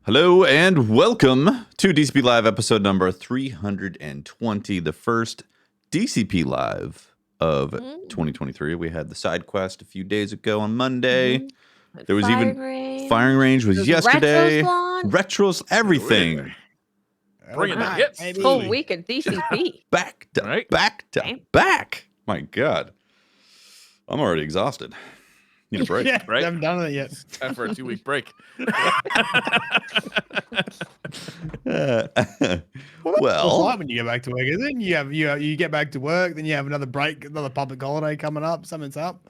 Hello and welcome to DCP Live episode number 320, the first DCP Live of 2023. We had the side quest a few days ago on Monday. There was Firing Range was yesterday. Retros, everything. Bringing the hits. Full week at DCP. Back to back. My God. I'm already exhausted. Need a break, yeah, right? I haven't done it yet. Time for a 2-week break. Well, it's like when you get back to work, isn't it? You get back to work, then you have another break, another public holiday coming up. Something's up.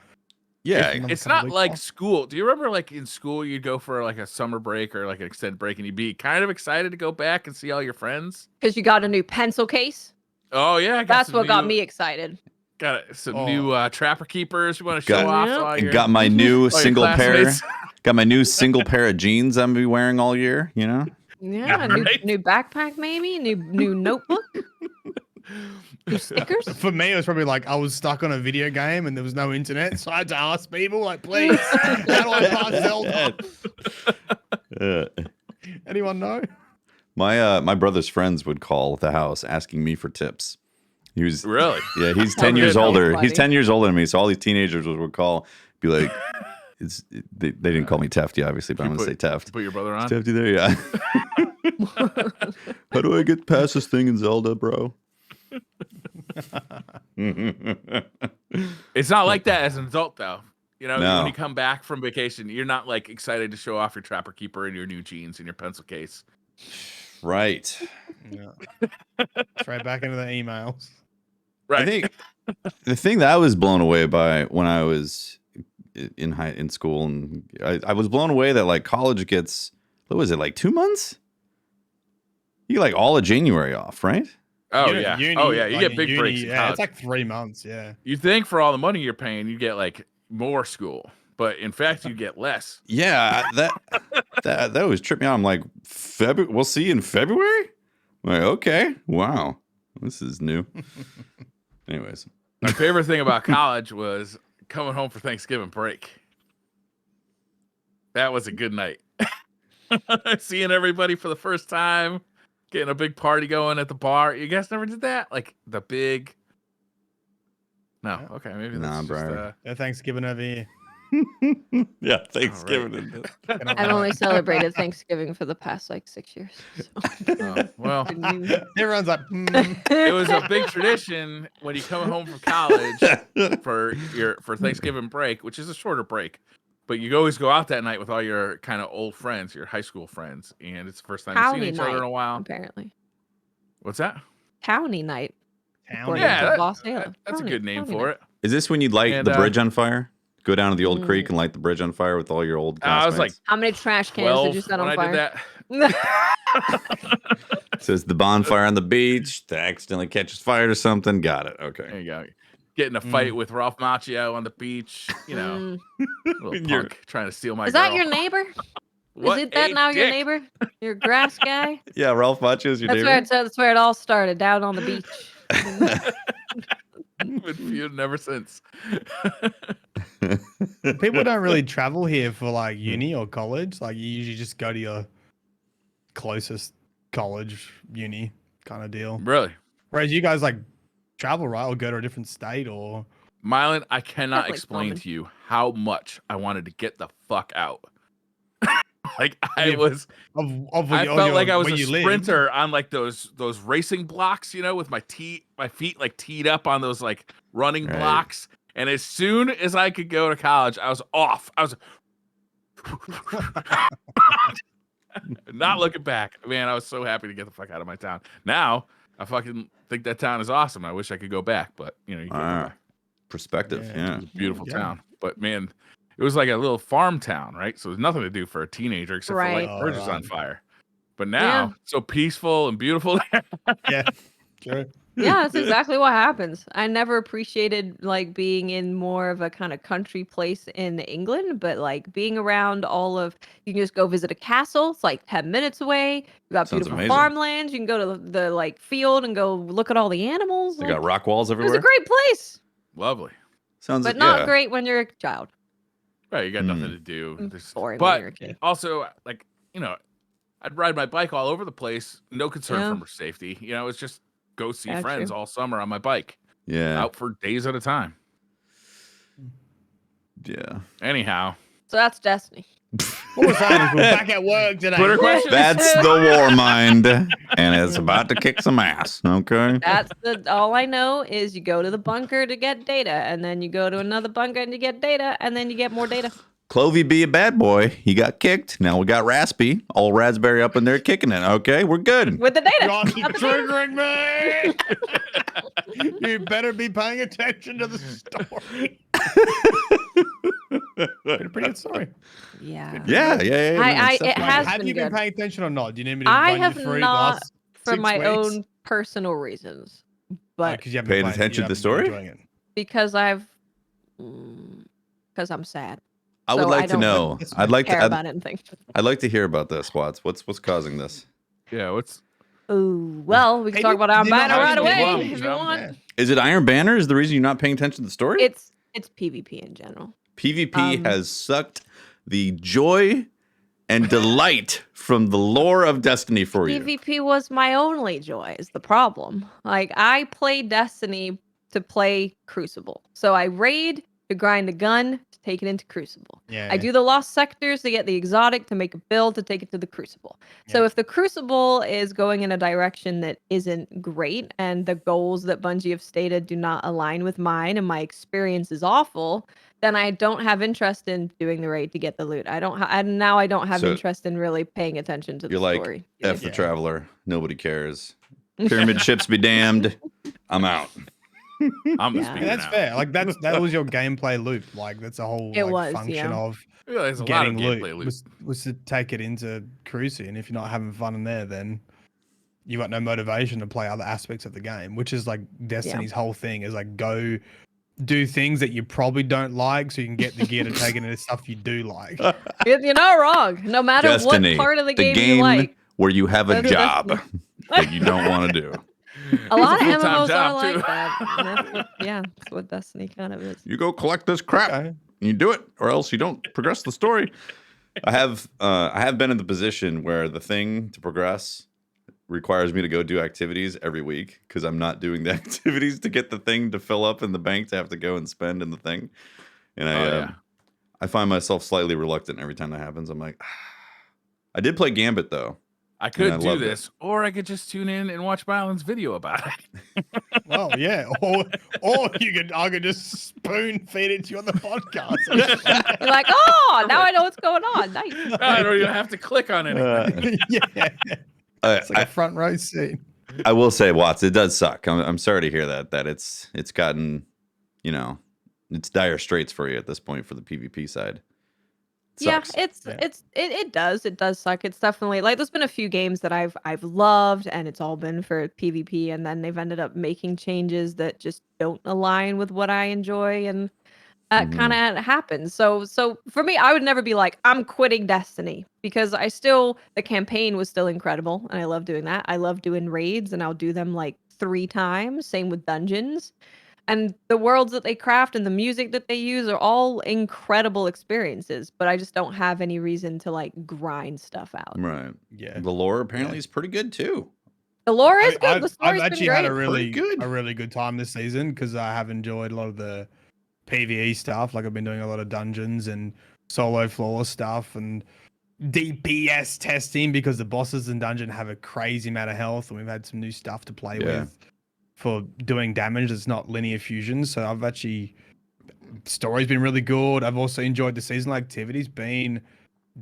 Yeah, it's not like school. Do you remember, like in school, you'd go for like a summer break or like an extended break, and you'd be kind of excited to go back and see all your friends Because you got a new pencil case. Oh yeah, that's what got me excited. Got some new Trapper Keepers. You want to show off? Yeah. Your, got my new single pair. classmates. Got my new single pair of jeans I'm gonna be wearing all year. You know. Yeah, right? new backpack maybe, new notebook, new stickers. For me, it was probably like I was stuck on a video game and there was no internet, so I had to ask people, like, please, how do I pass Zelda? Anyone know? My brother's friends would call the house asking me for tips. He was Really? Yeah, he's 10 years older. Funny. He's 10 years older than me, so all these teenagers would call, be like, they didn't call me Tefty, obviously, but I'm gonna say Teft. Put your brother on. Tefty there, yeah. How do I get past this thing in Zelda, bro? It's not like that as an adult, though. You know, No. when you come back from vacation, you're not like excited to show off your Trapper Keeper and your new jeans and your pencil case. Right. Yeah. Straight back into the emails. Right. I think the thing that I was blown away by when I was in school, and I was blown away that like college gets, what was it, like 2 months? You get like all of January off, right? Oh Uni- yeah. uni- Oh yeah. You like get big uni, breaks. In yeah, college. it's like 3 months. Yeah. You think for all the money you're paying, you get like more school, but in fact, you get less. Yeah, that always tripped me out. I'm like, we'll see you in February? I'm like, okay, wow, this is new. Anyways, My favorite thing about college was coming home for Thanksgiving break. That was a good night. Seeing everybody for the first time, getting a big party going at the bar. You guys never did that? Like the big. No, okay, maybe Nah, that's bro. just, Yeah, Thanksgiving over here. yeah, Thanksgiving. I've only celebrated Thanksgiving for the past like 6 years. well, Everyone's like, it was a big tradition when you come home from college for Thanksgiving break, which is a shorter break, but you always go out that night with all your kind of old friends, your high school friends, and it's the first time you've seen each other in a while. Apparently, What's that? Townie night. town. Yeah, Boss that's a good name for it. Is this when you light And, the bridge on fire? Go down to the old creek and light the bridge on fire with all your old classmates? I was like, How many trash cans 12 did you set when on I fire? did that. it says the bonfire on the beach that accidentally catches fire or something. Got it. Okay. There you go. Get in a fight with Ralph Macchio on the beach. You know, little punk trying to steal my Is girl. that your neighbor? What Is it that a now your dick. neighbor? Your grass guy? Yeah, Ralph Macchio is your neighbor. That's where it all started, down on the beach. Been feuding ever since. People don't really travel here for like uni or college. Like you usually just go to your closest college, uni kind of deal. Really? Whereas you guys like travel, right? Or go to a different state or Mylan, I cannot Definitely explain plumbing. to you how much I wanted to get the fuck out. Like I Yeah, was, of I felt like I was where a you live. sprinter on like those racing blocks, you know, with my feet like teed up on those like running Right. blocks. And as soon as I could go to college, I was off. I was not looking back. Man, I was so happy to get the fuck out of my town. Now I fucking think that town is awesome. I wish I could go back, but you know, you can't go back. Perspective. Yeah. Yeah. It's a beautiful Yeah. town. But man, it was like a little farm town, right? So there's nothing to do for a teenager except for Right. light bridges on right. fire. But now, so peaceful and beautiful. Yeah, true. Yeah, that's exactly what happens. I never appreciated like being in more of a kind of country place in England, but like being around you can just go visit a castle. It's like 10 minutes away. You got Sounds beautiful amazing. farmlands. You can go to the like field and go look at all the animals. They Like, got rock walls it was everywhere. a great place, Lovely. Sounds but not yeah. great when you're a child. Right. You got Hmm. nothing to do. Boring when you're a But kid. also, like, you know, I'd ride my bike all over the place, no concern Yeah. for safety. You know, it's just go see Yeah, friends true. all summer on my bike, Yeah. out for days at a time. Yeah. Anyhow, So that's Destiny. What was that? We're back at work today. Twitter questions. That's the war mind, and it's about to kick some ass. Okay. That's all I know is you go to the bunker to get data, and then you go to another bunker and you get data, and then you get more data. Clovey be a bad boy. He got kicked. Now we got Raspy, all raspberry up in there kicking it. Okay, we're good. With the data. God, you're Got the data. triggering me. You better be paying attention to the story. Been a pretty good story. Yeah. Yeah. No, it's It definitely- has Have been you been good. paying attention or not? Do you need me to I run have you through not the last for 6 my weeks? own personal reasons, but Because you haven't Paying played it, attention you to the haven't been story? enjoying it. because because I'm sad. I would So like I to don't know. It's I'd like Care to. about anything. I'd like to hear about this, Watts. What's causing this? Yeah, what's Ooh, well, we can Hey, talk about Iron you know Banner how right you away love, if you Jump, want. Yeah. Is it Iron Banner? Is the reason you're not paying attention to the story? It's PvP in general. PvP has sucked the joy and delight from the lore of Destiny for you. PvP was my only joy is the problem. Like I play Destiny to play Crucible. So I raid to grind a gun to take it into Crucible. Yeah. I do the lost sectors to get the exotic to make a build to take it to the Crucible. So Yeah. if the Crucible is going in a direction that isn't great and the goals that Bungie have stated do not align with mine and my experience is awful, then I don't have interest in doing the raid to get the loot. I don't have So- interest in really paying attention to the You're like, story. F the Yeah. Traveler. Nobody cares. Pyramid ships be damned. I'm out. I'm Yeah. speaking That's out. fair. Like that was your gameplay loop. Like that's a whole It like, was, function yeah. of Yeah, there's a lot of getting gameplay loot loot. was to take it into Cruci, and if you're not having fun in there, then you got no motivation to play other aspects of the game, which is like Destiny's whole thing is like go do things that you probably don't like so you can get the gear to take it into stuff you do like. You're not wrong. No matter Destiny, what part of the the game you like. where you have a That's job Destiny. that you don't want to do. A lot of It's a full-time MMOs are job, like too. that. And that's what Destiny kind of is. You go collect this crap. Okay. You do it, or else you don't progress the story. I have been in the position where the thing to progress requires me to go do activities every week because I'm not doing the activities to get the thing to fill up in the bank to have to go and spend in the thing. And I find myself slightly reluctant every time that happens. I'm like, I did play Gambit though. I could I do loved it. this, or I could just tune in and watch Mylan's video about it. Well, yeah. Or I could just spoon feed it to you on the podcast. You're like, oh, now I know what's going on. Nice. I don't even have to click on anything. yeah. It's like a front row seat. I will say, Watts, it does suck. I'm sorry to hear that it's gotten, it's dire straits for you at this point for the PvP side. Sucks. It does suck. It's definitely like there's been a few games that I've loved and it's all been for PvP and then they've ended up making changes that just don't align with what I enjoy and that kind of happens. So for me, I would never be like I'm quitting Destiny because the campaign was still incredible and I love doing that. I love doing raids and I'll do them like 3 times. Same with dungeons. And the worlds that they craft and the music that they use are all incredible experiences, but I just don't have any reason to like grind stuff out. Right. Yeah. The lore apparently is pretty good too. The lore is good. I've The story's been actually great. had a really Pretty good time this season because I have enjoyed a lot of the PvE stuff. Like I've been doing a lot of dungeons and solo floor stuff and DPS testing because the bosses in dungeon have a crazy amount of health and we've had some new stuff to play with for doing damage. It's not linear fusion. So I've actually story's been really good. I've also enjoyed the seasonal activities being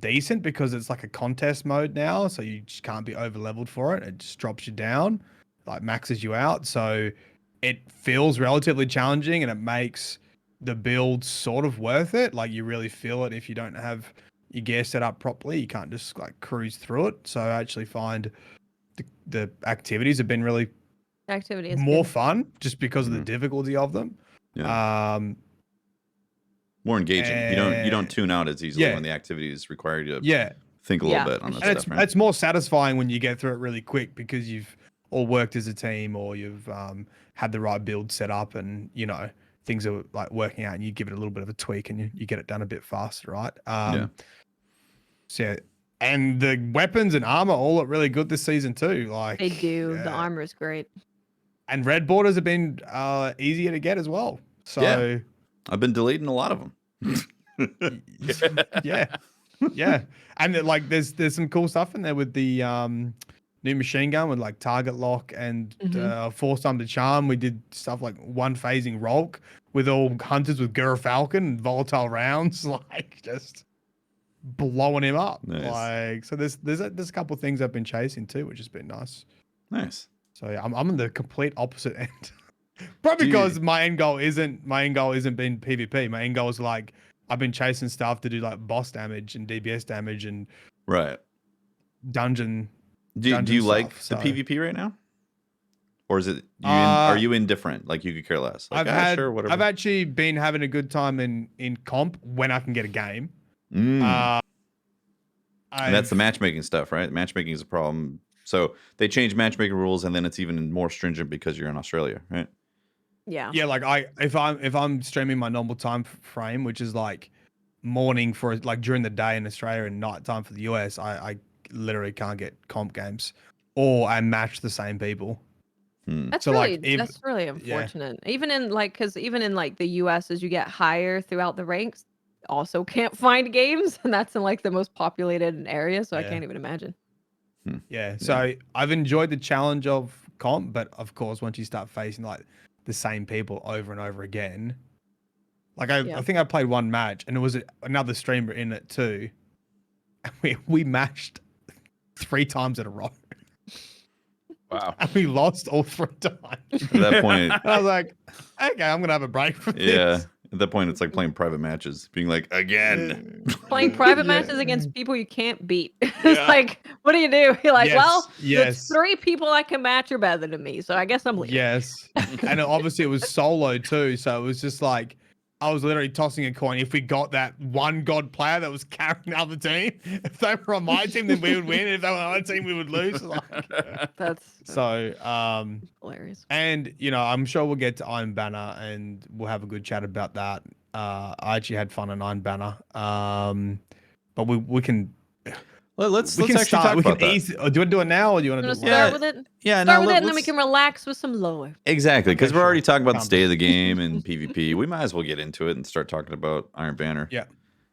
decent because it's like a contest mode now. So you just can't be over leveled for it. It just drops you down, like maxes you out. So it feels relatively challenging and it makes the build sort of worth it. Like you really feel it if you don't have your gear set up properly. You can't just like cruise through it. So I actually find the activities have been really Activity is more good. fun just because of the difficulty of them. Yeah. More engaging. You don't tune out as easily when the activities require you to think a little bit on that And stuff. Right? it's more satisfying when you get through it really quick because you've all worked as a team or you've had the right build set up and things are like working out and you give it a little bit of a tweak and you get it done a bit faster, right? So yeah, And the weapons and armor all look really good this season too. Like They do. The yeah. armor is great. And red borders have been easier to get as well. So I've been deleting a lot of them. yeah, yeah. And like, there's some cool stuff in there with the new machine gun with like target lock and force time to charm. We did stuff like one phasing Rolk with all hunters with Falcon and volatile rounds, like just blowing him up. Nice. Like, so there's a couple of things I've been chasing too, which has been nice. Nice. So yeah, I'm on the complete opposite end. Probably because my end goal isn't being PvP. My end goal is like, I've been chasing stuff to do like boss damage and DBS damage and Right. dungeon. Do you like stuff, the PvP right now? Or is it are you indifferent? Like you could care less? Like, sure, whatever. I've actually been having a good time in comp when I can get a game. And that's the matchmaking stuff, right? Matchmaking is a problem. So they change matchmaking rules, and then it's even more stringent because you're in Australia, right? Yeah. Yeah, like if I'm streaming my normal time frame, which is like morning for like during the day in Australia and night time for the US, I literally can't get comp games, or I match the same people. That's So, really like, that's really unfortunate. Even in like, because even in like the US, as you get higher throughout the ranks, also can't find games, and that's in like the most populated area. So I can't even imagine. Yeah. So I've enjoyed the challenge of comp, but of course, once you start facing like the same people over and over again, like I think I played one match, and it was another streamer in it too. We matched 3 times in a row. Wow. And we lost all 3 times. At that point, And I was like, okay, I'm gonna have a break from this. At that point, it's like playing private matches, being like, again. Playing private matches against people you can't beat. It's like, what do? You're like, there's 3 people I can match are better than me, so I guess I'm leaving. Yes. And obviously it was solo too, so it was just like I was literally tossing a coin. If we got that one god player that was carrying the other team, if they were on my team, then we would win. If they were on our team, we would lose. Like, That's so hilarious. And I'm sure we'll get to Iron Banner and we'll have a good chat about that. I actually had fun on Iron Banner. But we can Let's actually talk about that. Do you want to do it now, or do you want to start with it? Yeah, Start with it, and then we can relax with some lore. Exactly, because Okay, we're already sure. talking about the state of the game and PvP. We might as well get into it and start talking about Iron Banner. Yeah.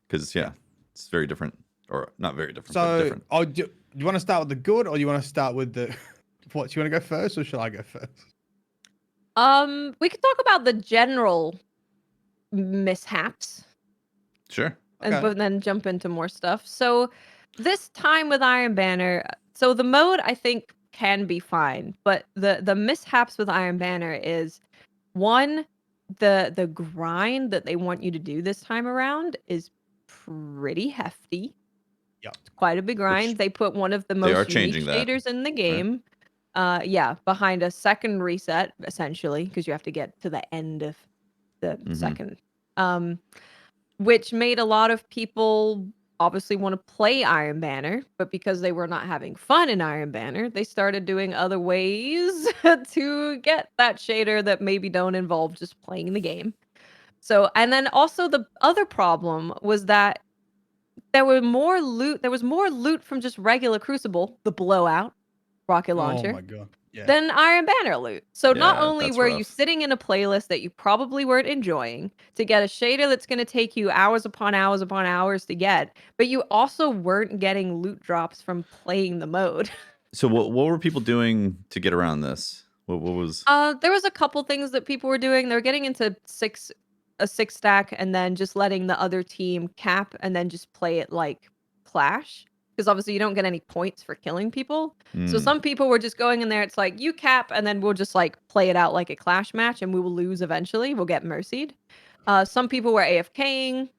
Because it's very different, or not very different, but So, different. do you want to start with the good, or do you want to start with the what? Do you want to go first, or shall I go first? We could talk about the general mishaps, Sure. but then jump into more stuff. So this time with Iron Banner, so the mode I think can be fine, but the mishaps with Iron Banner is, one, the grind that they want you to do this time around is pretty hefty. Yep. It's quite a big grind. They put one of the They are most unique changing that, shaders in the game. Behind a second reset, essentially, because you have to get to the end of the second. Which made a lot of people obviously want to play Iron Banner, but because they were not having fun in Iron Banner, they started doing other ways to get that shader that maybe don't involve just playing the game. So, and then also the other problem was that there was more loot from just regular Crucible, the blowout rocket launcher, Oh my god. Yeah. than Iron Banner loot. So not Yeah, only that's were you rough. sitting in a playlist that you probably weren't enjoying to get a shader that's going to take you hours upon hours upon hours to get, but you also weren't getting loot drops from playing the mode. So what were people doing to get around this? What was? There was a couple things that people were doing. They were getting into a 6 stack and then just letting the other team cap and then just play it like Clash. Because obviously you don't get any points for killing people. So some people were just going in there. It's like, you cap, and then we'll just like play it out like a Clash match, and we will lose eventually. We'll get mercied. Some people were AFKing.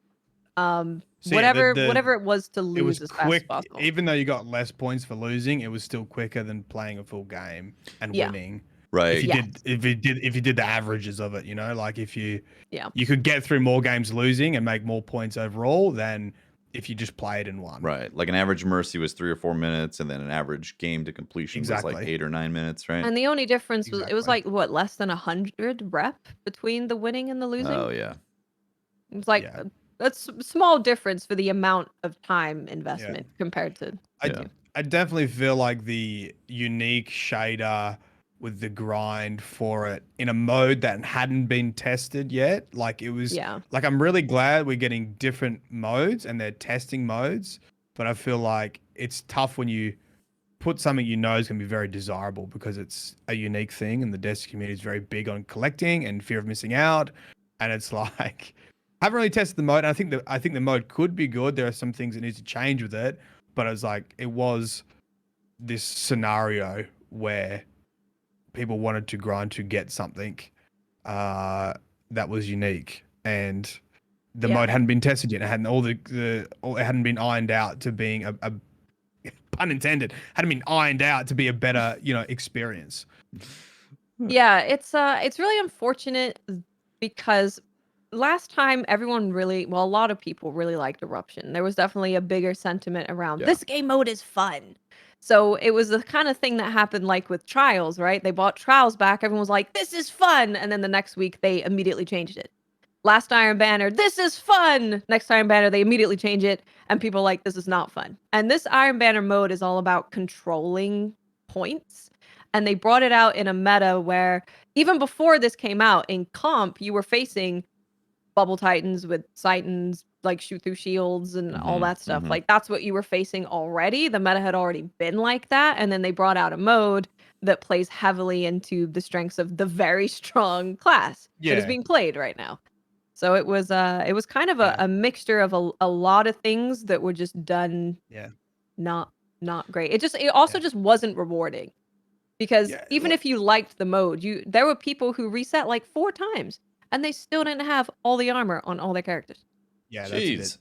Whatever it was to lose as fast as possible. Even though you got less points for losing, it was still quicker than playing a full game and winning. Right. If you did the averages of it, like if you could get through more games losing and make more points overall than if you just played and won. Right. Like an average mercy was 3 or 4 minutes, and then an average game to completion was like 8 or 9 minutes, right? And the only difference was it was like less than 100 rep between the winning and the losing. Oh yeah. It was like that's a small difference for the amount of time investment compared to. I definitely feel like the unique shader with the grind for it in a mode that hadn't been tested yet. Like it was like I'm really glad we're getting different modes and they're testing modes, but I feel like it's tough when you put something you know is going to be very desirable because it's a unique thing and the Destiny community is very big on collecting and fear of missing out. And it's like I haven't really tested the mode. I think the mode could be good. There are some things that need to change with it, but it's like it was this scenario where people wanted to grind to get something that was unique, and the mode hadn't been tested yet. It hadn't it hadn't been ironed out to being a pun intended, hadn't been ironed out to be a better experience. Yeah, it's really unfortunate because last time everyone a lot of people really liked Eruption. There was definitely a bigger sentiment around this game mode is fun. So it was the kind of thing that happened like with Trials, right? They bought Trials back. Everyone was like, this is fun. And then the next week they immediately changed it. Last Iron Banner, this is fun. Next Iron Banner, they immediately change it. And people are like, this is not fun. And this Iron Banner mode is all about controlling points. And they brought it out in a meta where even before this came out in comp, you were facing Bubble Titans with Titans, like shoot through shields and all that stuff. Like that's what you were facing already. The meta had already been like that. And then they brought out a mode that plays heavily into the strengths of the very strong class that is being played right now. So it was kind of a mixture of a lot of things that were just done not great. It also just wasn't rewarding. Because even if you liked the mode, there were people who reset like 4 times and they still didn't have all the armor on all their characters. Yeah, that's it.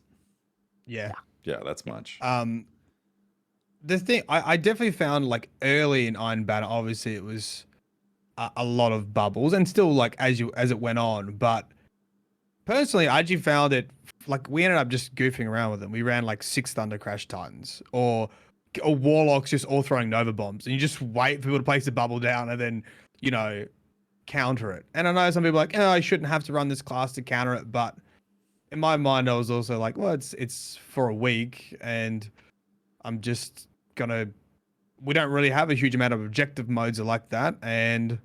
Yeah, that's much. The thing I definitely found like early in Iron Banner, obviously it was a lot of bubbles and still like as it went on, but personally I actually found it like we ended up just goofing around with them. We ran like 6 Thunder Crash Titans or Warlocks just all throwing Nova Bombs, and you just wait for people to place the bubble down and then, counter it. And I know some people are like, I shouldn't have to run this class to counter it, but in my mind, I was also like, well, it's for a week, and I'm just we don't really have a huge amount of objective modes like that, and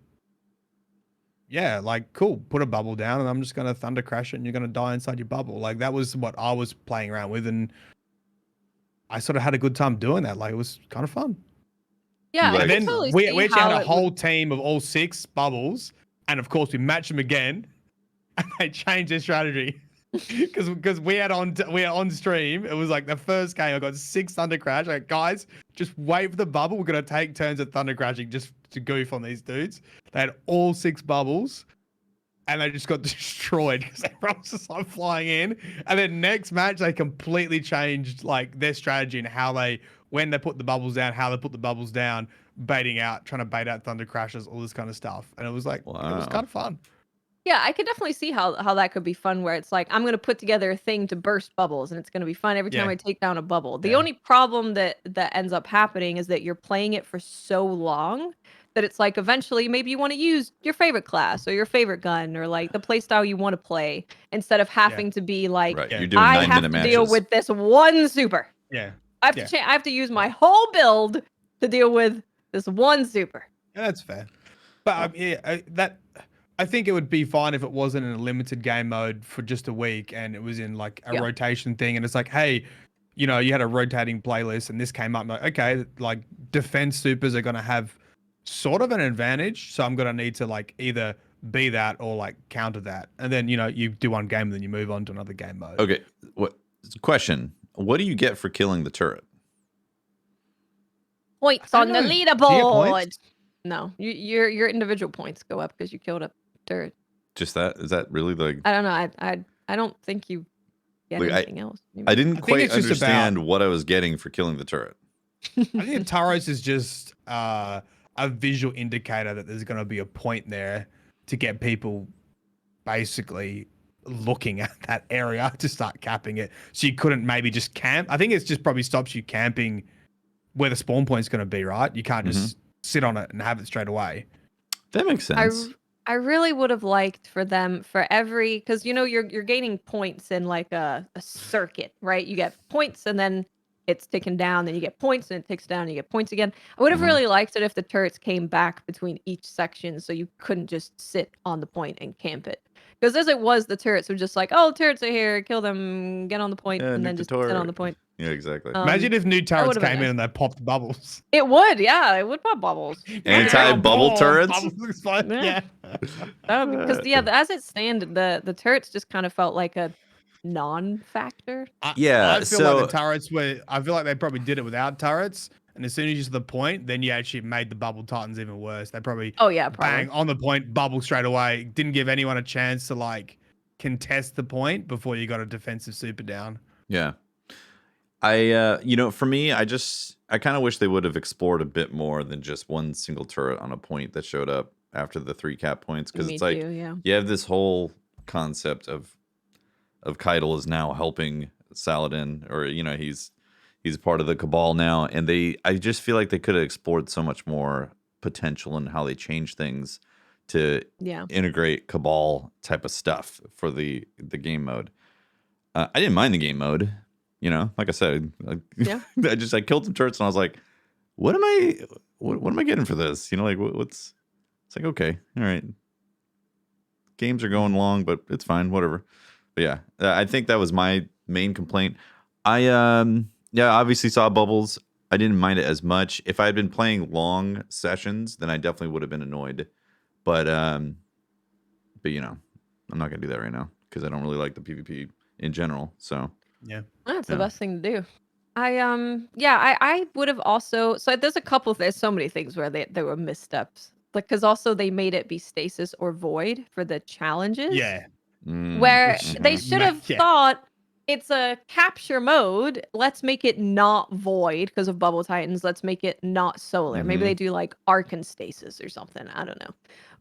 like, cool, put a bubble down, and I'm just gonna Thunder Crash it, and you're gonna die inside your bubble. Like, that was what I was playing around with, and I sort of had a good time doing that. Like, it was kind of fun. Yeah, and then we actually had a whole team of all 6 bubbles, and of course we matched them again, and they changed their strategy because we are on stream. It was like the first game I got 6 Thunder Crash. Like, guys, just wait for the bubble. We're gonna take turns at Thunder Crashing just to goof on these dudes. They had all 6 bubbles. And they just got destroyed because everyone was just like flying in. And then next match, they completely changed like their strategy and when they put the bubbles down, how they put the bubbles down, trying to bait out Thunder Crashes, all this kind of stuff. And it was like, It was kind of fun. Yeah, I could definitely see how that could be fun, where it's like, I'm going to put together a thing to burst bubbles, and it's going to be fun every time I take down a bubble. The only problem that ends up happening is that you're playing it for so long that it's like eventually maybe you want to use your favorite class or your favorite gun or like the playstyle you want to play instead of having to be like, You're doing I have to deal with this one super. Yeah. I have to use my whole build to deal with this one super. Yeah, that's fair. But I think it would be fine if it wasn't in a limited game mode for just a week and it was in like a rotation thing, and it's like, hey, you had a rotating playlist and this came up, like, okay, like defense supers are going to have sort of an advantage, so I'm going to need to like either be that or like counter that, and then you do one game and then you move on to another game mode. Okay, question, what do you get for killing the turret? Points on the leaderboard. No, your individual points go up because you killed a turret. Just that? Is that really the? I don't know. I don't think you get anything else. I didn't quite understand what I was getting for killing the turret. I think Taros is just a visual indicator that there's going to be a point there to get people basically looking at that area to start capping it. So you couldn't maybe just camp. I think it's just probably stops you camping where the spawn point's going to be, right? You can't just sit on it and have it straight away. That makes sense. I really would have liked for them for every because you're gaining points in like a circuit, right? You get points and then it's ticking down, then you get points and it ticks down, and you get points again. I would have Mhm. really liked it if the turrets came back between each section so you couldn't just sit on the point and camp it. Because as it was, the turrets were just like, oh, turrets are here, kill them, get on the point, Yeah, and then nuke the just sit on turret. the point. Yeah, exactly. Imagine if new That turrets would have been came in nice. and they popped bubbles. It would, yeah, it would pop bubbles. Anti-bubble Oh, turrets? Bubbles explode. Yeah. Yeah. Because as it stand, the turrets just kind of felt like a non-factor. Yeah, I feel like so- the turrets were. I feel like they probably did it without turrets, and as soon as you to the point, then you actually made the bubble titans even worse. They probably Oh yeah, probably. bang on the point, bubble straight away. Didn't give anyone a chance to like contest the point before you got a defensive super down. Yeah. For me, I kind of wish they would have explored a bit more than just one single turret on a point that showed up after the 3 cap points. Because Me it's like too, yeah. you have this whole concept of Keitel is now helping Saladin, or he's part of the Cabal now, and I just feel like they could have explored so much more potential in how they change things to Yeah. integrate Cabal type of stuff for the game mode. I didn't mind the game mode. Like I said, Yeah. I killed some turrets and I was like, what am I getting for this? What's it's like, okay, all right. Games are going long, but it's fine, whatever. But yeah, I think that was my main complaint. I obviously saw bubbles. I didn't mind it as much. If I had been playing long sessions, then I definitely would have been annoyed. But I'm not gonna do that right now because I don't really like the PvP in general. So Yeah. That's Yeah. the best thing to do. I would have also there's so many things where there were missteps. Like because also they made it be stasis or void for the challenges. Yeah. Where Which- they should have Yeah. thought it's a capture mode. Let's make it not void because of Bubble Titans. Let's make it not solar. Maybe Mhm. they do like arc and stasis or something. I don't know.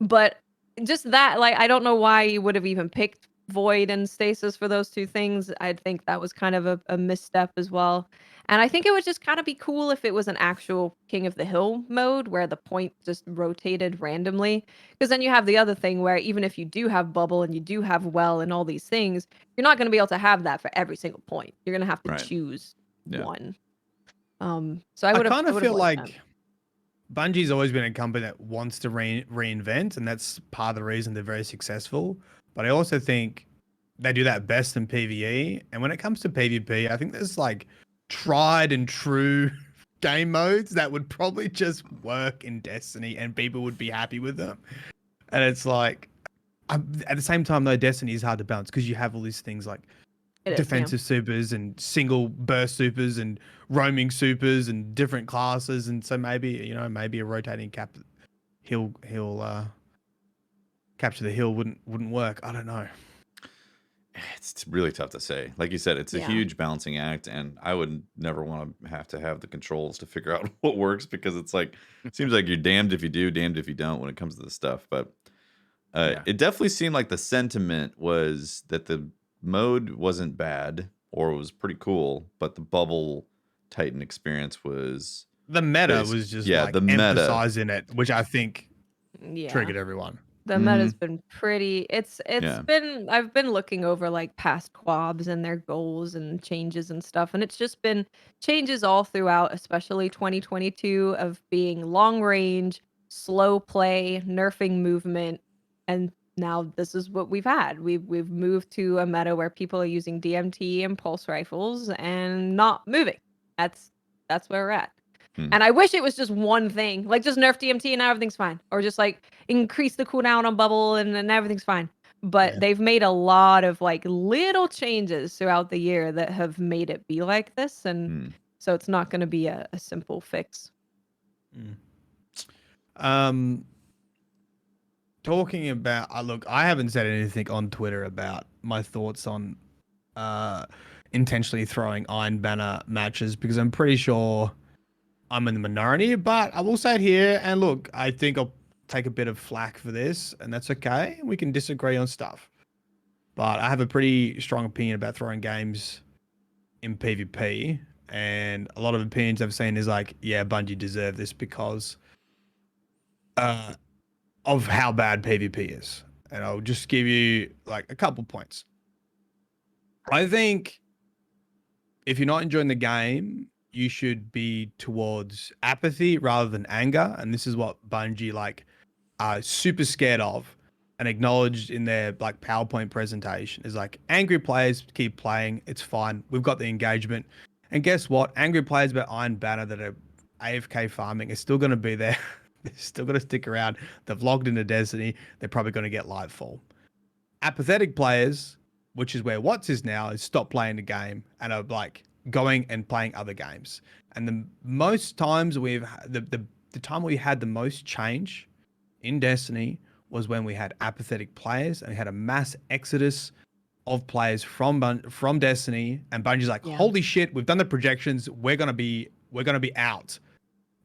But just that, like, I don't know why you would have even picked void and stasis for those two things. I think that was kind of a misstep as well. And I think it would just kind of be cool if it was an actual King of the Hill mode where the point just rotated randomly. Because then you have the other thing where even if you do have bubble and you do have well and all these things, you're not going to be able to have that for every single point. You're going to have to Right. choose Yeah. one. So I would have. kind of feel liked like Bungie's always been a company that wants to reinvent, and that's part of the reason they're very successful. But I also think they do that best in PvE. And when it comes to PvP, I think there's like tried and true game modes that would probably just work in Destiny and people would be happy with them. And it's like, at the same time, though, Destiny is hard to balance because you have all these things like It is, yeah. defensive supers and single burst supers and roaming supers and different classes. And so maybe a rotating he'll capture the hill wouldn't work. I don't know. It's really tough to say. Like you said, it's a Yeah. huge balancing act, and I would never want to have the controls to figure out what works because it's like it seems like you're damned if you do, damned if you don't when it comes to this stuff. But Yeah. it definitely seemed like the sentiment was that the mode wasn't bad or was pretty cool, but the bubble Titan experience was The meta Basic- was just yeah, like the meta. emphasizing it, which I think Yeah. triggered everyone. The meta's been pretty. It's Yeah. been. I've been looking over like past quabs and their goals and changes and stuff, and it's just been changes all throughout, especially 2022 of being long range, slow play, nerfing movement, and now this is what we've had. We've moved to a meta where people are using DMT and pulse rifles and not moving. That's where we're at. And I wish it was just one thing, like just nerf DMT and now everything's fine, or just like increase the cooldown on bubble and then everything's fine. But Yeah. they've made a lot of like little changes throughout the year that have made it be like this, and so it's not going to be a simple fix. Talking about look, I haven't said anything on Twitter about my thoughts on intentionally throwing Iron Banner matches because I'm pretty sure I'm in the minority, but I will say it here. And look, I think I'll take a bit of flack for this, and that's okay. We can disagree on stuff. But I have a pretty strong opinion about throwing games in PvP. And a lot of opinions I've seen is like, yeah, Bungie deserve this because of how bad PvP is. And I'll just give you like a couple points. I think if you're not enjoying the game, you should be towards apathy rather than anger. And this is what Bungie like are super scared of and acknowledged in their like PowerPoint presentation is like angry players keep playing. It's fine. We've got the engagement. And guess what? Angry players about Iron Banner that are AFK farming are still going to be there. They're still going to stick around. They've logged into Destiny. They're probably going to get Lightfall. Apathetic players, which is where Watts is now, is stop playing the game and are like going and playing other games. And the most times the time we had the most change in Destiny was when we had apathetic players and we had a mass exodus of players from Destiny, and Bungie's like, holy shit, we've done the projections, we're gonna be out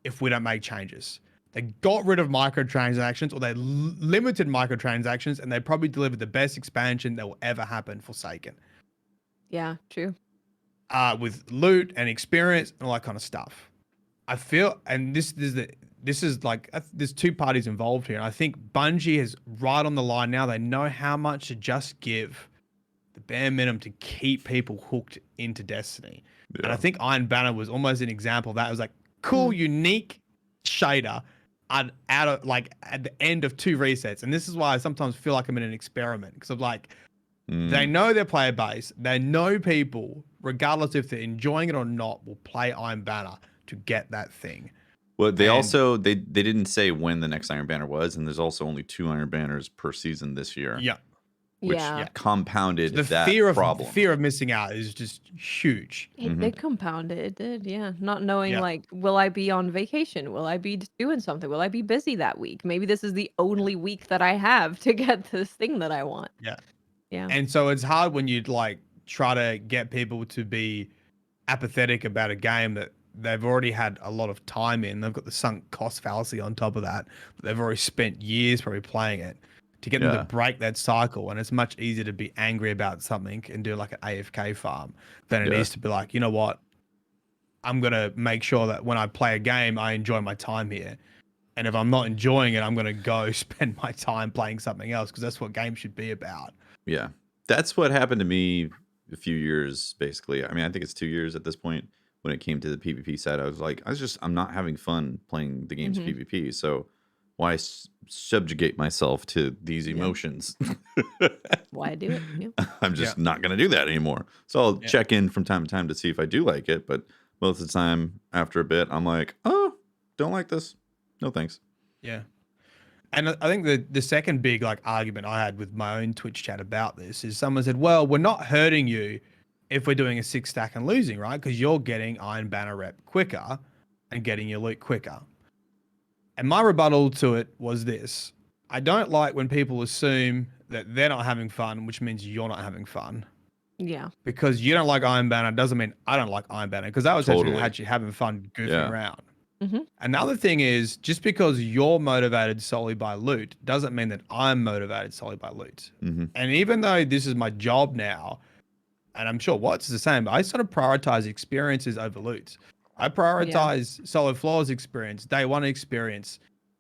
if we don't make changes. They got rid of microtransactions, or they limited microtransactions, and they probably delivered the best expansion that will ever happen, Forsaken. Yeah, true. With loot and experience and all that kind of stuff. I feel, and this is like, there's two parties involved here. And I think Bungie is right on the line now. They know how much to just give the bare minimum to keep people hooked into Destiny. Yeah. And I think Iron Banner was almost an example of that. It was like cool, unique shader out of like at the end of 2 resets. And this is why I sometimes feel like I'm in an experiment, because of like, they know their player base. They know people, regardless if they're enjoying it or not, will play Iron Banner to get that thing. Well, they also they didn't say when the next Iron Banner was, and there's also only 2 Iron Banners per season this year. Yeah. Which compounded the that problem. The fear of missing out is just huge. It did compound it. It did, yeah. Not knowing, like, will I be on vacation? Will I be doing something? Will I be busy that week? Maybe this is the only week that I have to get this thing that I want. Yeah. Yeah. And so it's hard when you like try to get people to be apathetic about a game that they've already had a lot of time in. They've got the sunk cost fallacy on top of that. They've already spent years probably playing it. To get them to break that cycle, and it's much easier to be angry about something and do like an AFK farm than it is to be like, you know what, I'm gonna make sure that when I play a game, I enjoy my time here, and if I'm not enjoying it, I'm gonna go spend my time playing something else, because that's what games should be about. Yeah, that's what happened to me a few years, basically. I mean, I think it's 2 years at this point. When it came to the PvP side, I was like, I'm not having fun playing the game's PvP, so why subjugate myself to these emotions? Why do it? Yeah. I'm just not going to do that anymore. So I'll check in from time to time to see if I do like it. But most of the time, after a bit, I'm like, oh, don't like this. No thanks. Yeah. And I think the second big like argument I had with my own Twitch chat about this is someone said, well, we're not hurting you if we're doing a 6 stack and losing, right? Because you're getting Iron Banner rep quicker and getting your loot quicker. And my rebuttal to it was this. I don't like when people assume that they're not having fun, which means you're not having fun. Yeah. Because you don't like Iron Banner doesn't mean I don't like Iron Banner, because that was actually having fun goofing around. Another thing is, just because you're motivated solely by loot doesn't mean that I'm motivated solely by loot. And even though this is my job now, and I'm sure Watts is the same, but I sort of prioritize experiences over loot. I prioritize Solid Floor's experience, day one experience,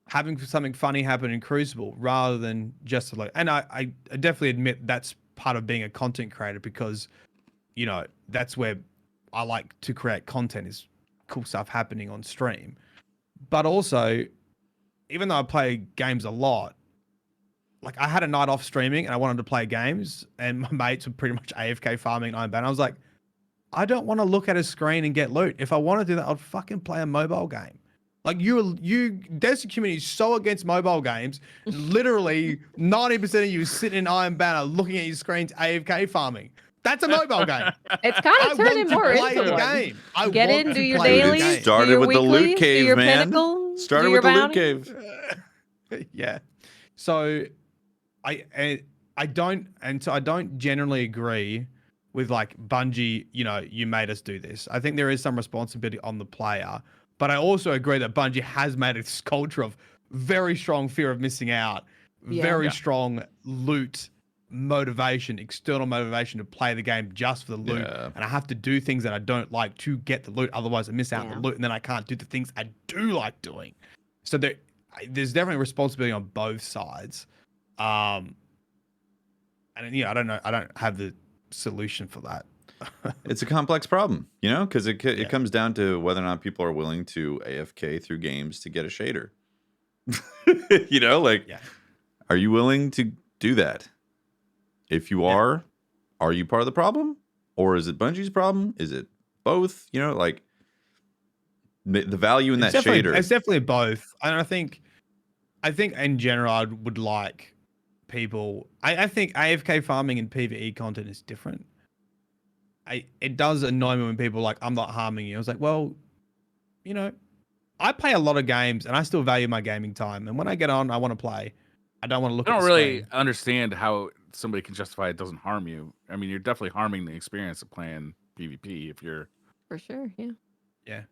having something funny happen in Crucible rather than just a loot. And I definitely admit that's part of being a content creator, because, you know, that's where I like to create content, is cool stuff happening on stream. But also, even though I play games a lot, like I had a night off streaming and I wanted to play games, and my mates were pretty much AFK farming Iron Banner. I was like, I don't want to look at a screen and get loot. If I want to do that, I'd fucking play a mobile game. Like Destiny community is so against mobile games. Literally 90% of you sitting in Iron Banner looking at your screens AFK farming. That's a mobile game. It's kind of turning more into a one. game. Get in, do your dailies, started with the loot cave, man. Pinnacle, started with the loot cave. Yeah. So I don't generally agree with like Bungie, you know, you made us do this. I think there is some responsibility on the player, but I also agree that Bungie has made this culture of very strong fear of missing out, very strong loot motivation, external motivation to play the game just for the loot. And I have to do things that I don't like to get the loot, otherwise I miss out on the loot, and then I can't do the things I do like doing. So there's definitely responsibility on both sides. And I don't know. I don't have the solution for that. It's a complex problem, because it comes down to whether or not people are willing to AFK through games to get a shader. Are you willing to do that? If you are you part of the problem? Or is it Bungie's problem? Is it both? The value in that shader. It's definitely both. And I think in general, I would like people. I think AFK farming and PvE content is different. It does annoy me when people are like, I'm not harming you. I was like, well, I play a lot of games and I still value my gaming time. And when I get on, I want to play. I don't want to look at the really screen. understand how somebody can justify it doesn't harm you. I mean, you're definitely harming the experience of playing PvP if you're... For sure, yeah. Yeah.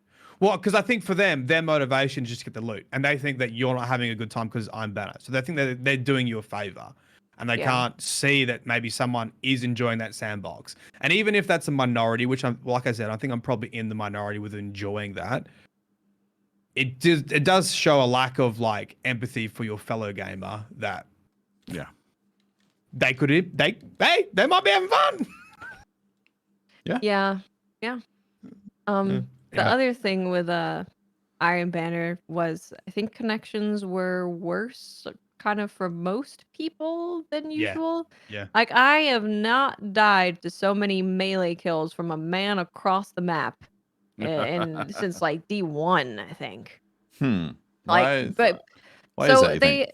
Well, because I think for them, their motivation is just to get the loot. And they think that you're not having a good time because I'm better. So they think that they're doing you a favor. And they can't see that maybe someone is enjoying that sandbox. And even if that's a minority, which like I said, I think I'm probably in the minority with enjoying that. It does show a lack of like empathy for your fellow gamer that they might be having fun. Yeah. The other thing with Iron Banner was I think connections were worse kind of for most people than usual. Yeah. Like I have not died to so many melee kills from a man across the map and since like D1, I think. Why But why so is that, you think?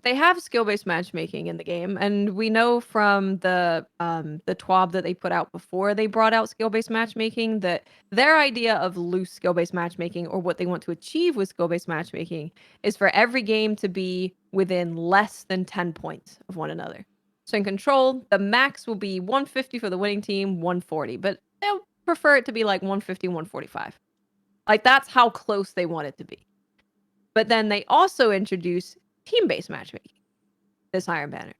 they have skill-based matchmaking in the game, and we know from the TWAB that they put out before they brought out skill-based matchmaking that their idea of loose skill-based matchmaking, or what they want to achieve with skill-based matchmaking, is for every game to be within less than 10 points of one another. So in Control, the max will be 150 for the winning team, 140, but they'll prefer it to be like 150, 145. Like that's how close they want it to be. But then they also introduce team-based matchmaking, this Iron Banner.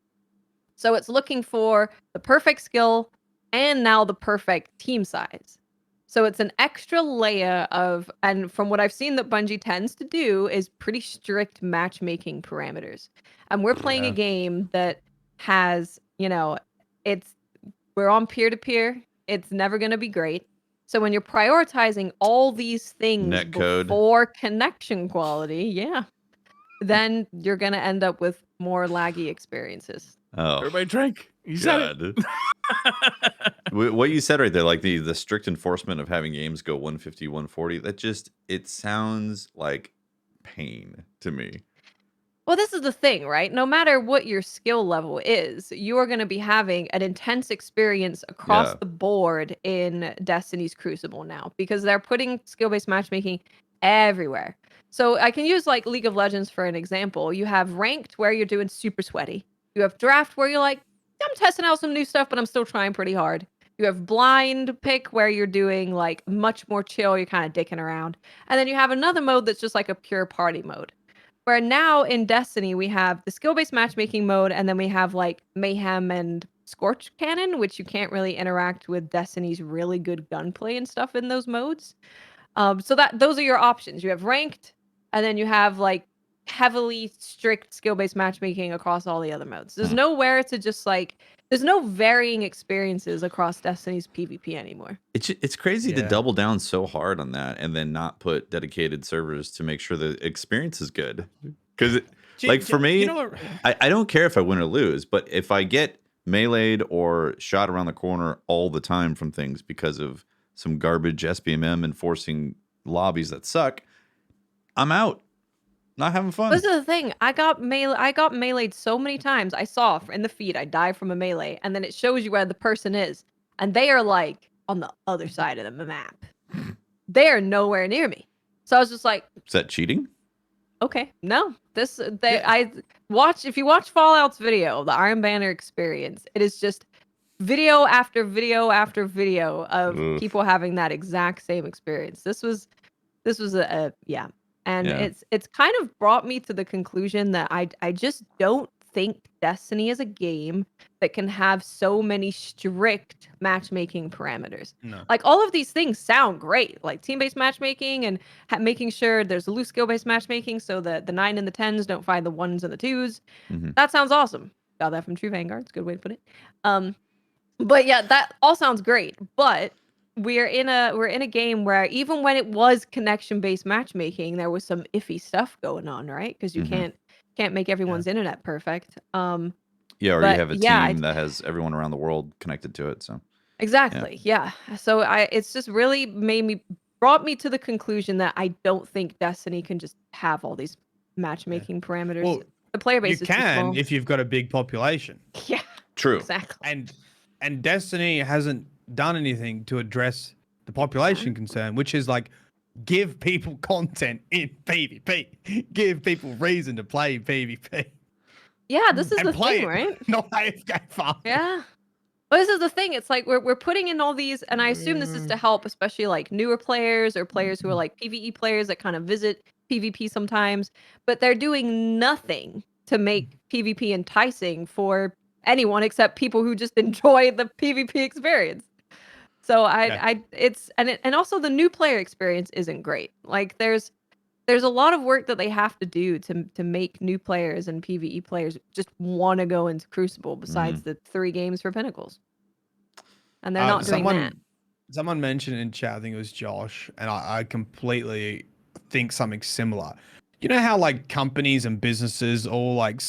So it's looking for the perfect skill and now the perfect team size. So it's an extra layer of, and from what I've seen that Bungie tends to do, is pretty strict matchmaking parameters. And we're playing a game that has, we're on peer-to-peer. It's never going to be great. So when you're prioritizing all these things Netcode. before connection quality, then you're going to end up with more laggy experiences. Oh, everybody drink. You said it. What you said right there, like the strict enforcement of having games go 150, 140, it sounds like pain to me. Well, this is the thing, right? No matter what your skill level is, you are going to be having an intense experience across the board in Destiny's Crucible now, because they're putting skill-based matchmaking everywhere. So I can use like League of Legends for an example. You have ranked where you're doing super sweaty. You have draft where you're like, I'm testing out some new stuff, but I'm still trying pretty hard. You have blind pick where you're doing like much more chill. You're kind of dicking around. And then you have another mode that's just like a pure party mode. Where now in Destiny, we have the skill-based matchmaking mode, and then we have like Mayhem and Scorch Cannon, which you can't really interact with Destiny's really good gunplay and stuff in those modes. So those are your options. You have ranked, and then you have like heavily strict skill-based matchmaking across all the other modes. There's nowhere to just like, there's no varying experiences across Destiny's PvP anymore. It's crazy to double down so hard on that and then not put dedicated servers to make sure the experience is good. Because like for me, I don't care if I win or lose, but if I get meleeed or shot around the corner all the time from things because of some garbage SBMM enforcing lobbies that suck, I'm out. Not having fun. This is the thing. I got meleeed so many times. I saw in the feed, I die from a melee, and then it shows you where the person is, and they are like on the other side of the map. They are nowhere near me. So I was just like, is that cheating? Okay, no. If you watch Fallout's video, the Iron Banner experience, it is just video after video after video of people having that exact same experience. This was And it's kind of brought me to the conclusion that I just don't think Destiny is a game that can have so many strict matchmaking parameters. No. Like all of these things sound great, like team-based matchmaking and making sure there's loose skill-based matchmaking so that the 9 and the 10s don't find the 1s and the 2s. Mhm. That sounds awesome. Got that from True Vanguard. It's a good way to put it. But yeah, that all sounds great. But we're in a game where even when it was connection-based matchmaking, there was some iffy stuff going on, right? Because you Mhm. can't make everyone's internet perfect. Yeah, or you But have a yeah, team that has everyone around the world connected to it. So exactly. Yeah. So it's just really brought me to the conclusion that I don't think Destiny can just have all these matchmaking parameters. Well, The player you base is too can small. if you've got a big population. Yeah. true. Exactly. And Destiny hasn't done anything to address the population concern, which is like give people content in PvP, give people reason to play PvP. Yeah, this is And the play thing, it, right? not AFK farm. Yeah. Well, this is the thing. It's like we're putting in all these, and I assume this is to help, especially like newer players or players who are like PvE players that kind of visit PvP sometimes, but they're doing nothing to make PvP enticing for anyone except people who just enjoy the PvP experience. So and also the new player experience isn't great. Like there's a lot of work that they have to do to make new players and PvE players just want to go into Crucible besides the 3 games for Pinnacles. And they're not doing that. Someone mentioned in chat, I think it was Josh, and I completely think something similar. You know how like companies and businesses all like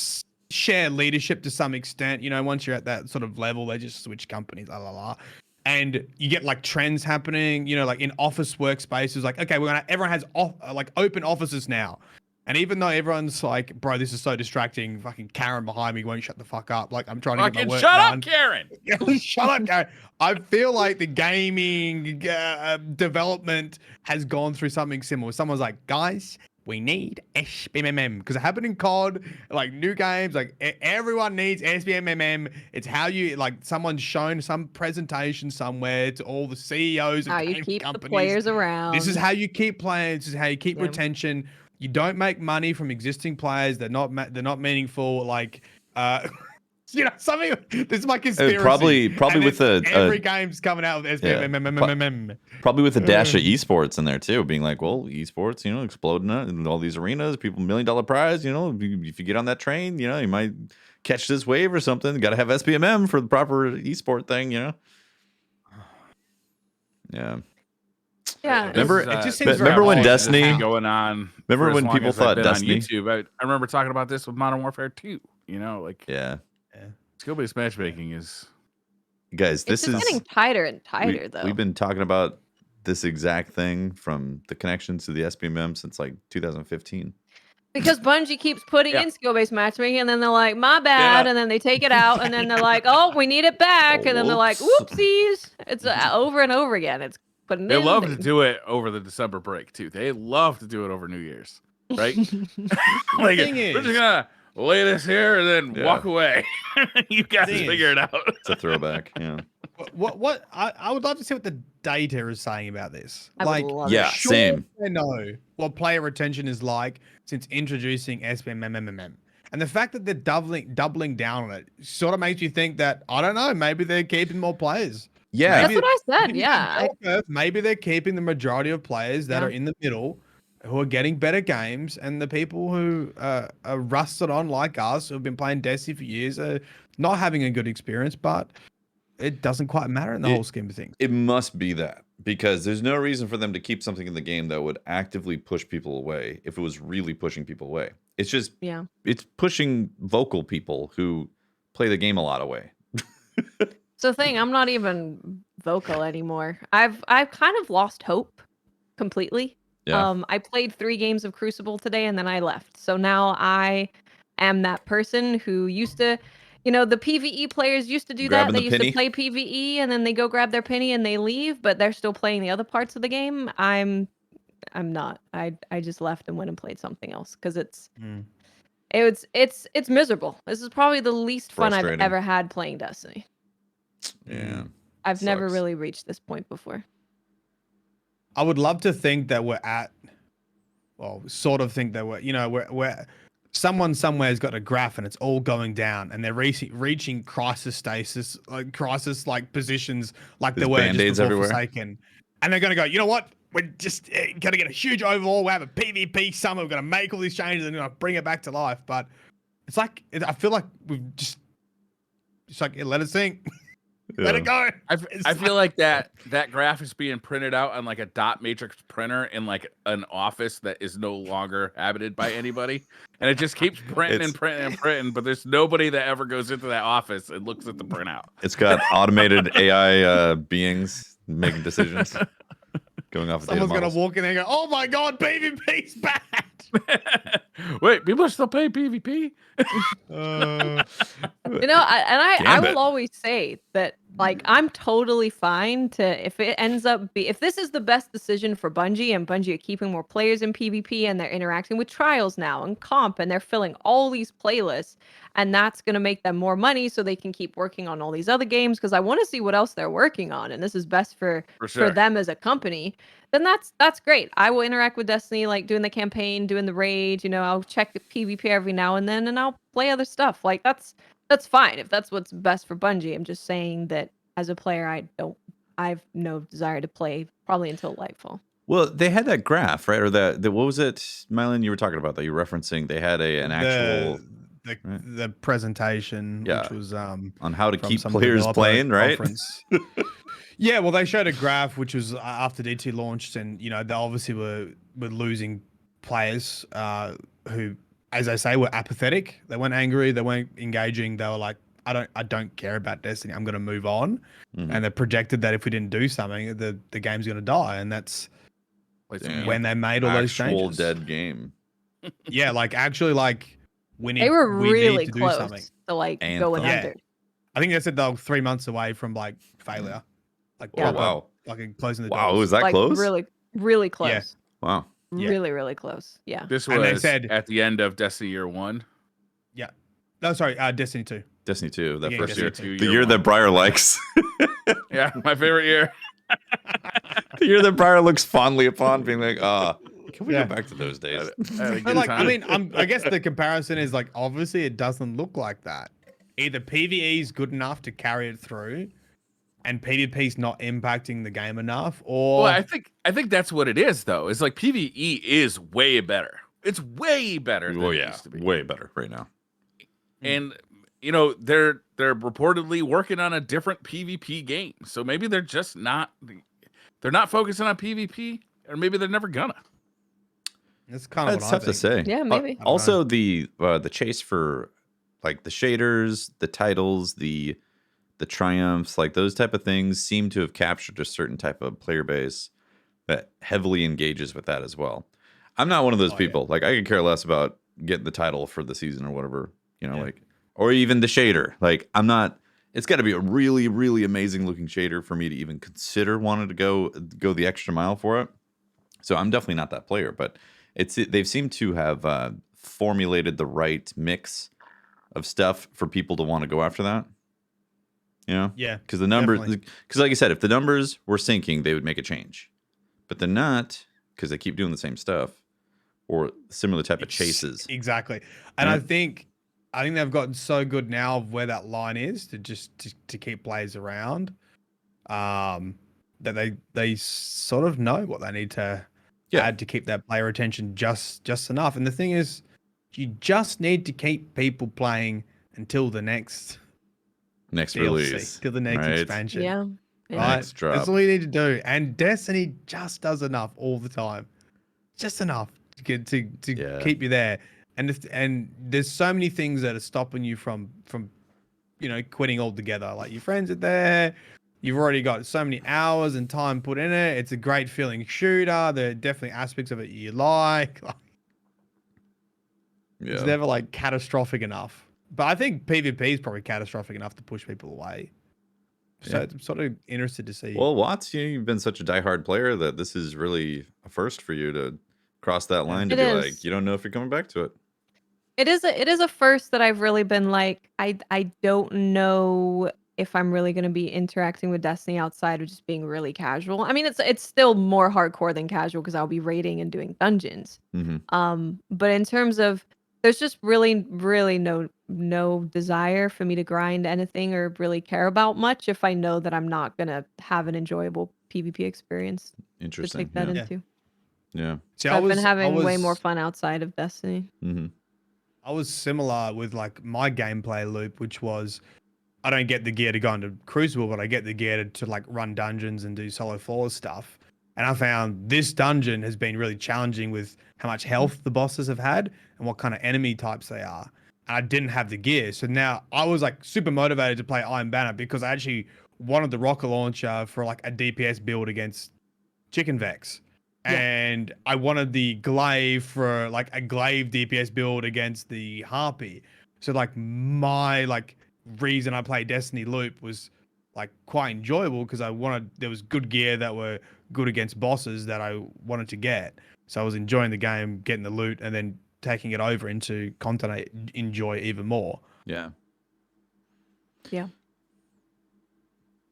share leadership to some extent? You know, once you're at that sort of level, they just switch companies, la la la. And you get like trends happening, you know, like in office workspaces, like, okay, everyone has like open offices now. And even though everyone's like, bro, this is so distracting, fucking Karen behind me won't shut the fuck up. Like, I'm trying to get my Fucking work shut done. up, Karen. Shut up, Karen. I feel like the gaming development has gone through something similar. Someone's like, guys, we need SBMMM because it happened in COD, like new games, like everyone needs SBMMM. It's how you like someone's shown some presentation somewhere to all the CEOs of How you game keep companies. the players around. This is how you keep playing. This is how you keep retention. You don't make money from existing players. They're not meaningful. Like, you know, something. This is my conspiracy. Probably And with every game's coming out with SBMMM. Probably with a dash of esports in there too, being like, well, esports, you know, exploding in all these arenas, people $1 million prize, you know, if you get on that train, you know, you might catch this wave or something. Got to have SBMM for the proper esport thing, you know. Yeah. Yeah. Remember, it just seems remember when this has been Destiny going on? Remember for as when long people as I've thought been Destiny? on YouTube? I remember talking about this with Modern Warfare 2. You know, like skill-based matchmaking is. Guys, this is getting tighter and tighter though. We've been talking about this exact thing from the connections to the SBMM since like 2015. Because Bungie keeps putting in skill-based matchmaking, and then they're like, "My bad," and then they take it out, and then they're like, "Oh, we need it back," and then they're like, "Whoopsies!" It's over and over again. It's putting. They love to do it over the December break too. They love to do it over New Year's, right? Like we're just gonna lay this here and then walk away. You guys figure it out. It's a throwback. Yeah. What I would love to see what the data is saying about this. I like, would love yeah, it. same. I know what player retention is like since introducing SBMMM. And the fact that they're doubling down on it sort of makes you think that, I don't know, maybe they're keeping more players. Yeah. That's what I said. Yeah. Maybe they're keeping the majority of players that are in the middle who are getting better games, and the people who are rusted on like us, who have been playing Destiny for years, are not having a good experience, but it doesn't quite matter in the whole scheme of things. It must be that, because there's no reason for them to keep something in the game that would actively push people away if it was really pushing people away. It's just, it's pushing vocal people who play the game a lot away. So the thing, I'm not even vocal anymore. I've kind of lost hope completely. Yeah. I played 3 games of Crucible today and then I left. So now I am that person who used to, you know, the PvE players used to do that. They used to play PvE and then they go grab their penny and they leave, but they're still playing the other parts of the game. I'm not. I just left and went and played something else because it's miserable. This is probably the least fun I've ever had playing Destiny. Yeah. I've never really reached this point before. I would love to think that we're at, well, sort of think that we're, you know, we're someone somewhere's got a graph and it's all going down, and they're reaching crisis stasis, crisis positions, like There's they were just Band-Aids before everywhere. Forsaken, and they're gonna go, you know what? We're just gonna get a huge overhaul. We have a PvP summer. We're gonna make all these changes and bring it back to life. But it's like I feel like we've just let it sink. Let it go. I feel like that graph is being printed out on like a dot matrix printer in like an office that is no longer habited by anybody, and it just keeps printing and printing and printing. But there's nobody that ever goes into that office and looks at the printout. It's got automated AI beings making decisions, going off. Someone's data gonna models. walk in and go, "Oh my god, PvP's bad." Wait, people are still paying PvP? I will always say that I'm totally fine to, if it ends up if this is the best decision for Bungie, and Bungie are keeping more players in PvP, and they're interacting with trials now and comp, and they're filling all these playlists, and that's going to make them more money so they can keep working on all these other games, because I want to see what else they're working on, and this is best for them as a company, then that's great. I will interact with Destiny, like doing the campaign, doing the raid, I'll check the PvP every now and then, and I'll play other stuff. Like that's fine if that's what's best for Bungie. I'm just saying that as a player, I've no desire to play probably until Lightfall. Well, they had that graph, right? Or the what was it, Mylon, you were talking about that you were referencing? They had an actual the presentation, Yeah. which was on how to from keep some players developer playing, right? conference. Yeah, well, they showed a graph which was after DT launched, and they obviously were losing players who, as I say, were apathetic. They weren't angry, they weren't engaging. They were like, I don't care about Destiny. I'm going to move on. Mhm. And they projected that if we didn't do something, the game's going to die, and that's when they made all those Actual changes. dead game. Yeah, actually, we need. They were we really need to close do something. to Anthem. going Yeah. under. I think they said they were 3 months away from failure. Yeah. Wow. Closing the doors. Wow, was that close? Really, really close. Yeah. Wow. Yeah. Really, really close. Yeah. This And they was said- at the end of Destiny Year 1. No, sorry, Destiny 2. Destiny 2, that Yeah, first Destiny year. 2. The year that Briar likes. Yeah, my favorite year. The year that Briar looks fondly upon, being like, can we Yeah. go back to those days? I had a But good time. I guess the comparison is obviously it doesn't look like that. Either PvE is good enough to carry it through, and PvP's not impacting the game enough, or Well, I think that's what it is, though. It's like PvE is way better. It's way better than Well, it yeah, used to be. way better right now. And they're reportedly working on a different PvP game. So maybe they're just not focusing on PvP, or maybe they're never gonna. that's kind of That's what I tough to think. say. Yeah, maybe. don't Also, the chase for the shaders, the titles, the triumphs, those type of things seem to have captured a certain type of player base that heavily engages with that as well. I'm not one of those people. I could care less about getting the title for the season or whatever, or even the shader. I'm not. It's got to be a really, really amazing looking shader for me to even consider wanting to go the extra mile for it. So I'm definitely not that player, but they've seemed to have formulated the right mix of stuff for people to want to go after that. Yeah, Because the numbers, definitely. because like I said, if the numbers were sinking, they would make a change, but they're not because they keep doing the same stuff or similar type of chases. Exactly, and Right. I think they've gotten so good now of where that line is to keep players around, that they sort of know what they need to add to keep that player retention just enough. And the thing is, you just need to keep people playing until the next Next DLC, release, till the next right? expansion. Yeah. Right? Next drop. That's all you need to do. And Destiny just does enough all the time. Just enough to keep you there. And there's so many things that are stopping you from quitting altogether. Like your friends are there. You've already got so many hours and time put in it. It's a great feeling shooter. There are definitely aspects of it you like. It's never catastrophic enough. But I think PvP is probably catastrophic enough to push people away. So I'm sort of interested to see. Well, Watts, you've been such a diehard player that this is really a first for you to cross that line to It be is. you don't know if you're coming back to it. It is a first that I've really been I don't know if I'm really going to be interacting with Destiny outside of just being really casual. I mean, it's still more hardcore than casual because I'll be raiding and doing dungeons. Mm-hmm. But in terms of There's just really no desire for me to grind anything or really care about much if I know that I'm not gonna have an enjoyable PvP experience to Interesting. take that Yeah. into. Yeah. See, So I've been having way more fun outside of Destiny. Mm-hmm. I was similar with like my gameplay loop, which was I don't get the gear to go into Crucible, but I get the gear to like run dungeons and do solo flawless stuff. And I found this dungeon has been really challenging with how much health the bosses have had and what kind of enemy types they are. And I didn't have the gear. So now I was like super motivated to play Iron Banner because I actually wanted the rocket launcher for like a DPS build against Chicken Vex. Yeah. And I wanted the glaive for like a glaive DPS build against the Harpy. So like my like reason I played Destiny loop was like quite enjoyable because there was good gear that were good against bosses that I wanted to get. So I was enjoying the game, getting the loot, and then taking it over into content I enjoy even more. Yeah. Yeah.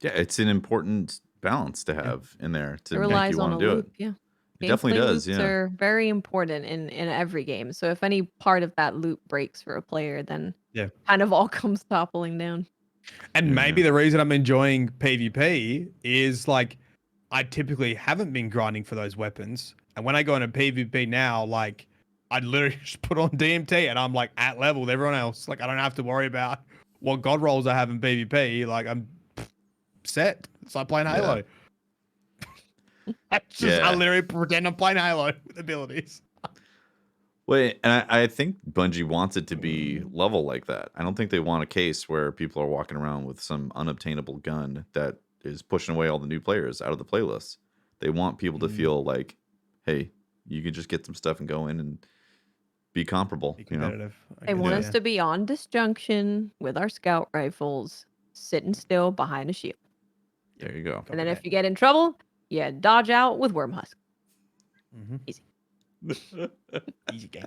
Yeah, it's an important balance to have in there to It make relies you on want a to do loop, it. yeah. It definitely Gameplay does, loops yeah. are very important in every game. So if any part of that loop breaks for a player, then kind of all comes toppling down. And maybe the reason I'm enjoying PvP is like I typically haven't been grinding for those weapons. And when I go into PvP now, like I literally just put on DMT and I'm like at level with everyone else. Like I don't have to worry about what god rolls I have in PvP. Like I'm set. It's like playing Halo. I literally pretend I'm playing Halo with abilities. Wait, and I think Bungie wants it to be level like that. I don't think they want a case where people are walking around with some unobtainable gun that is pushing away all the new players out of the playlist. They want people to feel like, hey, you can just get some stuff and go in and be comparable. Be competitive. They want us to be on disjunction with our scout rifles, sitting still behind a shield. There you go. And then if you get in trouble, you dodge out with worm husk. Easy. Easy game.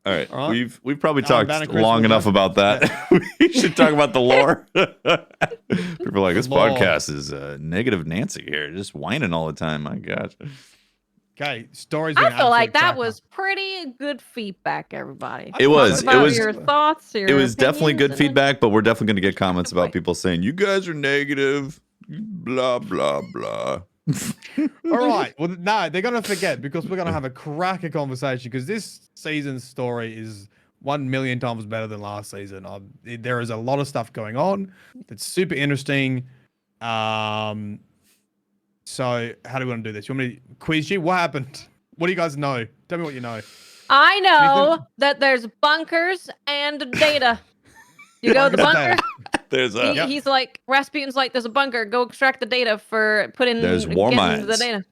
All right. All right. We've probably Banner talked Crucible long enough done. about that. We should talk about the lore. People are like, this Lore. podcast is negative Nancy here, just whining all the time. My gosh. Okay, stories. I feel like that was pretty good feedback, everybody. It was. Talk about It was. your thoughts. Your It was definitely opinions, good and then- feedback, but we're definitely going to get comments about Right. people saying you guys are negative. Blah blah blah. All right. Well, no, they're gonna forget because we're gonna have a cracker conversation because this season's story is 1,000,000 times better than last season. There is a lot of stuff going on that's super interesting. So how do we want to do this? You want me to quiz you? What happened? What do you guys know? Tell me what you know. I know Anything? that there's bunkers and data. You go to the Bunkers bunker. and data. There's a He's like, Rasputin's like, there's a bunker. Go extract the data for There's war getting mines. the data.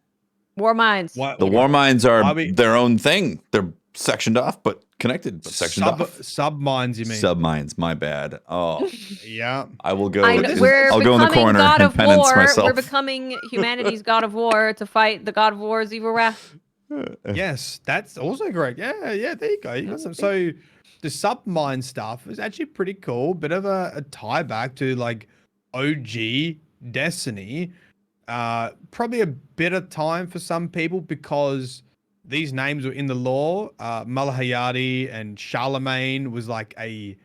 War mines. the war mines are Why we- their own thing. They're sectioned off, but connected, but sectioned off. Sub mines, you mean? Sub mines. My bad. Oh, Yeah. I will go. I know, and- we're I'll go in the becoming corner God and of penance War. myself. We're becoming humanity's God of War to fight the God of War's evil wrath. Yes, that's also correct. Yeah, there you go. You got some. So the submine stuff is actually pretty cool. Bit of a tie back to like OG Destiny. Probably a bit of time for some people because these names were in the lore. Malahayati and Charlemagne was like a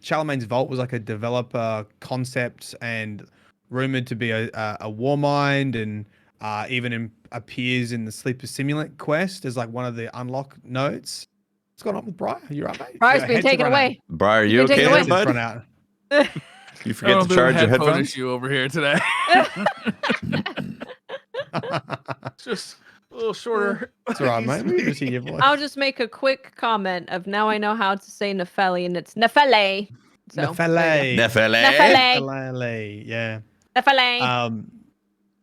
Charlemagne's Vault was like a developer concept and rumored to be a war mind and even appears in the Sleeper Simulant quest as like one of the unlock notes. What's going on with Briar? You right, mate? Briar's Your being heads have taken run away. Briar, you You can okay take there, it Heads have bud? run out. You forget Oh, to bit of a charge your headphone headphones? issue over here today. It's just a little shorter. It's all right, mate. We can just hear your voice. I'll just make a quick comment of now I know how to say Nefeli, and it's Nefele. So, there you Nefele. go. Nefele. Nefele. Yeah. Nefele.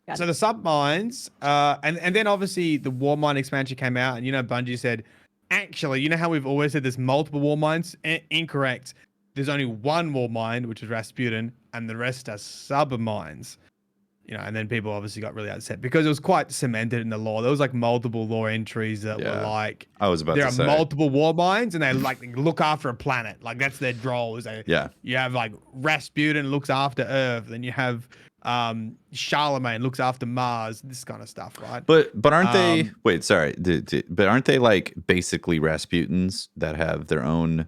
Got So the submines, and then obviously the war mine expansion came out, and Bungie said, actually, you know how we've always said there's multiple war mines? Incorrect. There's only one war mine, which is Rasputin, and the rest are sub mines. and then people obviously got really upset because it was quite cemented in the law. There was like multiple law entries that were like, I was about there to are say. multiple war minds and they like look after a planet. Like that's their role. You have like Rasputin looks after Earth, then you have Charlemagne looks after Mars, this kind of stuff, right? But aren't they? Wait, sorry. But aren't they like basically Rasputins that have their own?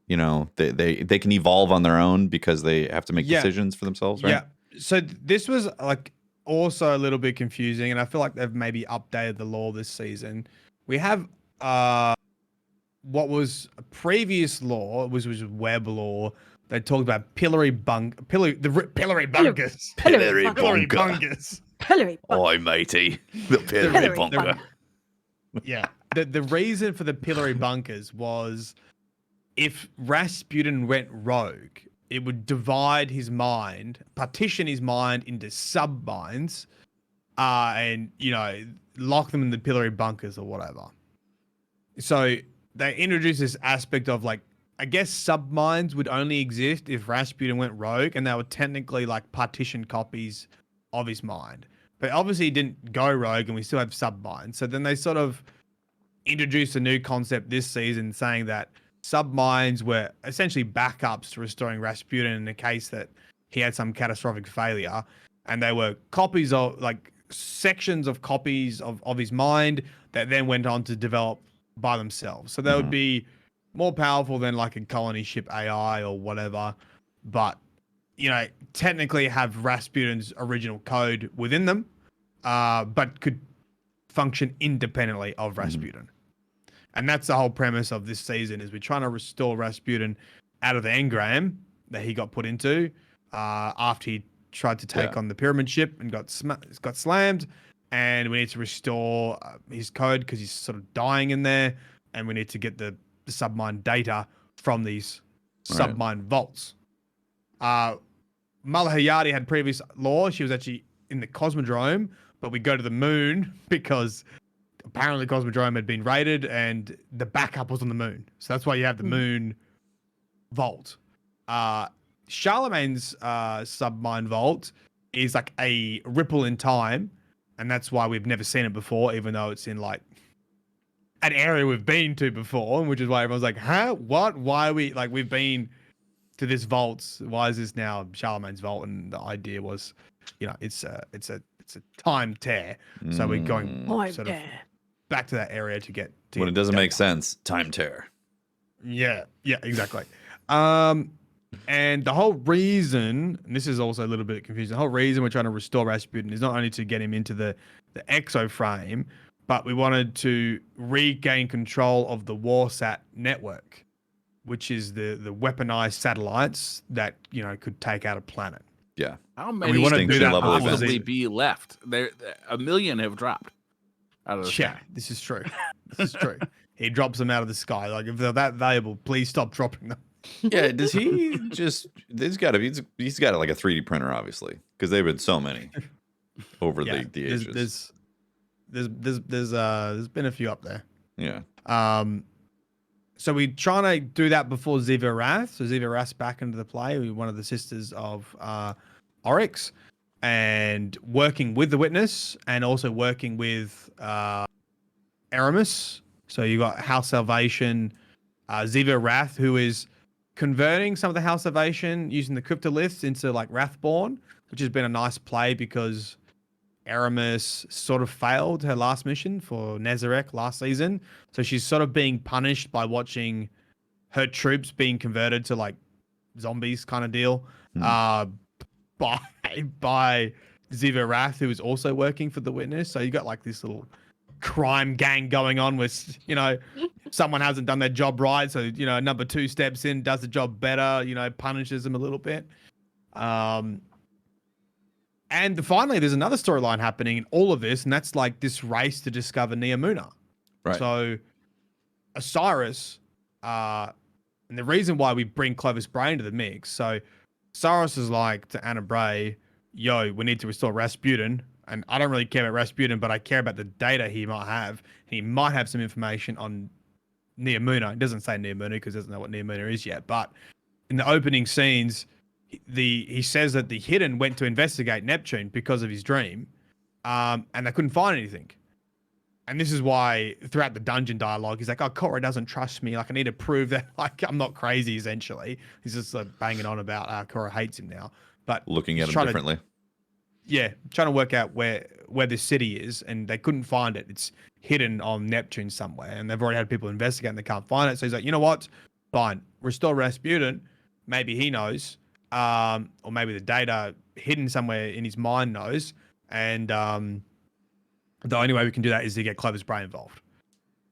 They can evolve on their own because they have to make decisions for themselves, right? Yeah. So this was like also a little bit confusing, and I feel like they've maybe updated the law this season. We have what was a previous law, which was web law. They talked about pillory bunkers. Pillory bunkers. Oi, matey. The pillory bunker. Yeah. The reason for the pillory bunkers was if Rasputin went rogue, it would divide his mind, partition his mind into sub-minds, and, lock them in the pillory bunkers or whatever. So they introduced this aspect of like, I guess sub-minds would only exist if Rasputin went rogue, and they were technically like partition copies of his mind. But obviously he didn't go rogue and we still have sub-minds. So then they sort of introduced a new concept this season saying that sub-minds were essentially backups to restoring Rasputin in the case that he had some catastrophic failure. And they were copies of like sections of copies of his mind that then went on to develop by themselves. So they would be more powerful than like a colony ship AI or whatever, but technically have Rasputin's original code within them, but could function independently of Rasputin. And that's the whole premise of this season is we're trying to restore Rasputin out of the engram that he got put into after he tried to take on the pyramid ship and got slammed. And we need to restore his code because he's sort of dying in there. And we need to get the submine data from these submine vaults. Malahayati had previous law. She was actually in the Cosmodrome, but we go to the moon because apparently Cosmodrome had been raided and the backup was on the moon. So that's why you have the moon vault. Charlemagne's submine vault is like a ripple in time, and that's why we've never seen it before, even though it's in like an area we've been to before, which is why everyone's like, huh? What? Why are we like we've been to this vault? Why is this now Charlemagne's vault? And the idea was, it's a time tear. So we're going sort of back to that area to get to when it doesn't make sense, time tear. Yeah, exactly. And the whole reason, and this is also a little bit confusing, the whole reason we're trying to restore Rasputin is not only to get him into the exo frame, but we wanted to regain control of the Warsat network, which is the weaponized satellites that could take out a planet. Yeah. How many possibly be left? There, 1 million have dropped out of the sky. This is true. This is true. He drops them out of the sky. Like if they're that valuable, please stop dropping them. Yeah. Does he just? He's got like a 3D printer, obviously, because they've been so many over the ages. There's been a few up there. Yeah. So we're trying to do that before Ziva Wrath. So Ziva Wrath's back into the play. We're one of the sisters of Oryx, and working with the Witness, and also working with Aramis. So you got House Salvation, Ziva Wrath, who is converting some of the House Salvation using the cryptoliths into like Wrathborn, which has been a nice play because Aramis sort of failed her last mission for Nezarec last season. So she's sort of being punished by watching her troops being converted to like zombies kind of deal by Ziva Wrath, who is also working for the Witness. So you got like this little crime gang going on with, someone hasn't done their job right. So, number 2 steps in, does the job better, punishes them a little bit. And finally, there's another storyline happening in all of this, and that's like this race to discover Neomuna. Right. So Osiris, and the reason why we bring Clovis Bray into the mix, so Osiris is like to Anna Bray, yo, we need to restore Rasputin. And I don't really care about Rasputin, but I care about the data he might have. He might have some information on Neomuna. It doesn't say Neomuna because he doesn't know what Neomuna is yet. But in the opening scenes, he says that the Hidden went to investigate Neptune because of his dream, and they couldn't find anything. And this is why throughout the dungeon dialogue, he's like, "Oh, Korra doesn't trust me. Like, I need to prove that like I'm not crazy." Essentially, he's just like banging on about Korra hates him now, but Looking at he's him differently. trying to work out where this city is, and they couldn't find it. It's hidden on Neptune somewhere, and they've already had people investigate, and they can't find it. So he's like, you know what? Fine, restore Rasputin. Maybe he knows, or maybe the data hidden somewhere in his mind knows, and the only way we can do that is to get Clovis Bray involved,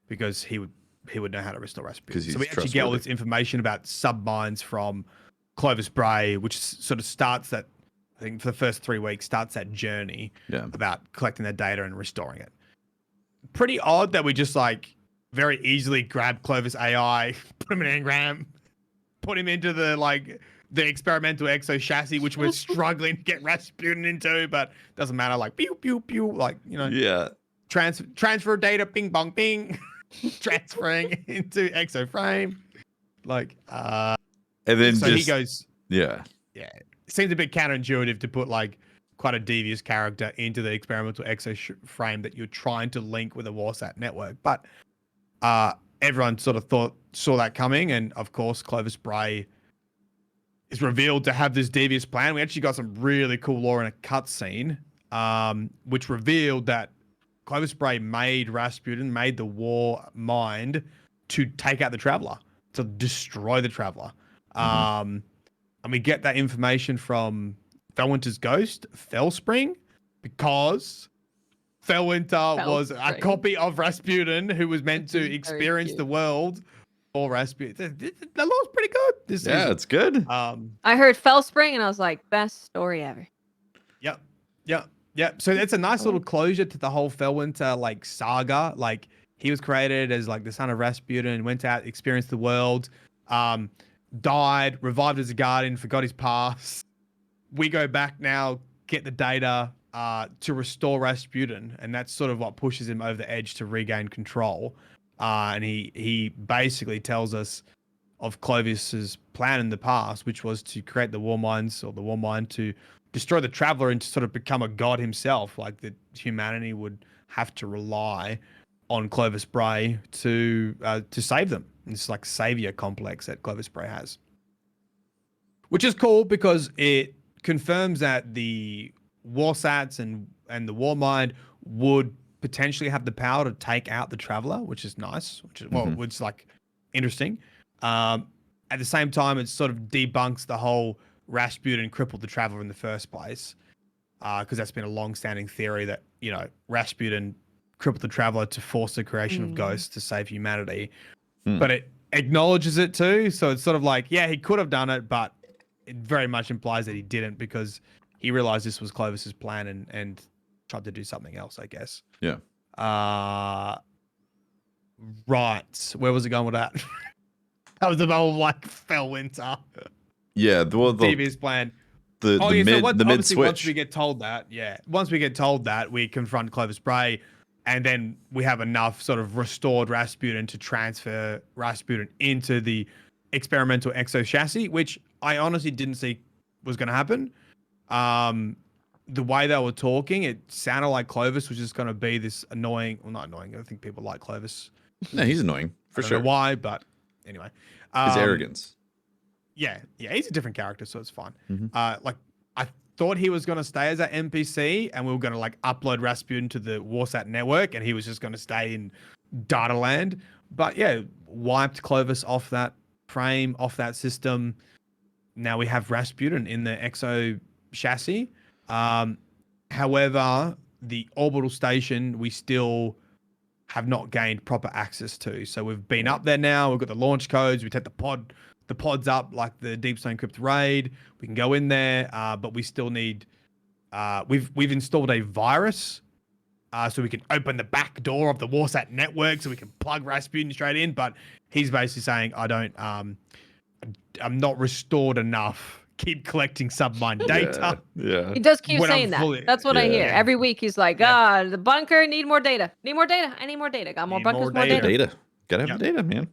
because he would know how to restore Rasputin. So we actually get all this information about submines from Clovis Bray, which sort of starts that, I think for the first 3 weeks, starts that journey about collecting that data and restoring it. Pretty odd that we just like very easily grab Clovis AI, put him in engram, put him into the experimental exo chassis, which we're struggling to get Rasputin into, but doesn't matter. Like pew pew pew, like transfer data, ping bong ping, transferring into exo frame, like and then so he goes, yeah. It seems a bit counterintuitive to put like quite a devious character into the experimental exo frame that you're trying to link with a Warsat network, but everyone sort of saw that coming, and of course Clovis Bray is revealed to have this devious plan. We actually got some really cool lore in a cutscene, which revealed that Clovis Bray made the war mind to take out the Traveler, to destroy the Traveler. And we get that information from Felwinter's ghost, Fellspring, because Felwinter was a copy of Rasputin who was meant to experience the world. Or Rasputin. The lore's pretty good this season. It's good. I heard Fellspring and I was like, best story ever. Yep. So it's a nice little closure to the whole Felwinter like saga. Like, he was created as like the son of Rasputin, went out, experienced the world, died, revived as a guardian, forgot his past. We go back now, get the data to restore Rasputin, and that's sort of what pushes him over the edge to regain control. And he basically tells us of Clovis's plan in the past, which was to create the war minds, or the war mind to destroy the Traveler and to sort of become a god himself. Like, that humanity would have to rely on Clovis Bray to save them. It's like savior complex that Clovis Bray has, which is cool because it confirms that the Warsats and the war mind would potentially have the power to take out the Traveler, which is nice, which is like interesting. At the same time, it sort of debunks the whole Rasputin crippled the Traveler in the first place, because that's been a long-standing theory that, Rasputin crippled the Traveler to force the creation of ghosts to save humanity. But it acknowledges it too, so it's sort of like, yeah, he could have done it, but it very much implies that he didn't, because he realized this was Clovis's plan and tried to do something else, I guess. Yeah. Right. Where was it going with that? That was the whole like Felwinter. Yeah, the devious plan. The mid switch. Once we get told that, we confront Clovis Bray, and then we have enough sort of restored Rasputin to transfer Rasputin into the experimental exo chassis, which I honestly didn't see was going to happen. The way they were talking, it sounded like Clovis was just going to be this annoying, well, not annoying. I think people like Clovis. No, he's annoying for sure. I don't know why, but anyway, his arrogance. Yeah, he's a different character, so it's fine. Like, I thought he was going to stay as that NPC, and we were going to like upload Rasputin to the Warsat network, and he was just going to stay in Dataland. But yeah, wiped Clovis off that frame, off that system. Now we have Rasputin in the exo chassis. However, the orbital station we still have not gained proper access to. So we've been up there now. We've got the launch codes. We take the pods up like the Deepstone Crypt raid. We can go in there, but we still need. We've installed a virus, so we can open the back door of the Warsat network, so we can plug Rasputin straight in. But he's basically saying, I'm not restored enough. Keep collecting submine data. Yeah. He does keep saying that. That's what I hear. Every week he's like, the bunker, need more data. I need more data. Got more bunkers, more data. Gotta have the data, man.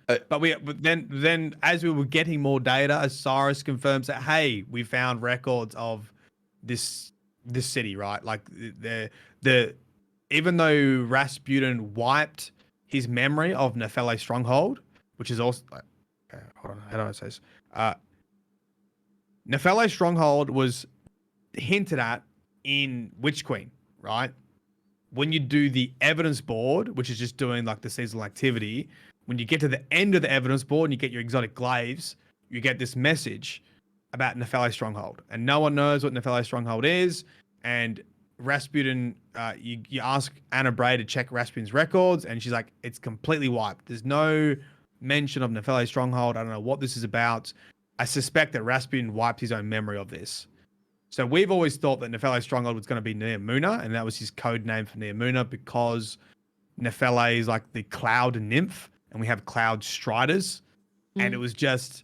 But then as we were getting more data, Osiris confirms that, hey, we found records of this city, right? Like the even though Rasputin wiped his memory of Nephele Stronghold, which is also okay, hold on, how do I say this? Nephele Stronghold was hinted at in Witch Queen, right? When you do the evidence board, which is just doing like the seasonal activity, when you get to the end of the evidence board and you get your exotic glaives, you get this message about Nephele Stronghold, and no one knows what Nephele Stronghold is. And Rasputin, you ask Anna Bray to check Rasputin's records, and she's like, it's completely wiped. There's no mention of Nephele Stronghold. I don't know what this is about. I suspect that Rasputin wiped his own memory of this. So we've always thought that Nephele Stronghold was going to be Neomuna, and that was his code name for Neomuna because Nephele is like the cloud nymph, and we have cloud striders, and it was just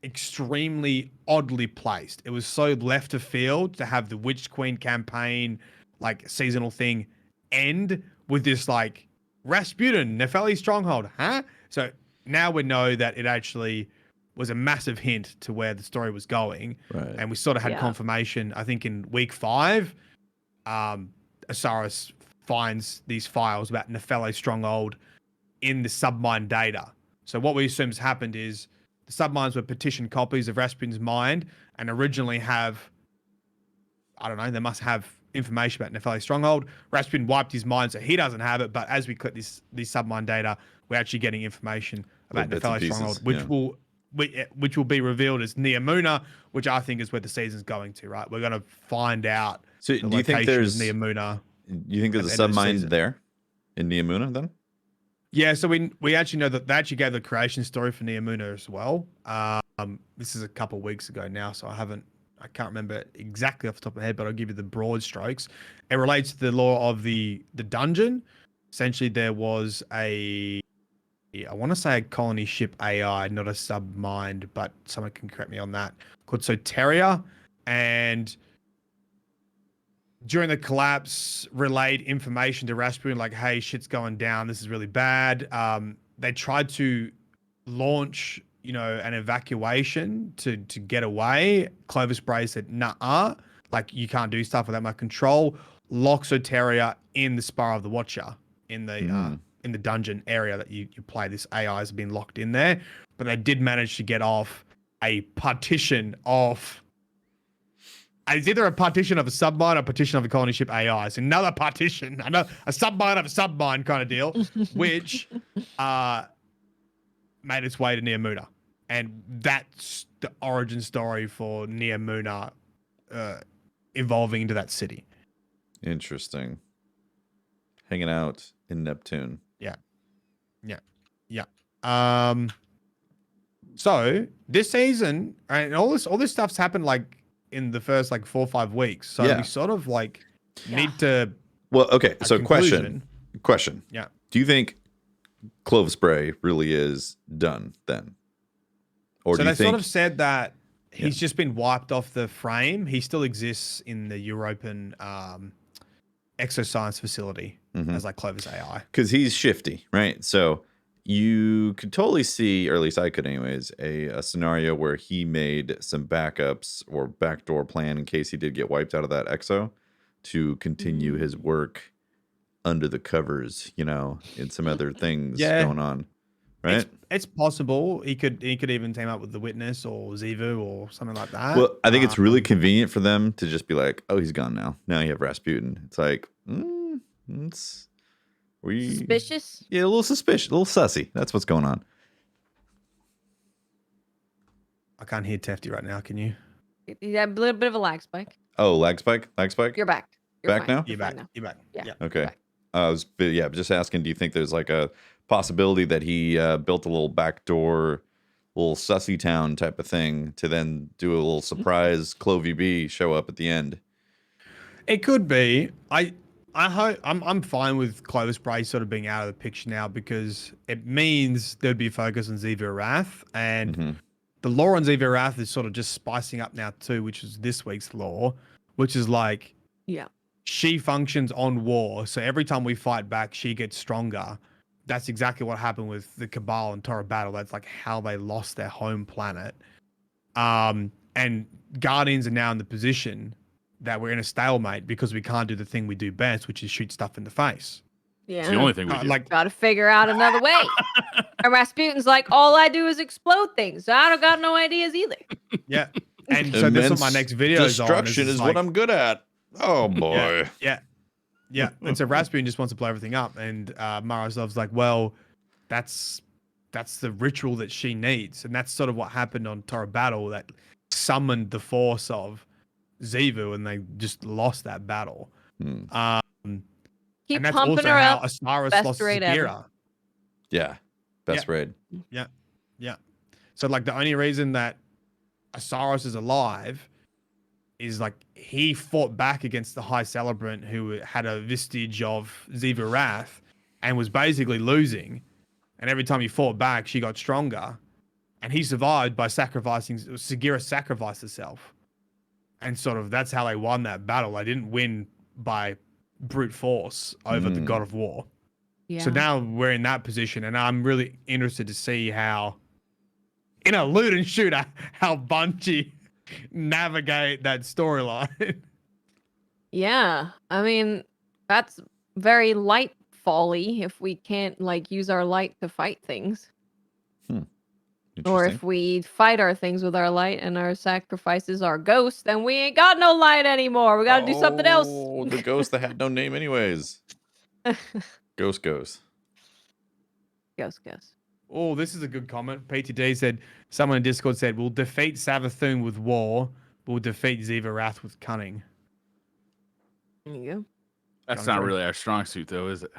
extremely oddly placed. It was so left of field to have the Witch Queen campaign, like seasonal thing, end with this like Rasputin, Nephele Stronghold, huh? So now we know that it actually was a massive hint to where the story was going. Right. And we sort of had confirmation, I think in week 5, Osiris finds these files about Nephele Stronghold in the submine data. So what we assume has happened is the submines were partitioned copies of Rasputin's mind and originally have, I don't know, they must have information about Nephele Stronghold. Rasputin wiped his mind so he doesn't have it, but as we click these submine data, we're actually getting information about Nephele Stronghold, which will be revealed as Neomuna, which I think is where the season's going to, right? We're going to find out So do you think there's Neomuna? You think there's a submine there in Neomuna then? Yeah, so we actually know that they actually gave the creation story for Neomuna as well. This is a couple of weeks ago now, so I can't remember exactly off the top of my head, but I'll give you the broad strokes. It relates to the lore of the dungeon. Essentially, there was I want to say a colony ship AI, not a submind, but someone can correct me on that, called Soteria. And during the collapse, relayed information to Rasputin like, hey, shit's going down. This is really bad. They tried to launch, an evacuation to get away. Clovis Bray said, nah, like you can't do stuff without my control. Lock Soteria in the Spire of the Watcher in the dungeon area that you play. This AI has been locked in there, but they did manage to get off a partition of. It's either a partition of a submine or a partition of a colony ship AI. It's another partition, a submine of a submine kind of deal, which made its way to Neomuna. And that's the origin story for Neomuna evolving into that city. Interesting. Hanging out in Neptune. Yeah. So this season, and all this stuff's happened like in the first like 4 or 5 weeks. So we sort of like need to. Well, okay. So conclusion. question. Yeah. Do you think Clovis Bray really is done then? Or so do you think sort of said that he's just been wiped off the frame. He still exists in the European exoscience facility as like Clovis AI. Because he's shifty, right? So you could totally see, or at least I could anyways, a scenario where he made some backups or backdoor plan in case he did get wiped out of that exo to continue his work under the covers, and some other things going on. Right? It's possible. He could even team up with the Witness or Zivu or something like that. Well, I think it's really convenient for them to just be like, oh, he's gone now. Now you have Rasputin. It's like, suspicious? Yeah, a little suspicious, a little sussy. That's what's going on. I can't hear Tefty right now. Can you? Yeah, a little bit of a lag spike. Oh, lag spike? You're back. You're back fine. now? You're back. You're back. Yeah. Okay. I was just asking, do you think there's like a possibility that he built a little backdoor, little sussy town type of thing to then do a little surprise Clovey B show up at the end? It could be. I hope I'm fine with Clovis Bray sort of being out of the picture now because it means there'd be a focus on Ziva Arath, and the lore on Ziva Arath is sort of just spicing up now too, which is this week's lore, which is like she functions on war, so every time we fight back, she gets stronger. that's exactly what happened with the Cabal and Torah battle. That's like how they lost their home planet. And Guardians are now in the position that we're in a stalemate because we can't do the thing we do best, which is shoot stuff in the face. Yeah. It's the only thing we do. Like, Gotta figure out another way. And Rasputin's like, all I do is explode things. So I don't got no ideas either. yeah. And so this is what my next video is on. Destruction is like, what I'm good at. Oh boy. Yeah. And so Rasputin just wants to blow everything up. And Marozov's like, well, that's the ritual that she needs. And that's sort of what happened on Torah Battle that summoned the force of Xivu, and they just lost that battle. Keep and that's pumping also her how up. Osiris Best lost raid ever. Sagira. Yeah. Best raid. Yeah. So like the only reason that Osiris is alive is like he fought back against the High Celebrant who had a vestige of Xivu Wrath and was basically losing. And every time he fought back, she got stronger. And he survived by sacrificing. Sagira sacrificed herself. And sort of that's how they won that battle. They didn't win by brute force over the God of War. Yeah. So now we're in that position, and I'm really interested to see how, in a loot and shooter, how Bungie navigate that storyline. Yeah. I mean, that's very light folly if we can't like use our light to fight things. Or if we fight our things with our light and our sacrifices are ghosts, then we ain't got no light anymore. We got to do something else. Oh, the ghost that had no name anyways. Ghost. Ghost. Oh, this is a good comment. PTD said, someone in Discord said, we'll defeat Savathun with war, but we'll defeat Xivu Wrath with cunning. There you That's not really our strong suit, though, is it?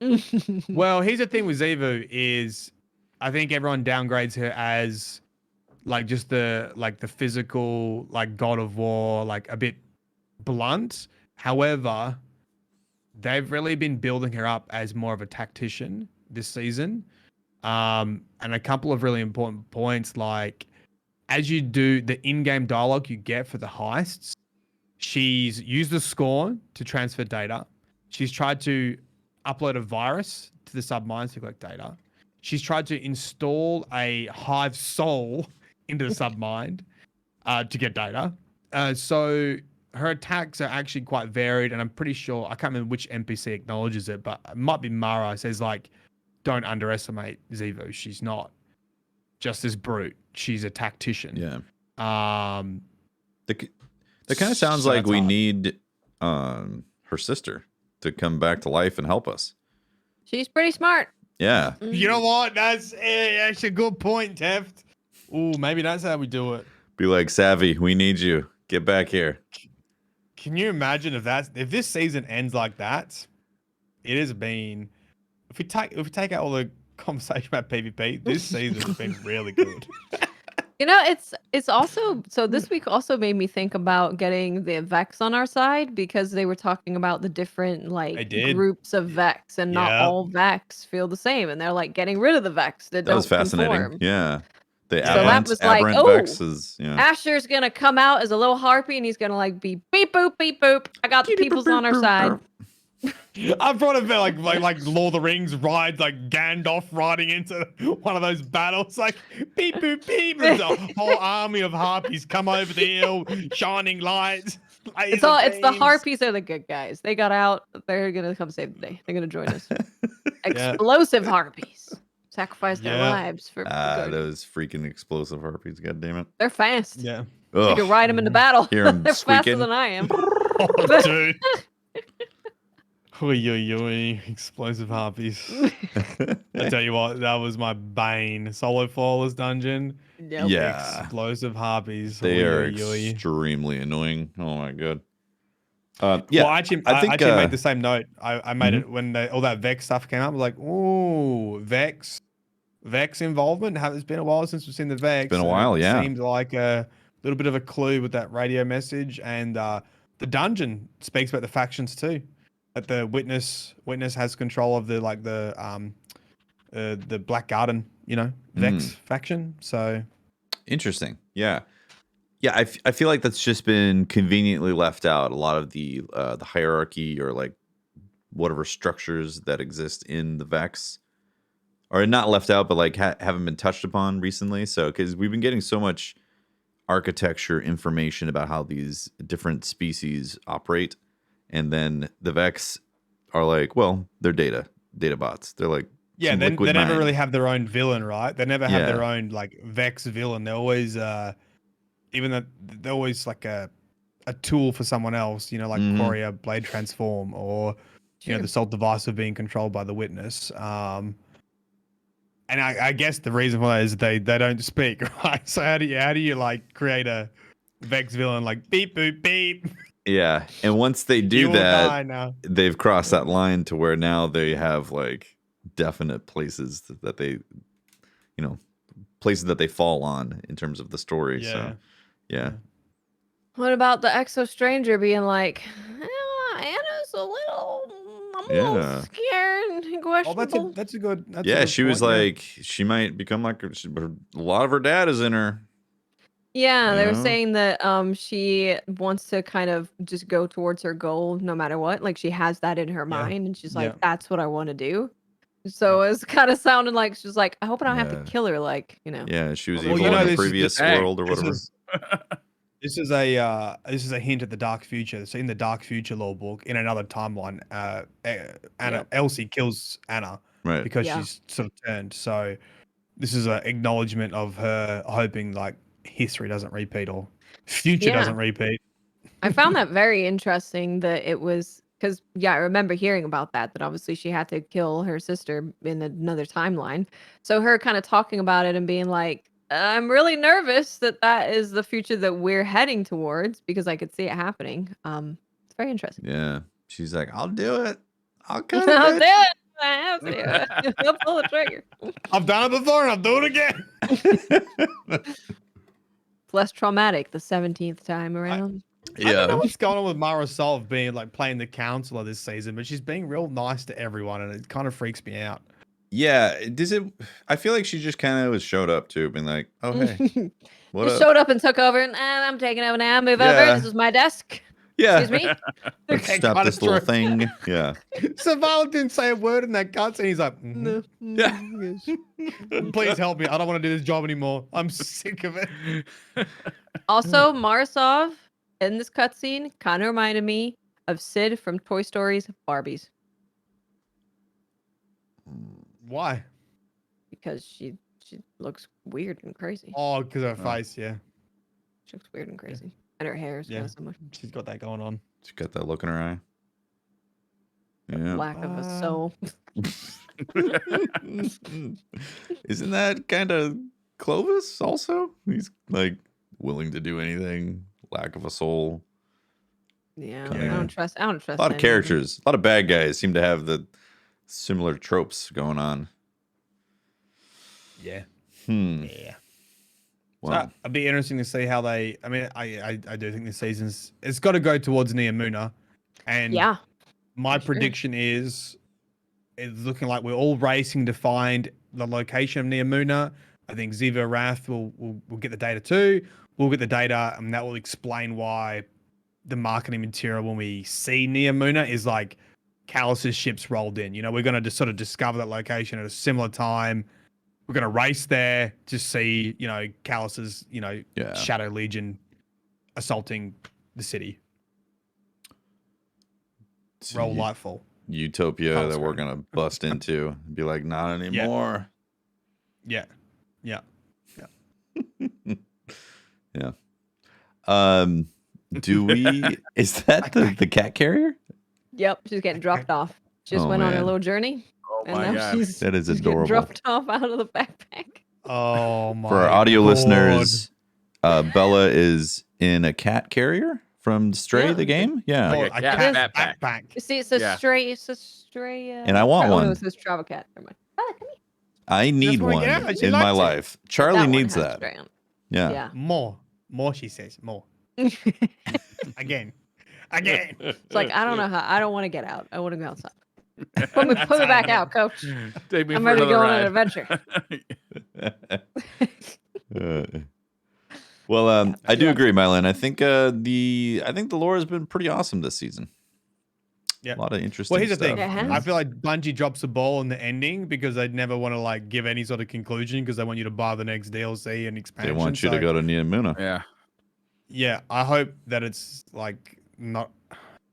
go. Well, here's the thing with Xivu is I think everyone downgrades her as like just the physical like God of War, like a bit blunt. However, they've really been building her up as more of a tactician this season. And a couple of really important points, like as you do the in-game dialogue you get for the heists, she's used the Scorn to transfer data. She's tried to upload a virus to the submines to collect data. She's tried to install a Hive soul into the submind to get data. So her attacks are actually quite varied, and I'm pretty sure, I can't remember which NPC acknowledges it, but it might be Mara, says like, don't underestimate Xivu. She's not just this brute. She's a tactician. Yeah. That kind of sounds like we need her sister to come back to life and help us. She's pretty smart. Yeah. You know what? That's a good point, Teft. Ooh, maybe that's how we do it. Be like, Savvy, we need you. Get back here. Can you imagine if this season ends like that? It has been. If we take out all the conversation about PvP, this season has been really good. You know, it's also, so this week also made me think about getting the Vex on our side, because they were talking about the different like groups of Vex, and not all Vex feel the same, and they're like getting rid of the Vex that was fascinating. conform. Yeah. The So that was like, aberrant oh, Vex is, yeah. Asher's gonna come out as a little harpy, and he's gonna like be beep boop beep boop. I got the peoples on our side. I've brought it like Lord of the Rings rides, like Gandalf riding into one of those battles, like beep boop beep. There's a whole army of harpies come over the hill, shining lights. It's the harpies are the good guys. They got out. They're gonna come save the day. They're gonna join us. Explosive harpies sacrifice their lives for good. Those freaking explosive harpies. God damn it. They're fast. Yeah, you can ride them into battle. Hear 'em They're faster squeaking. than I am. Oh, dude. Oy, explosive harpies. I tell you what, that was my bane. Solo flawless dungeon. Nope. Yeah. Explosive harpies. They are extremely annoying. Oh my god. Yeah. Well, I actually made the same note. I made it when all that Vex stuff came up. I was like, ooh, Vex involvement. It's been a while since we've seen the Vex. It's been a while, yeah. It seemed like a little bit of a clue with that radio message, and the dungeon speaks about the factions too. That the witness has control of the Black Garden, Vex faction. So interesting. Yeah. I feel like that's just been conveniently left out. A lot of the hierarchy or like whatever structures that exist in the Vex or not left out, but like haven't been touched upon recently. So because we've been getting so much architecture information about how these different species operate, and then the Vex are like, well, they're data bots. They're like, Yeah, some they liquid never mind. really have their own villain, right? They never have Yeah. their own like Vex villain. They're always even that they're always like a tool for someone else, you know, like Mhm. Quarrier Blade Transform, or you know, Sure. the Salt Device of being controlled by the Witness. And I guess the reason for that is they don't speak, right? So how do you like create a Vex villain like beep boop beep? Yeah, and once they do You will that, die now. they've crossed that line to where now they have like definite places that they, places that they fall on in terms of the story. Yeah. So, yeah. What about the Exo Stranger being like, Anna's I'm a little Yeah. scared and Oh, questionable. that's a good. That's a Yeah, good she was point, yeah. like, she might become like, a lot of her dad is in her. Yeah, they were Yeah. saying that she wants to kind of just go towards her goal no matter what. Like she has that in her mind, and she's like, Yeah. "That's what I want to do." So it's kind of sounding like she's like, "I hope I don't have to Yeah. kill her." Like, you know. Yeah, she was Well, evil you know, in the this is previous Hey, world or whatever. This is a hint at the dark future. So in the dark future lore book, in another timeline, Elsie kills Anna Right. because Yeah. she's sort of turned. So this is an acknowledgement of her hoping like history doesn't repeat or future Yeah. doesn't repeat. I found that very interesting that it was because, yeah, I remember hearing about that obviously she had to kill her sister in another timeline. So her kind of talking about it and being like, I'm really nervous that is the future that we're heading towards because I could see it happening. It's very interesting. Yeah. She's like, I'll do it. I'll cut I'll it. do it. I have to. I'll pull the trigger. I've done it before and I'll do it again. It's less traumatic the 17th time around. I don't know Yeah. what's going on with Mara Solve being like playing the counselor this season, but she's being real nice to everyone, and it kind of freaks me out. Yeah. Does it? I feel like she just kind of was showed up to, being like, oh, hey, what Just up? showed up and took over, and I'm taking over now. Move Yeah. over. This is my desk. Yeah. Excuse me. Let's Okay, stop kinda this little true. thing. Yeah. So Violet didn't say a word in that cutscene. He's like, No. Yeah. please help me. I don't want to do this job anymore. I'm sick of it. Also, Marisov in this cutscene kind of reminded me of Sid from Toy Story's Barbies Why? because she looks weird and crazy. Oh, because of her face, yeah. She looks weird and crazy, and her hair is kind Yeah. of similar. She's got that going on. She's got that look in her eye. Yeah. Lack of a soul. Isn't that kind of Clovis also? He's like willing to do anything, lack of a soul. Yeah, Kinda. I don't trust. A lot of any them. characters, a lot of bad guys seem to have the similar tropes going on. Yeah. Yeah. Wow. So it'd be interesting to see how they. I mean, I do think this season's it's got to go towards Neomuna, and Yeah. my for sure. prediction is it's looking like we're all racing to find the location of Neomuna. I think Ziva Wrath will get the data too. We'll get the data, and that will explain why the marketing material when we see Neomuna is like Callus's ships rolled in. You know, we're going to just sort of discover that location at a similar time. We're going to race there to see, you know, Callus's, you know, Yeah. Shadow Legion assaulting the city. So Roll Lightfall. Utopia Oh, that we're sorry. gonna bust into and be like, not anymore. Yeah. Yeah. Yeah. Do we? Is that the cat carrier? Yep, she's getting dropped off. She just Oh, went on her man. little journey, Oh and my now god. she's That is she's getting adorable. dropped off out of the backpack. Oh my. For our audio God. listeners, Bella is in a cat carrier from Stray, Yeah. the game. Yeah. Oh, Like a a cat cat backpack. backpack. You see, it's a Yeah. stray. It's a stray. And I want Oh, one. no, it says travel cat. Never mind. Bella, come I need wanna one get out. She in my likes it. life. here. Charlie one needs has that. stray on. Yeah. Yeah. More, she says. More. Again. It's like I don't know how. I don't want to get out. I want to go outside. Put me back out, coach. Take me I'm for ready to another go on ride. an adventure. Well, I do agree, Mylan. I think the lore has been pretty awesome this season. Yeah. A lot of interesting Well, here's the stuff. thing. Yeah. I feel like Bungie drops the ball in the ending because they'd never want to like give any sort of conclusion because they want you to buy the next DLC and They expansion. want you to go to Niamuna. Yeah. Yeah, I hope that it's like not.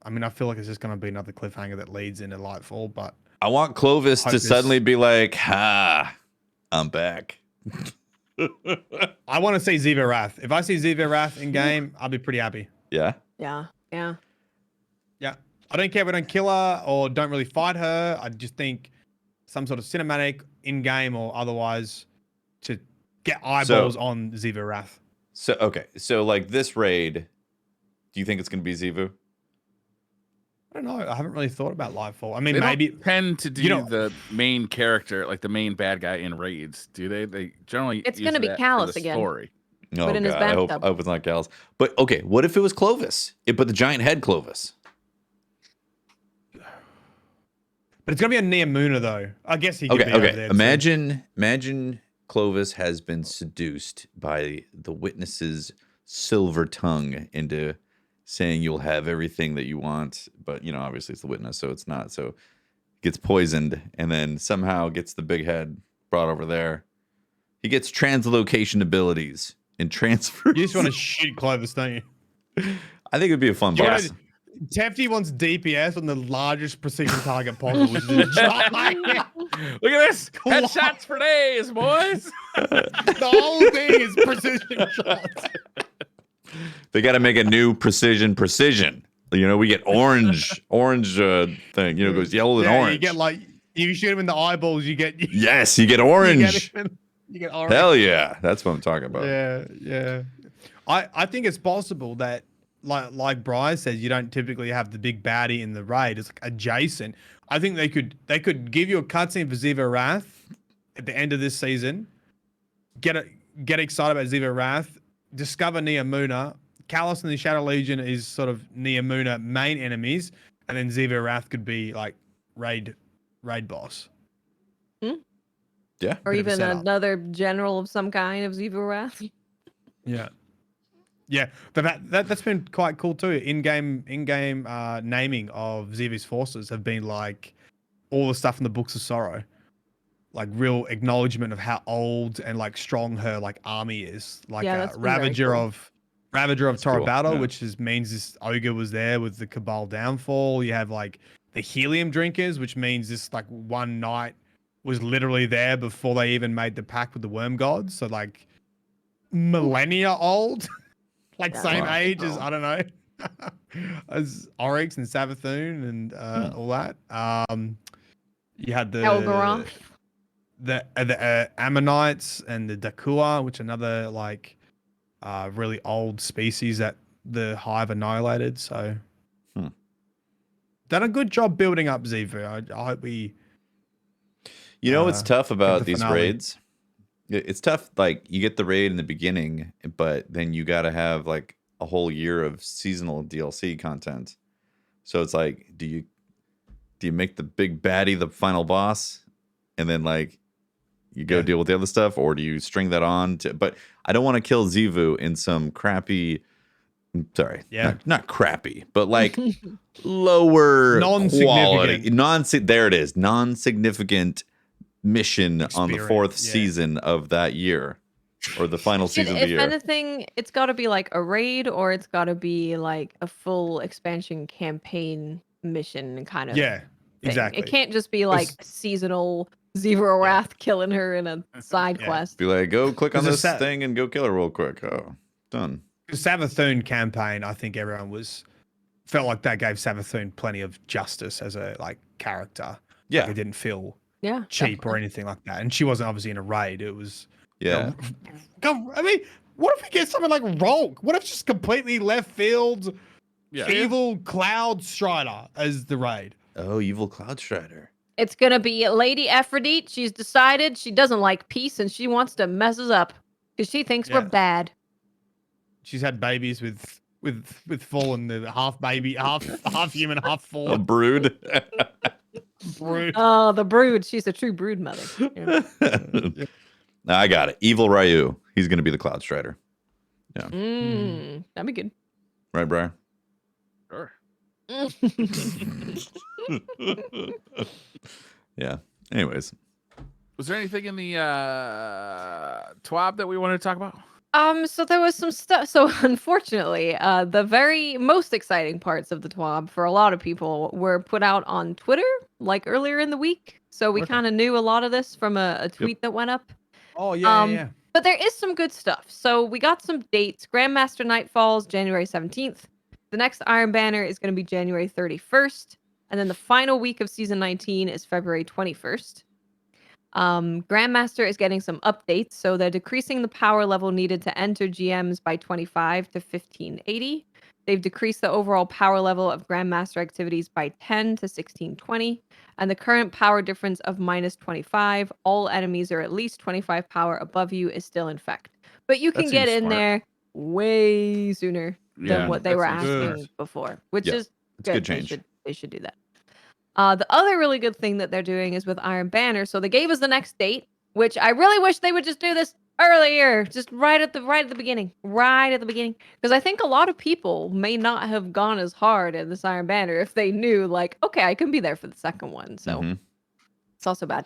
I mean, I feel like it's just going to be another cliffhanger that leads into Lightfall, but I want Clovis Hope to this- suddenly be like, "Ha, I'm back." I want to see Ziva Wrath. If I see Ziva Wrath in game, I'll be pretty happy. Yeah. Yeah. Yeah. Yeah, I don't care if we don't kill her or don't really fight her. I just think some sort of cinematic in game or otherwise to get eyeballs on Ziva Wrath. So okay, so like this raid, do you think it's gonna be Zivu? I don't know. I haven't really thought about Lightfall. I mean, They maybe don't tend to do you know- the main character, like the main bad guy in raids, do they? They generally It's use gonna be that for Callus the again. story. Oh But in his god, I hope bathtub. it's not Gals. But okay, what if it was Clovis? But the giant head Clovis. but it's gonna be a Niamuna though. I guess he could Okay, be over okay. there too. Imagine Clovis has been seduced by the witness's silver tongue into saying you'll have everything that you want, but you know, obviously it's the witness, so it's not. So gets poisoned and then somehow gets the big head brought over there. He gets translocation abilities and transfers. You just want to shoot Clovis, don't you? I think it'd be a fun You boss. wanna- Tefty wants DPS on the largest precision target possible, which is a giant. Look at this! Headshots for days, boys! The whole thing is precision shots. They got to make a new precision. You know, we get orange thing. You know, it goes yellow and Yeah, orange. you get like you shoot him in the eyeballs, you get Yes, you get you orange. get orange. Hell yeah, that's what I'm talking about. Yeah. I think it's possible that like Brian says, you don't typically have the big baddie in the raid. It's like adjacent. I think they could give you a cutscene for Ziva Wrath at the end of this season. Get excited about Ziva Wrath. Discover Niamuna. Callus and the Shadow Legion is sort of Niamuna main enemies, and then Ziva Wrath could be like raid boss. Yeah. Or Bit of a even setup. another general of some kind of Ziva Wrath. Yeah. Yeah, but that's been quite cool too. In-game naming of Zivi's forces have been like all the stuff in the Books of Sorrow, like real acknowledgement of how old and like strong her like army is. Like Yeah, that's been very Ravager cool. of Tora cool, Battle, yeah. which means this ogre was there with the Cabal downfall. You have like the helium drinkers, which means this like one knight was literally there before they even made the pact with the worm gods. So like millennia old. Like Yeah, same wow. age as I don't know, as Oryx and Savathun and all that. You had the Elgaroth. the Ammonites and the Dakua, which are another like really old species that the Hive annihilated. So done a good job building up Zivu. I hope we. You know what's tough about the these finale. raids? It's tough. Like you get the raid in the beginning, but then you got to have like a whole year of seasonal DLC content. So it's like, do you make the big baddie the final boss, and then like you go Yeah. deal with the other stuff, or do you string that on to? But I don't want to kill Zivu in some crappy. Sorry, Yeah. not crappy, but like lower quality, Non-significant. there it is, non-significant mission on the Experience, fourth yeah. season of that year, or the final season of the If year. anything, it's got to be like a raid, or it's got to be like a full expansion campaign mission kind of. Yeah, thing. exactly. It can't just be like seasonal Zero Wrath killing her in a side Yeah. quest. Be like, go click on There's this a thing and go kill her real quick. Oh, done. The Savathun campaign, I think everyone felt like that gave Savathun plenty of justice as a like character. Yeah, Like, it didn't feel Yeah. cheap or definitely. anything like that. And she wasn't obviously in a raid. It was yeah. I mean, what if we get something like Rogue? What if it's just completely left field Yeah. evil Cloud Strider as the raid? Oh, evil Cloud Strider. It's gonna be Lady Aphrodite. She's decided she doesn't like peace and she wants to mess us up because she thinks we're Yeah. bad. She's had babies with Fallen, the half baby, half human, half A Fallen. brood. Brood. Oh, the brood. She's a true brood mother. Yeah. I got it. Evil Ryu. He's going to be the Cloud Strider. That'd be good. Right, Briar? Sure. Yeah. Anyways. Was there anything in the TWAB that we wanted to talk about? So there was some stuff. So unfortunately, the very most exciting parts of the TWAB for a lot of people were put out on Twitter, like earlier in the week. So we Okay. kind of knew a lot of this from a tweet that went up. Oh yeah. But there is some good stuff. So we got some dates. Grandmaster Night falls January 17th. The next Iron Banner is going to be January 31st. And then the final week of season 19 is February 21st. Grandmaster is getting some updates. So they're decreasing the power level needed to enter GMs by 25 to 1580. They've decreased the overall power level of Grandmaster activities by 10 to 1620. And the current power difference of minus 25, all enemies are at least 25 power above you, is still in effect. But you can That get seems in smart. there way sooner than what they that were seems smart. asking before, which Yeah, is it's a good They change. should do that. The other really good thing that they're doing is with Iron Banner. So they gave us the next date, which I really wish they would just do this earlier, just right at the beginning, because I think a lot of people may not have gone as hard in this Iron Banner if they knew, like, okay, I can be there for the second one. So Mhm. it's also bad.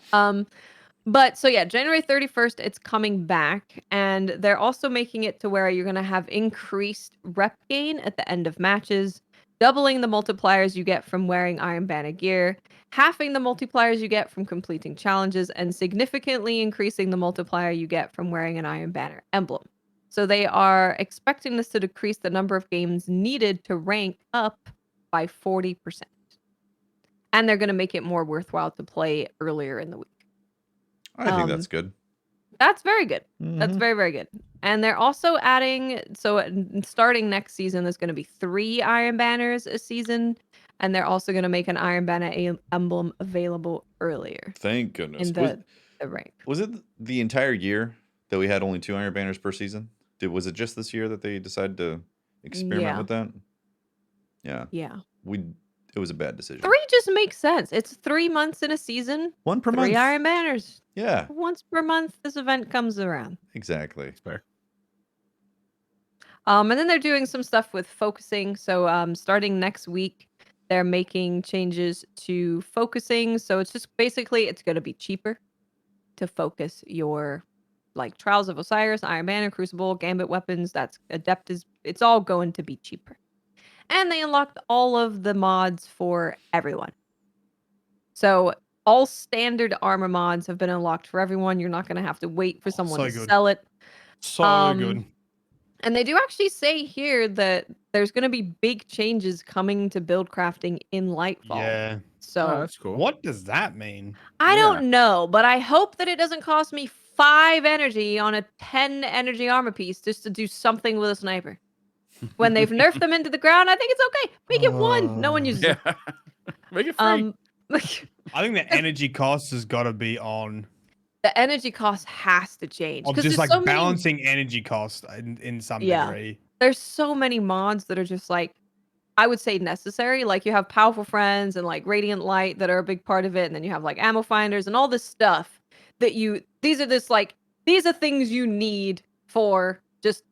But so yeah, January 31st, it's coming back, and they're also making it to where you're gonna have increased rep gain at the end of matches, doubling the multipliers you get from wearing Iron Banner gear, halving the multipliers you get from completing challenges, and significantly increasing the multiplier you get from wearing an Iron Banner emblem. So they are expecting this to decrease the number of games needed to rank up by 40%. And they're gonna make it more worthwhile to play earlier in the week. I think that's good. That's very good. That's Mhm. very, very good. And they're also adding, so starting next season, there's going to be 3 Iron Banners a season, and they're also going to make an Iron Banner emblem available earlier Thank goodness. in the rank. Was it the entire year that we had only 2 Iron Banners per season? Was it just this year that they decided to experiment Yeah. with that? Yeah. Yeah. It was a bad decision. 3 just makes sense. It's 3 months in a season. 1 per 3 month. Iron Banners. Yeah, Once per month, this event comes around. exactly. Fair. And then they're doing some stuff with focusing. So starting next week, they're making changes to focusing. So it's just basically it's going to be cheaper to focus your like Trials of Osiris, Iron Banner, Crucible, Gambit weapons. That's Adept is it's all going to be cheaper. And they unlocked all of the mods for everyone. So all standard armor mods have been unlocked for everyone. You're not going to have to wait for someone so to good. sell it. So good. And they do actually say here that there's going to be big changes coming to build crafting in Lightfall. Yeah. So Oh, that's cool. What does that mean? I Yeah. don't know, but I hope that it doesn't cost me 5 energy on a 10 energy armor piece just to do something with a sniper. When they've nerfed them into the ground, I think it's okay. Make it 1. No one uses Yeah. it. Make it free. I think the energy cost has got to be on The energy cost has to change of because just there's like so balancing energy cost in some Yeah. degree. there's so many mods that are just like I would say necessary. Like you have powerful friends and like radiant light that are a big part of it, and then you have like ammo finders and all this stuff that these are things you need for just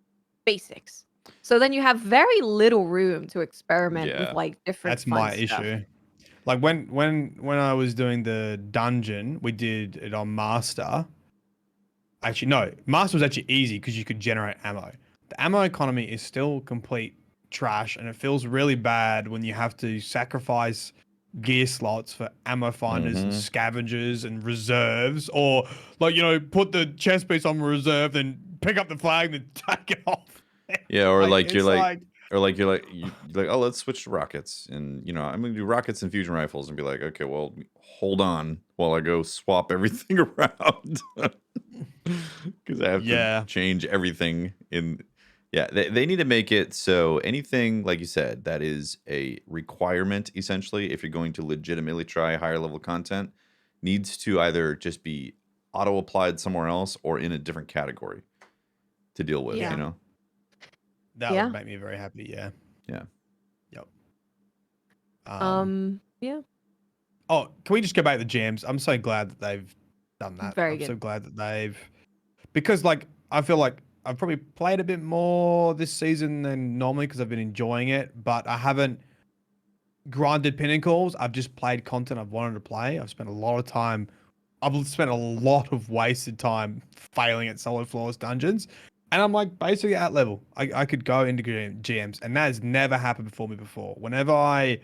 basics. So then you have very little room to experiment with Yeah. like different. That's fun my stuff. issue. Like when I was doing the dungeon, we did it on Master. Actually, no, Master was actually easy because you could generate ammo. The ammo economy is still complete trash, and it feels really bad when you have to sacrifice gear slots for ammo finders and Mhm. scavengers and reserves, or like put the chest piece on reserve, then pick up the flag, then take it off. Yeah, or like you're it's like you're like, oh, let's switch to rockets, and I'm gonna do rockets and fusion rifles, and be like, okay, well, hold on while I go swap everything around, because I have Yeah. to change everything in. Yeah, they need to make it so anything like you said that is a requirement, essentially, if you're going to legitimately try higher level content, needs to either just be auto applied somewhere else or in a different category to deal with. Yeah. that Yeah. would make me very happy. Yeah. Yeah. Yep. Yeah. Oh, can we just go back to GMs? I'm so glad that they've done that. Very I'm so good. glad that because like I feel like I've probably played a bit more this season than normally because I've been enjoying it, but I haven't grinded pinnacles. I've just played content I've wanted to play. I've spent a lot of time. I've spent a lot of wasted time failing at solo flawless dungeons. And I'm like basically at level. I could go into GMs, and that has never happened for me before. Whenever I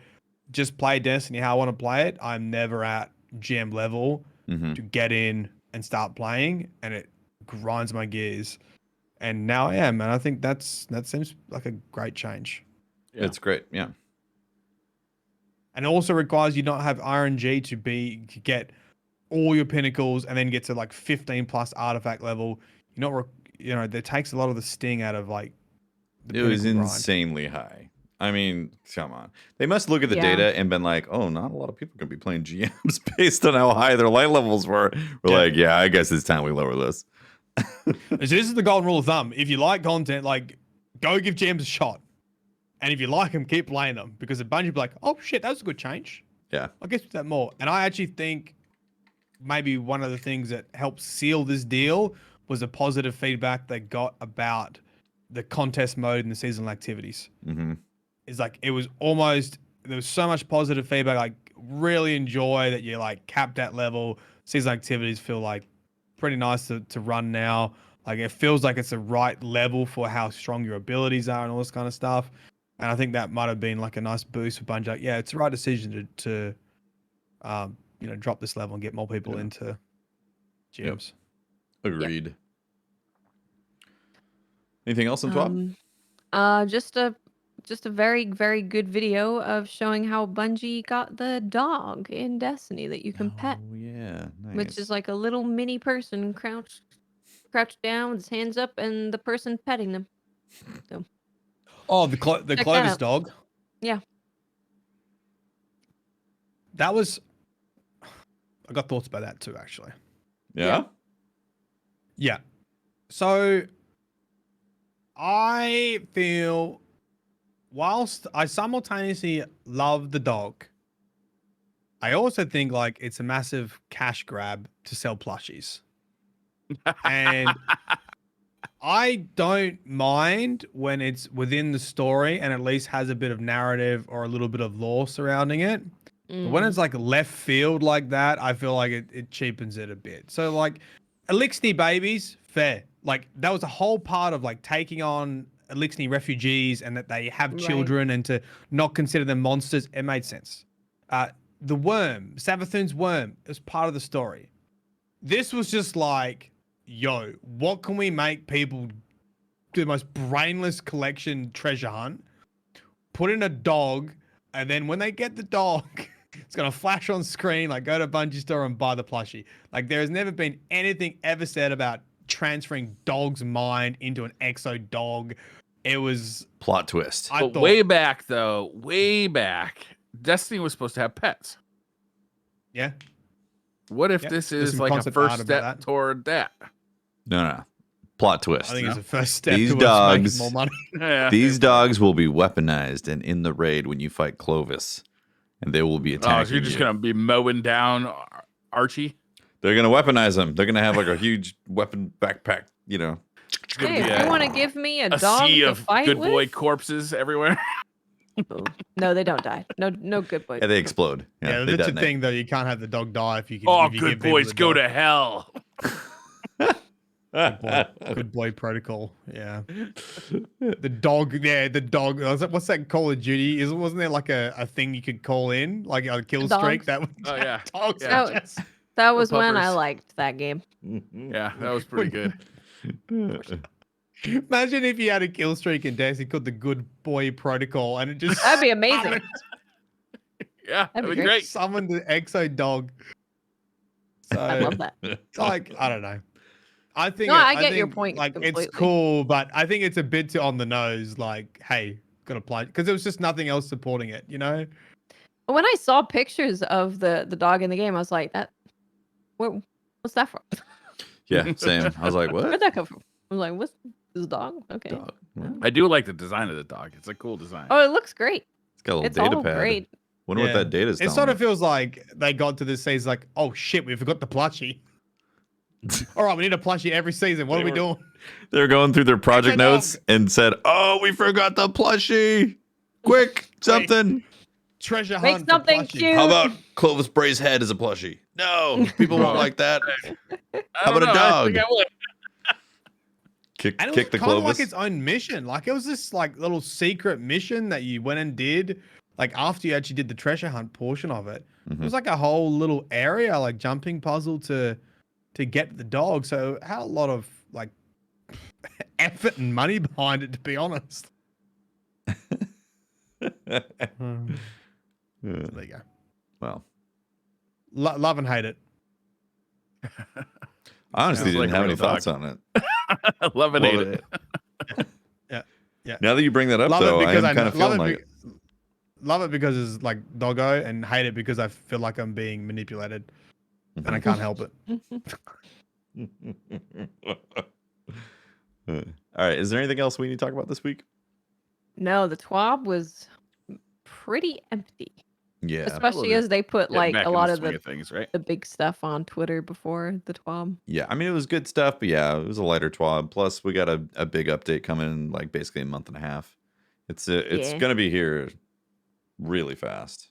just play Destiny how I want to play it, I'm never at GM level Mhm. to get in and start playing, and it grinds my gears. And now I am, and I think that seems like a great change. Yeah. It's great. Yeah. And it also requires you not have RNG to get all your pinnacles and then get to like 15 plus artifact level. That takes a lot of the sting out of like the It was pinnacle grind. insanely high. I mean, come on. They must look at the Yeah. data and been like, oh, not a lot of people can be playing GMs based on how high their light levels were. We're like, yeah, I guess it's time we lower this. So this is the golden rule of thumb. If you like content, like go give GMs a shot. And if you like them, keep playing them. Because a bunch of people are like, oh shit, that was a good change. Yeah. I guess with that more. And I actually think maybe one of the things that helped seal this deal was the positive feedback they got about the contest mode and the seasonal activities. Mm-hmm. It's like there was so much positive feedback. Like really enjoy that you're like capped at level. Seasonal activities feel like pretty nice to run now. Like it feels like it's the right level for how strong your abilities are and all this kind of stuff. And I think that might have been like a nice boost for Bungie. Like, yeah, it's the right decision to drop this level and get more people into gyms. Yep. Agreed. Anything else on Twab? Just a very, very good video of showing how Bungie got the dog in Destiny that you can pet, Oh, yeah. Nice. which is like a little mini person crouched down with his hands up and the person petting them. So, Oh, the Check that Clovis out. dog. Yeah. That was. I got thoughts about that too, actually. Yeah? Yeah. So I feel, whilst I simultaneously love the dog, I also think like it's a massive cash grab to sell plushies. And I don't mind when it's within the story and at least has a bit of narrative or a little bit of lore surrounding it. But when it's like left field like that, I feel like it cheapens it a bit. So like Elixir babies, fair. Like that was a whole part of like taking on Elixir refugees and that they have children and to not consider them monsters. It made sense. The worm, Savathun's worm, is part of the story. This was just like, yo, what can we make people do the most brainless collection treasure hunt? Put in a dog, and then when they get the dog, it's gonna flash on screen, like go to Bungie store and buy the plushie. Like there has never been anything ever said about transferring dog's mind into an exo dog. It was Plot twist. But way back, Destiny was supposed to have pets. Yeah. What if Yep. this There's is some like a concept first art about step that. toward that? No. Plot twist. I think it's the first step These towards dogs- making more money. Yeah. These dogs will be weaponized and in the raid when you fight Clovis. And they will be attacking Oh, so you're just you. gonna be mowing down Archie? They're going to weaponize them. They're going to have like a huge weapon backpack, you know. It's gonna Hey, be if you want to give me a a dog sea to of fight good boy with? corpses everywhere. Oh, no, they don't die. No good boy. Yeah, they explode. Yeah, they that's the detonate. thing though. You can't have the dog die if you can. Oh, if you good give people boys the go dog. to hell. Good boy protocol. Yeah. The dog. Yeah, the dog. I was like, what's that Call of Duty? Wasn't there like a thing you could call in, like a kill streak? Dogs. That was Oh, yeah. dogs. Yeah. were just- That was when I puppers. liked that game. Yeah, that was pretty good. Imagine if you had a kill streak in Destiny called the Good Boy Protocol, and it just That'd be amazing. Yeah, That'd that'd be be great. summoned the exo dog. So I love that. it's like I don't know. I think No, I get your think, point Like completely. it's cool, but I think it's a bit too on the nose. Like, hey, gotta play because there was just nothing else supporting it. You know? When I saw pictures of the dog in the game, I was like, what's that from? Yeah, same. I was like, what? Where'd that come from? I was like, what's this dog? Okay. Dog. Well, I do like the design of the dog. It's a cool design. Oh, it looks great. it's got a little It's data all pad. great. Wonder what Yeah. that data's It telling sort of us. feels like they got to this season like, oh shit, we forgot the plushie. All right, we need a plushie every season. What are we doing? They're going through their project dog. notes and said, "Oh, we forgot the plushie. Quick, something." treasure Make hunt. for something plushie. cute. How about Clovis Bray's head as a plushie? No, people won't like that. How about a dog? I think I would. Kick And it the was kind of Clovis. like its own mission. Like it was this like little secret mission that you went and did. Like after you actually did the treasure hunt portion of it, it was like a whole little area, like jumping puzzle to get the dog. So it had a lot of like effort and money behind it, to be honest. Yeah. There you go. Well, Love and hate it. I honestly Sounds didn't like a have any real dog. thoughts on it. Love and hate it. Yeah. Now that you bring that up, Love though, it I because am kind of feeling love like it. Love it because it's like doggo, and hate it because I feel like I'm being manipulated, and I can't help it. All right. Is there anything else we need to talk about this week? No, the TWAB was pretty empty. Yeah. Especially as they put Getting like back a in lot the of swing the, things, right? the big stuff on Twitter before the TWAB. Yeah. I mean, it was good stuff, but yeah, it was a lighter twab. Plus, we got a big update coming in like basically a month and a half. It's Yeah. gonna be here really fast.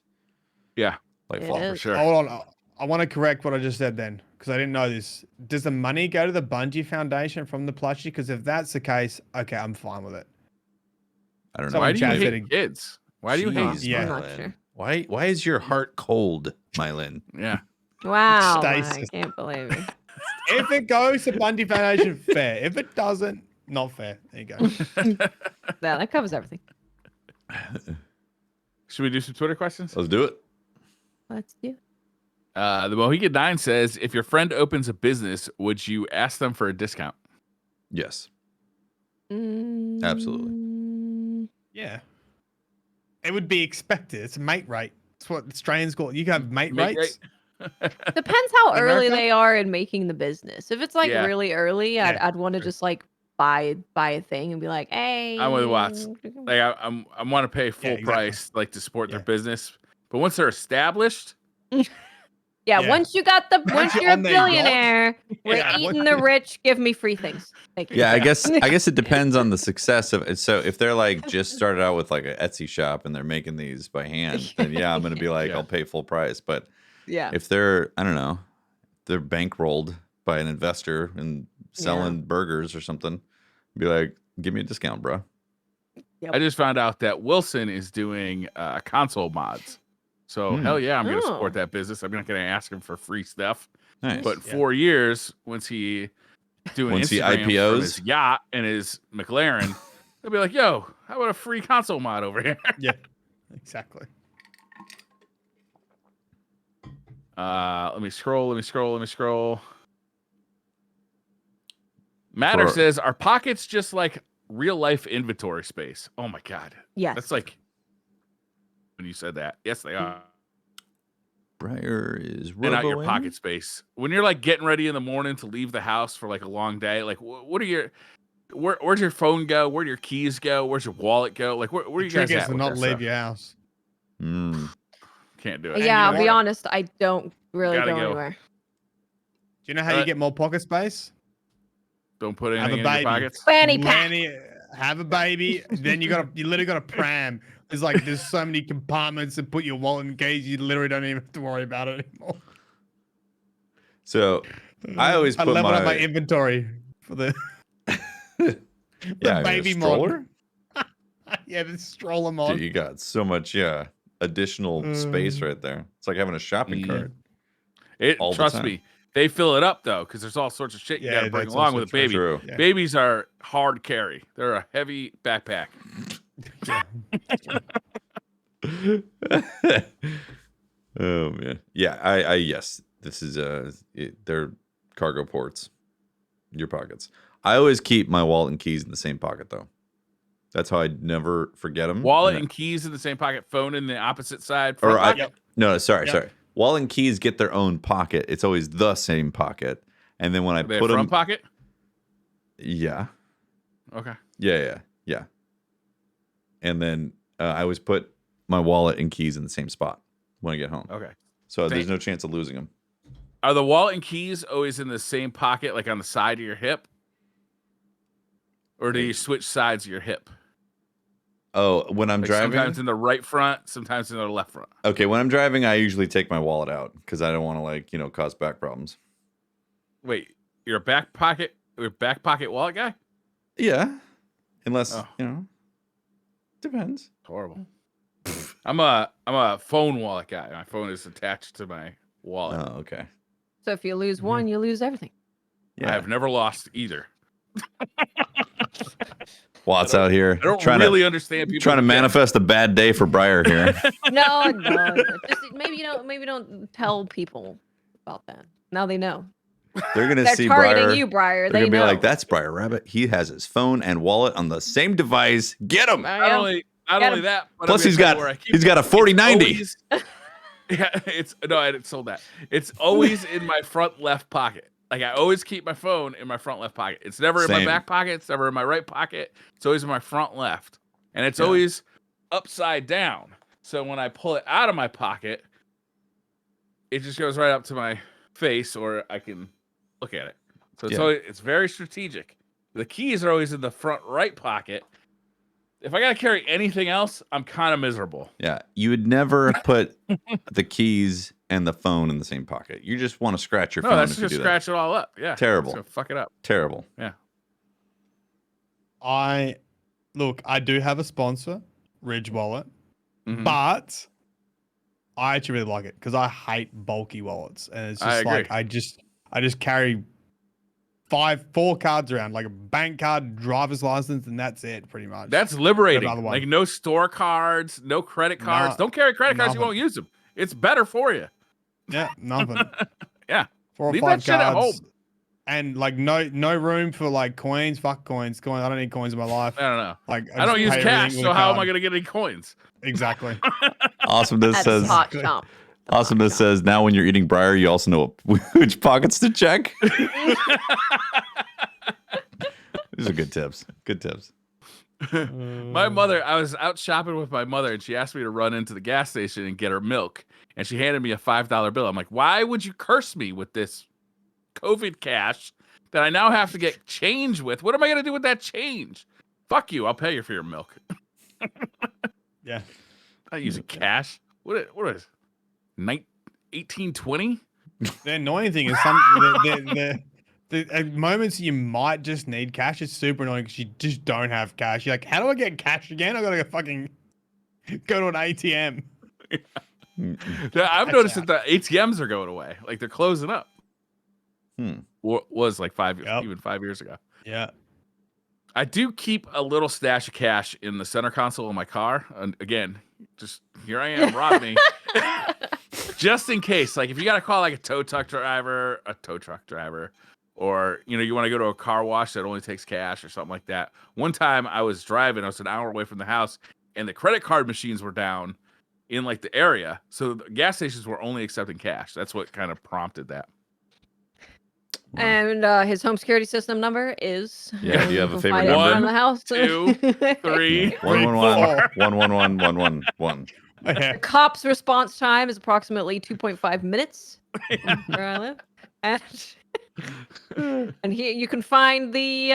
Yeah, Like It fall. for is. sure. Hold on, I want to correct what I just said then, because I didn't know this. Does the money go to the Bungie Foundation from the plushie? Because if that's the case, okay, I'm fine with it. I don't know. Someone Why do you chat said hate it- kids? Why do you hate? Jeez, Yeah. I'm not Mylin. sure. Why is your heart cold, Mylin? Yeah, Wow, I Stasis. can't believe it. If it goes to Bungie Foundation, fair. If it doesn't, not fair. There you go. Yeah, that covers everything. should we do some Twitter questions? Let's do it. Let's do it. The Mohegan 9 says, if your friend opens a business, would you ask them for a discount? Yes. Absolutely. Mm, Yeah. It would be expected. It's a mate rate. It's what Australians call it. You can have mate rates. Depends how In early America? they are in making the business. If it's like Yeah. really early, Yeah, I'd want to true. just like buy a thing and be like, hey. I'm with Watts. Like I want to pay full exactly. price, like to support their Yeah. business. But once they're established, Yeah, Yeah. once you got the once you're you're a on their yacht. billionaire, we're Yeah, eating the rich. Give me free things. Thank you. Yeah, I guess it depends on the success of it. So if they're like just started out with like an Etsy shop and they're making these by hand, then yeah, I'm gonna be like, Yeah. I'll pay full price. But Yeah. if they're, I don't know, they're bankrolled by an investor and selling burgers or something, be like, give me a discount, bro. Yep. I just found out that Wilson is doing console mods. So hell yeah, I'm gonna support Oh. that business. I'm not gonna ask him for free stuff. Nice. But in Yeah. 4 years, once he doing Once he Instagram from IPOs? his yacht and his McLaren, they'll be like, "Yo, how about a free console mod over here?" Yeah. Exactly. Let me scroll. Matter For- says, "Are pockets just like real life inventory space?" Oh my god, Yes. that's like when you said that. Yes, they are. Briar is And out your robo-ing? pocket space when you're like getting ready in the morning to leave the house for like a long day. Like, what are your where's your phone go? Where do your keys go? Where's your wallet go? Like, where are you guys Trick is at? to with not that leave stuff? your house. Mm. Can't do it. And Yeah, you I'll know be what? honest. I don't really Gotta go go. anywhere. Do you know how you get more pocket space? Don't put Have anything a in your baby. pockets. Fanny pack. Have a baby. Then you literally got a pram. There's so many compartments to put your wallet in case you literally don't even have to worry about it anymore. So I always I put leveled up my my inventory for the yeah, I mean, a baby stroller. mod. Yeah, the stroller mod. Dude, you got so much additional space right there. It's like having a shopping Yeah. cart. It all the trust time. me, they fill it up though, because there's all sorts of shit you Yeah, gotta bring that's along also with a baby. True. Yeah. Babies are hard carry. They're a heavy backpack. Yeah. Oh man, yeah. I yes, this is they're cargo ports. Your pockets. I always keep my wallet and keys in the same pocket though. That's how I never forget them. Wallet and keys in the same pocket. Phone in the opposite side. Or Front pocket. no, sorry. Yep. Wallet and keys get their own pocket. It's always the same pocket. And then when I Are they put them, front pocket. yeah, Okay. yeah. And then I always put my wallet and keys in the same spot when I get home. Okay. So there's Same. no chance of losing them. Are the wallet and keys always in the same pocket, like on the side of your hip? Or do you switch sides of your hip? Oh, when I'm Like driving? sometimes in the right front, sometimes in the left front. Okay, when I'm driving, I usually take my wallet out because I don't want to cause back problems. Wait, you're a back pocket wallet guy? Yeah, unless Oh. depends. Horrible. I'm a phone wallet guy. My phone is attached to my wallet. Oh, okay. So if you lose one, you lose everything. Yeah, I have never lost either. Watts out here I don't trying really to understand people trying to who get- manifest a bad day for Briar here. No. Just maybe don't tell people about that. Now they know. They're gonna They're see targeting Briar. you, Briar. They're They gonna be know. like, "That's Briar Rabbit. He has his phone and wallet on the same device. Get him!" There you Not go. only that, but Plus, I'm he's gonna tell got you where I keep a it. 4090. It's always- yeah, I didn't sold that. It's always in my front left pocket. Like I always keep my phone in my front left pocket. It's never in my Same. back pocket. It's never in my right pocket. It's always in my front left, and it's Yeah. always upside down. So when I pull it out of my pocket, it just goes right up to my face, or I can look at it. So it's Yeah. always, it's very strategic. The keys are always in the front right pocket. If I gotta carry anything else, I'm kind of miserable. Yeah, you would never put the keys and the phone in the same pocket. You just want to scratch your No, phone. that's if you just do scratch it all up. Yeah, Terrible. So fuck it up. That. Terrible. Yeah. I do have a sponsor, Ridge Wallet, Mhm. but I actually really like it because I hate bulky wallets, and it's I just like agree. I just carry 4 cards around, like a bank card, driver's license, and that's it, pretty much. That's liberating. Another one. Like no store cards, no credit cards. No, Don't carry credit cards. You nothing. won't use them. It's better for you. Yeah, nothing. Yeah. 4 or Leave 5 that shit at cards, home. and like no room for like coins. Fuck coins. I don't need coins in my life. I don't know. Like I don't just use pay cash, everything with so a how am I card. gonna get any coins? Exactly. Awesomeness That's says. hot chomp. Awesomeness says. Now, when you're eating Briar, you also know which pockets to check. These are good tips. Good tips. My mother, I was out shopping with my mother, and she asked me to run into the gas station and get her milk. And she handed me a $5 bill. I'm like, why would you curse me with this COVID cash that I now have to get change with? What am I going to do with that change? Fuck you. I'll pay you for your milk. Yeah. Not using cash. What is 1820? The annoying thing is the moments you might just need cash is super annoying because you just don't have cash. You're like, how do I get cash again? I gotta fucking go to an ATM. I've noticed that the ATMs are going away. Like they're closing up. Was like even 5 years ago. Yeah. I do keep a little stash of cash in the center console of my car. And again, just here I am, rob me. Just in case. Like if you got to call like a tow truck driver, or you want to go to a car wash that only takes cash or something like that. One time I was driving, I was an hour away from the house, and the credit card machines were down in like the area. So the gas stations were only accepting cash. That's what kind of prompted that. And his home security system number is. Yeah, do you have a can favorite find it number? around the house. 2, 3. 111-111-111. The cop's response time is approximately 2.5 minutes where I live. And here you can find the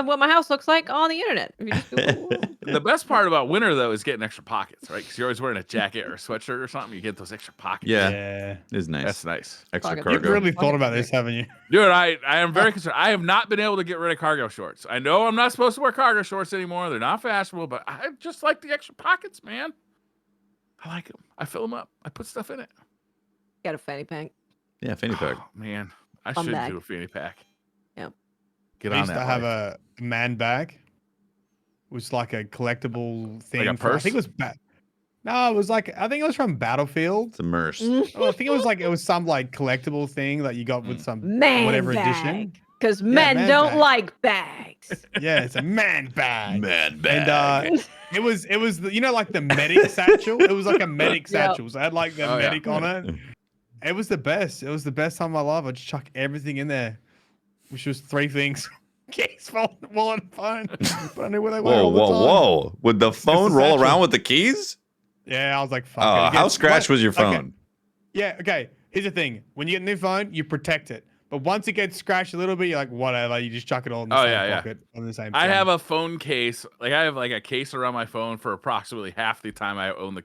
what my house looks like on the internet. If you just Google. The best part about winter though is getting extra pockets, right? Because you're always wearing a jacket or a sweatshirt or something. You get those extra pockets. Yeah, it's nice. That's nice. Extra You've cargo. You've really thought about this, haven't you? Dude, I am very concerned. I have not been able to get rid of cargo shorts. I know I'm not supposed to wear cargo shorts anymore. They're not fashionable, but I just like the extra pockets, man. I like them. I fill them up. I put stuff in it. Got a fanny pack. Yeah, fanny pack. Oh, man, I Fun should bag. do a fanny pack. Yep. Get I on used that. to have life. a man bag. It was like a collectible thing. Like a I purse? think it was No, it was like I think it was from Battlefield. It's immersed. Oh, I think it was some like collectible thing that you got with some Man whatever bag. edition. Because men man don't bag. like bags. Yeah, it's a man bag. Man bag. And it was like the medic satchel. It was like a medic Yep. satchel. So I had like the Oh, yeah. medic on it. It was the best. It was the best time of my life. I just chuck everything in there, which was 3 things: keys, wallet, and phone. But I knew where they were Whoa, all the time. whoa! Would the phone a roll satchel. around with the keys? Yeah, I was like, fuck Oh, it. how scratched was your phone? Okay. Yeah, okay. Here's the thing: when you get a new phone, you protect it. But once it gets scratched a little bit, you're like, whatever. You just chuck it all in the same pocket on the same. I thing. have a phone case. Like I have like a case around my phone for approximately half the time I own the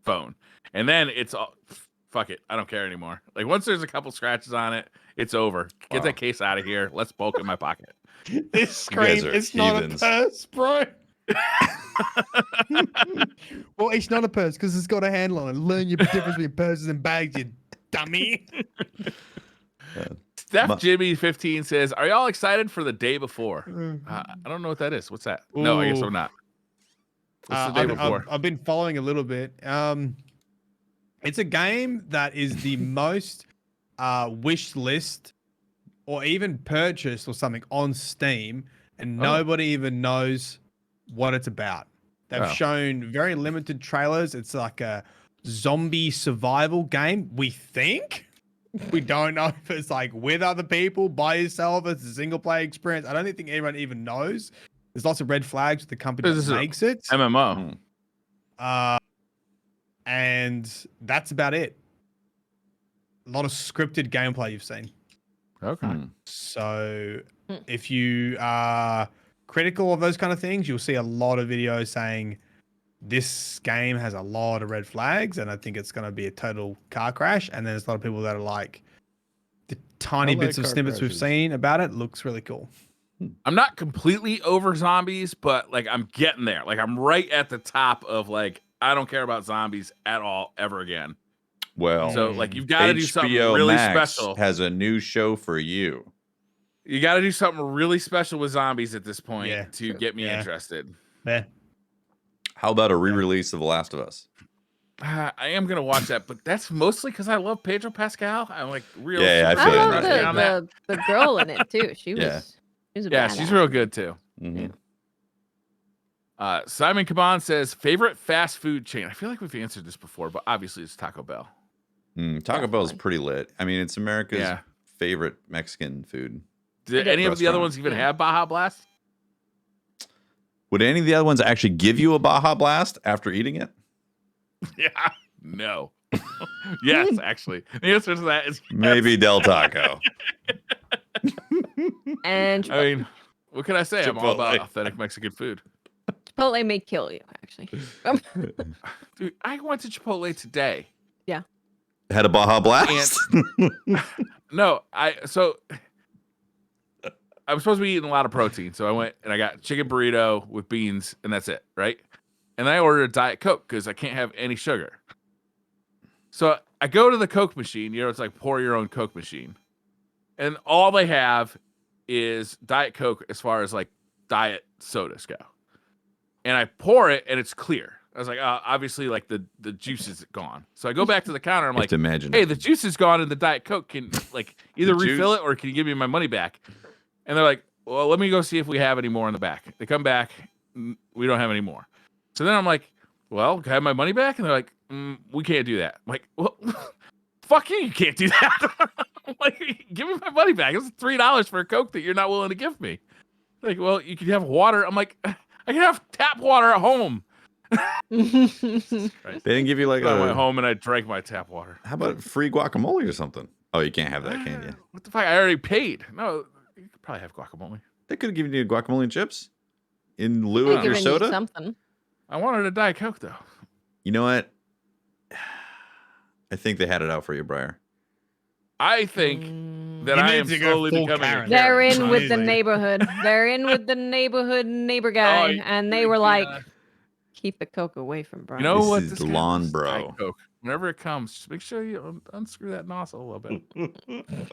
phone, and then it's all fuck it. I don't care anymore. Like once there's a couple scratches on it, it's over. Get that case out of here. Let's bulk in my pocket. This screen, it's not a purse, bro. Well, it's not a purse because it's got a handle on it. Learn your difference between purses and bags, you dummy. Steph Jimmy 15 says, "Are y'all excited for the day before?" I don't know what that is. What's that? Ooh. No, I guess I'm not. What's the day before? I've been following a little bit. It's a game that is the most wish list or even purchased or something on Steam, and nobody even knows what it's about. They've shown very limited trailers. It's like a zombie survival game, we think. We don't know if it's like with other people, by yourself, it's a single player experience. I don't think anyone even knows. There's lots of red flags with the company that makes it. MMO. And that's about it. A lot of scripted gameplay you've seen. Okay. So if you are critical of those kind of things, you'll see a lot of videos saying this game has a lot of red flags and I think it's going to be a total car crash. And then there's a lot of people that are like, the tiny bits of snippets we've seen about it looks really cool. I'm not completely over zombies, but like I'm getting there. Like I'm right at the top of like, I don't care about zombies at all ever again. Well, so like you've got to do something really special. Has a new show for you. You got to do something really special with zombies at this point to get me interested. Yeah. How about a re-release of The Last of Us? I am gonna watch that, but that's mostly because I love Pedro Pascal. I'm like real. Yeah, I feel love the girl in it too. She was. She's real good too. Mm-hmm. Simon Caban says favorite fast food chain. I feel like we've answered this before, but obviously it's Taco Bell. Taco Bell is pretty lit. I mean, it's America's favorite Mexican food. Did any of the other ones even have Baja Blast? Would any of the other ones actually give you a Baja Blast after eating it? Yeah. No. Yes, actually. The answer to that is yes. Maybe Del Taco. And I mean, what can I say? I'm all about authentic Mexican food. Chipotle may kill you, actually. Dude, I went to Chipotle today. Yeah. Had a Baja Blast? No, I was supposed to be eating a lot of protein, so I went and I got chicken burrito with beans, and that's it, right? And I ordered a Diet Coke because I can't have any sugar. So I go to the Coke machine, it's like pour your own Coke machine. And all they have is Diet Coke as far as like diet sodas go. And I pour it and it's clear. I was like, obviously like the juice is gone. So I go back to the counter. I'm like, hey, the juice is gone in the Diet Coke. Can like either refill it or can you give me my money back? And they're like, well, let me go see if we have any more in the back. They come back. We don't have any more. So then I'm like, well, can I have my money back? And they're like, we can't do that. I'm like, well, fuck you can't do that. I'm like, give me my money back. It's $3 for a Coke that you're not willing to give me. Like, well, you can have water. I'm like, I can have tap water at home. They didn't give you like I went home and I drank my tap water. How about free guacamole or something? Oh, you can't have that, can you? What the fuck? I already paid. No, you could probably have guacamole. They could have given you guacamole and chips in lieu of your soda. Something. I wanted a Diet Coke though. You know what? I think they had it out for you, Briar. I think that I am slowly becoming. They're in with the neighborhood. They're in with the neighbor guy, and they were like, "Keep the Coke away from Brian." You know this what? Is lawn bro. Coke. Whenever it comes, just make sure you unscrew that nozzle a little bit.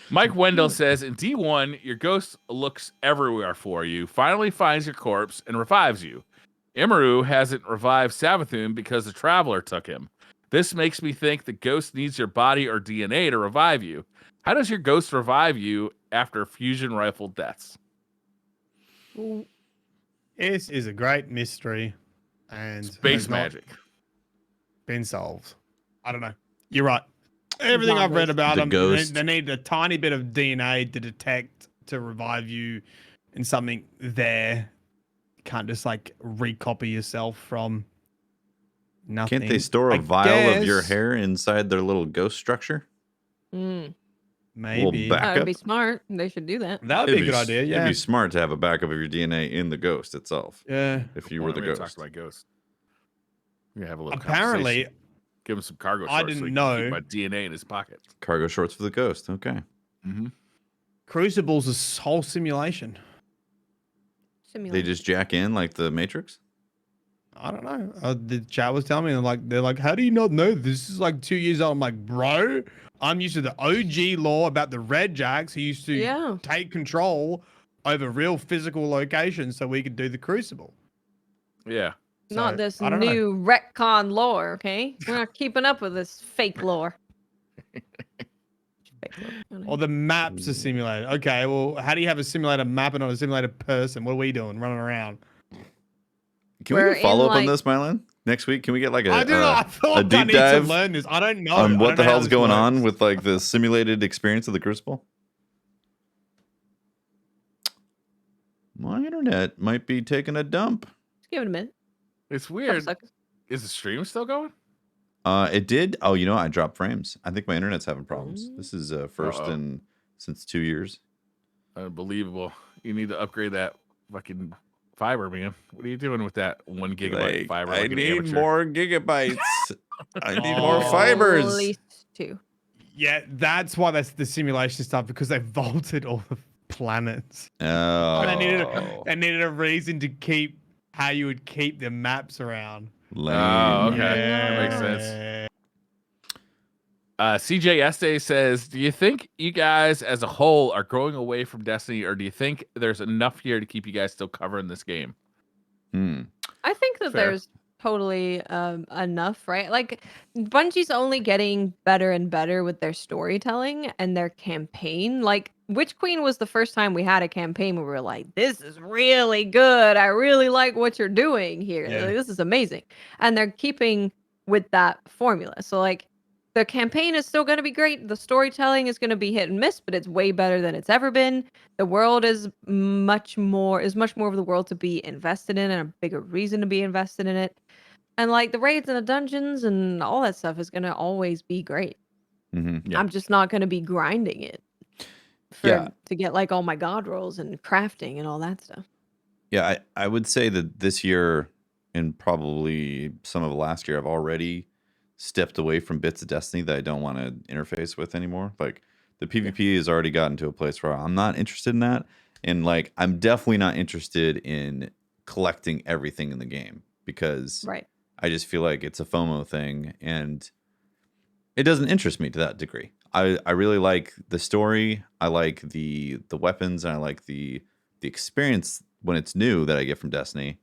Mike Wendell says, in D1, your ghost looks everywhere for you, finally finds your corpse, and revives you. Immaru hasn't revived Savathun because the Traveler took him. This makes me think the ghost needs your body or DNA to revive you. How does your ghost revive you after fusion rifle deaths? This is a great mystery, and space magic been solved. I don't know. You're right. Everything I've read about them, they need a tiny bit of DNA to detect to revive you in something there. You can't just like recopy yourself from nothing. Can't they store a vial of your hair inside their little ghost structure? Mm. Maybe back- That would be Backup? smart. They should do that. that would be a good idea. It'd Yeah, be smart to have a backup of your DNA in the ghost itself. yeah. If you were the Talk ghost. to my ghost. We have a little Apparently, conversation. Give him some cargo I shorts so he didn't can keep know. my DNA in his pocket. Cargo shorts for the ghost. Okay. Mm-hmm. Crucible's a whole simulation. Simulate. They just jack in like the Matrix? I don't know. The chat was telling me, they're like, how do you not know this is like 2 years old? I'm like, bro, I'm used to the OG law about the Red Jacks who used to take control over real physical locations so we could do the Crucible. Yeah. Not So, this I don't know. new retcon lore, okay? We're not keeping up with this fake lore. Fake lore. Or the maps are simulated. Okay, well, how do you have a simulated map and not a simulated person? What are we doing? Running around? Can we We're get follow in, up on like- this, Mylan? Next week, can we get like I do not. I thought I deep need dive to learn this. I don't know. on I what don't the know how hell's this going on works. with like the simulated experience of the Crucible? My internet might be taking a dump. Just give it a minute. It's Couple weird. seconds. Is the stream still going? It did. Oh, you know, I dropped frames. I think my internet's having problems. Mm. This is first Uh-oh. in since 2 years. Unbelievable. You need to upgrade that fucking fiber, man. What are you doing with that 1 gigabyte fiber? I like an need amateur? more gigabytes. I need Oh. more At fibers. least 2. Yeah, that's why that's the simulation stuff, because they vaulted all the planets. Oh, And they needed a reason to keep how you would keep the maps around. lame. Oh, okay. Yeah. That makes sense. CJ Este says, do you think you guys as a whole are growing away from Destiny, or do you think there's enough here to keep you guys still covering this game? I think that Fair. there's totally enough, right? Like Bungie's only getting better and better with their storytelling and their campaign. Like Witch Queen was the first time we had a campaign where we were like, this is really good. I really like what you're doing here. Yeah. Like, this is amazing. And they're keeping with that formula. So like the campaign is still going to be great. The storytelling is going to be hit and miss, but it's way better than it's ever been. The world is much more of the world to be invested in, and a bigger reason to be invested in it. And like the raids and the dungeons and all that stuff is going to always be great. Mm-hmm. Yeah. I'm just not going to be grinding it to get like all my god rolls and crafting and all that stuff. Yeah, I would say that this year and probably some of last year, I've already stepped away from bits of Destiny that I don't want to interface with anymore. Like the PvP has already gotten to a place where I'm not interested in that. And like, I'm definitely not interested in collecting everything in the game because Right. I just feel like it's a FOMO thing and it doesn't interest me to that degree. I really like the story. I like the weapons and I like the experience when it's new that I get from Destiny.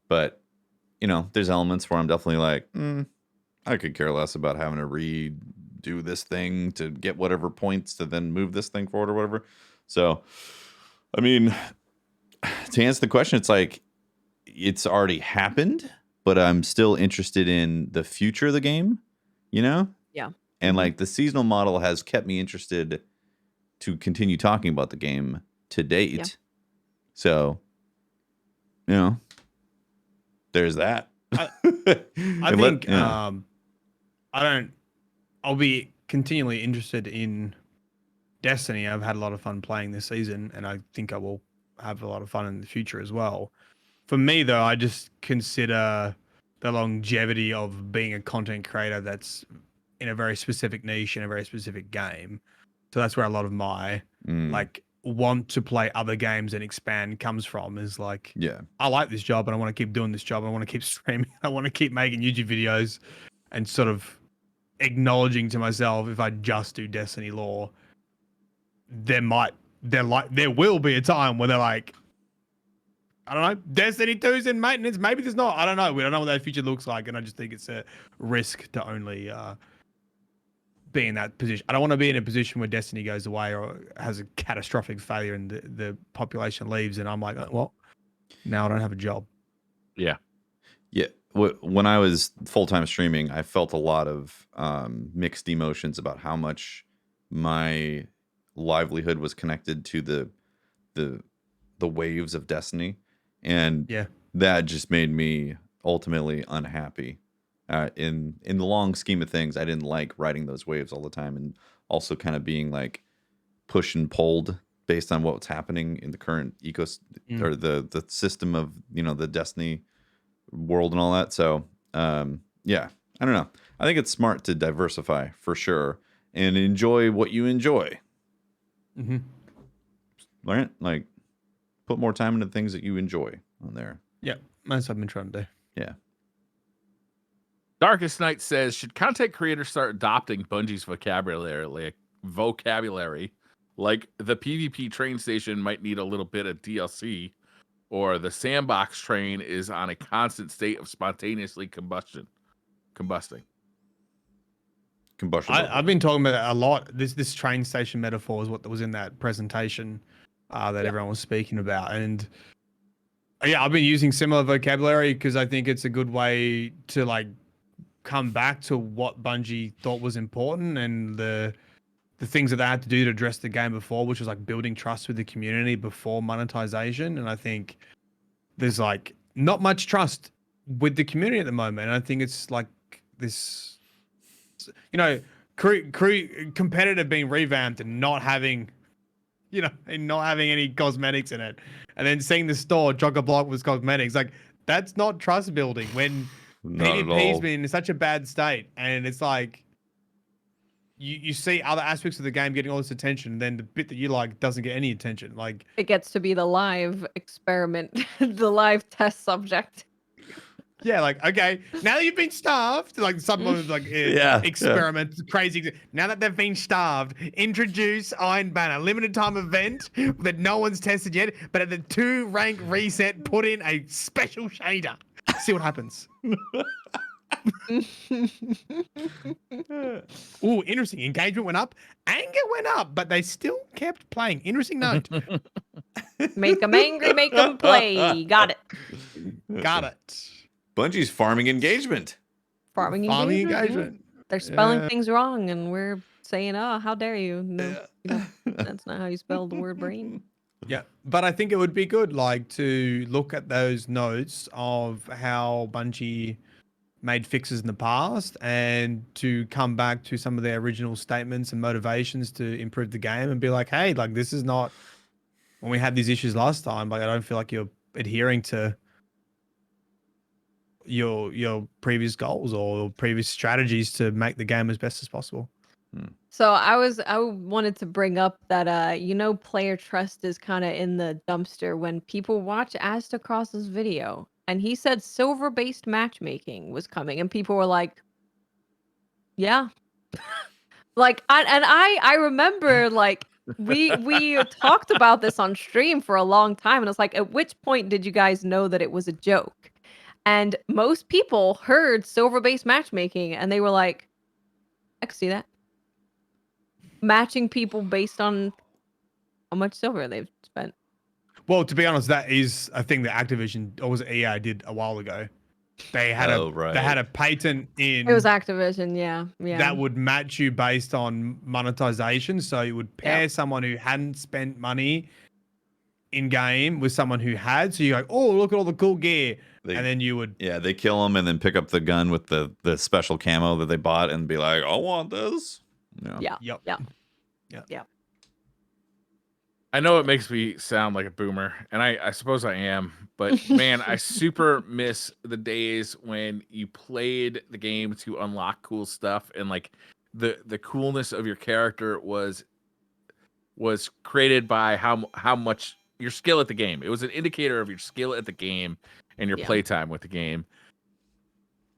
But, you know, there's elements where I'm definitely like, I could care less about having to redo this thing to get whatever points to then move this thing forward or whatever. So, I mean, to answer the question, it's like, it's already happened, but I'm still interested in the future of the game, you know? Yeah. And like the seasonal model has kept me interested to continue talking about the game to date. Yeah. So, you know, there's that. I think I'll be continually interested in Destiny. I've had a lot of fun playing this season, and I think I will have a lot of fun in the future as well. For me, though, I just consider the longevity of being a content creator that's in a very specific niche in a very specific game. So that's where a lot of my like want to play other games and expand comes from, is like, yeah, I like this job and I want to keep doing this job. I want to keep streaming. I want to keep making YouTube videos and sort of acknowledging to myself, if I just do Destiny lore, there will be a time where they're like, I don't know, Destiny 2's in maintenance. Maybe there's not. I don't know. We don't know what that future looks like. And I just think it's a risk to only be in that position. I don't want to be in a position where Destiny goes away or has a catastrophic failure and the population leaves. And I'm like, oh, well, now I don't have a job. Yeah. Yeah. When I was full-time streaming, I felt a lot of mixed emotions about how much my livelihood was connected to the waves of Destiny. And that just made me ultimately unhappy. In the long scheme of things, I didn't like riding those waves all the time and also kind of being like pushed and pulled based on what's happening in the current or the system of, you know, the Destiny world and all that. So yeah, I don't know. I think it's smart to diversify for sure and enjoy what you enjoy. Mm-hmm. Right? Like, put more time into things that you enjoy on there. Yeah, that's what I've been trying to do. Yeah. Darkest Night says, should content creators start adopting Bungie's vocabulary, like the PvP train station might need a little bit of DLC, or the sandbox train is on a constant state of spontaneously combusting. Combustion. I've been talking about it a lot. This train station metaphor is what was in that presentation that everyone was speaking about, and yeah, I've been using similar vocabulary because I think it's a good way to like come back to what Bungie thought was important and the things that they had to do to address the game before, which was like building trust with the community before monetization. And I think there's like not much trust with the community at the moment. And I think it's like this, you know, competitive being revamped and not having, you know, and not having any cosmetics in it, and then seeing the store chock-a-block with cosmetics, like that's not trust building when PvP's been in such a bad state, and it's like you see other aspects of the game getting all this attention, and then the bit that you like doesn't get any attention. Like It gets to be the live experiment, the live test subject. yeah, like okay, now that you've been starved, like someone's like experiment, crazy. Now that they've been starved, introduce Iron Banner, limited time event that no one's tested yet, but at the 2 rank reset, put in a special shader. See what happens. Ooh, interesting. Engagement went up, anger went up, but they still kept playing. Interesting note. Make them angry, make them play. Got it. Got it. Bungie's farming engagement. Farming engagement. They're spelling things wrong, and we're saying, "Oh, how dare you?" No, that's not how you spell the word brain. Yeah, but I think it would be good, like, to look at those notes of how Bungie made fixes in the past and to come back to some of their original statements and motivations to improve the game and be like, hey, like, this is not when we had these issues last time. Like, I don't feel like you're adhering to your previous goals or previous strategies to make the game as best as possible. So I wanted to bring up that player trust is kind of in the dumpster when people watch Astacross's video, and he said silver-based matchmaking was coming, and people were like, yeah. Like I remember like we talked about this on stream for a long time, and it's like, at which point did you guys know that it was a joke? And most people heard silver-based matchmaking and they were like, I can see that. Matching people based on how much silver they've spent. Well, to be honest, that is a thing that Activision, or was it EA, did a while ago. They had they had a patent in. It was Activision, yeah. That would match you based on monetization. So you would pair someone who hadn't spent money in game with someone who had. So you're like, oh, look at all the cool gear. And then you would. Yeah, they kill them and then pick up the gun with the special camo that they bought and be like, I want this. Yeah. I know it makes me sound like a boomer, and I suppose I am, but man, I super miss the days when you played the game to unlock cool stuff, and like the coolness of your character was created by how much your skill at the game. It was an indicator of your skill at the game and your playtime with the game.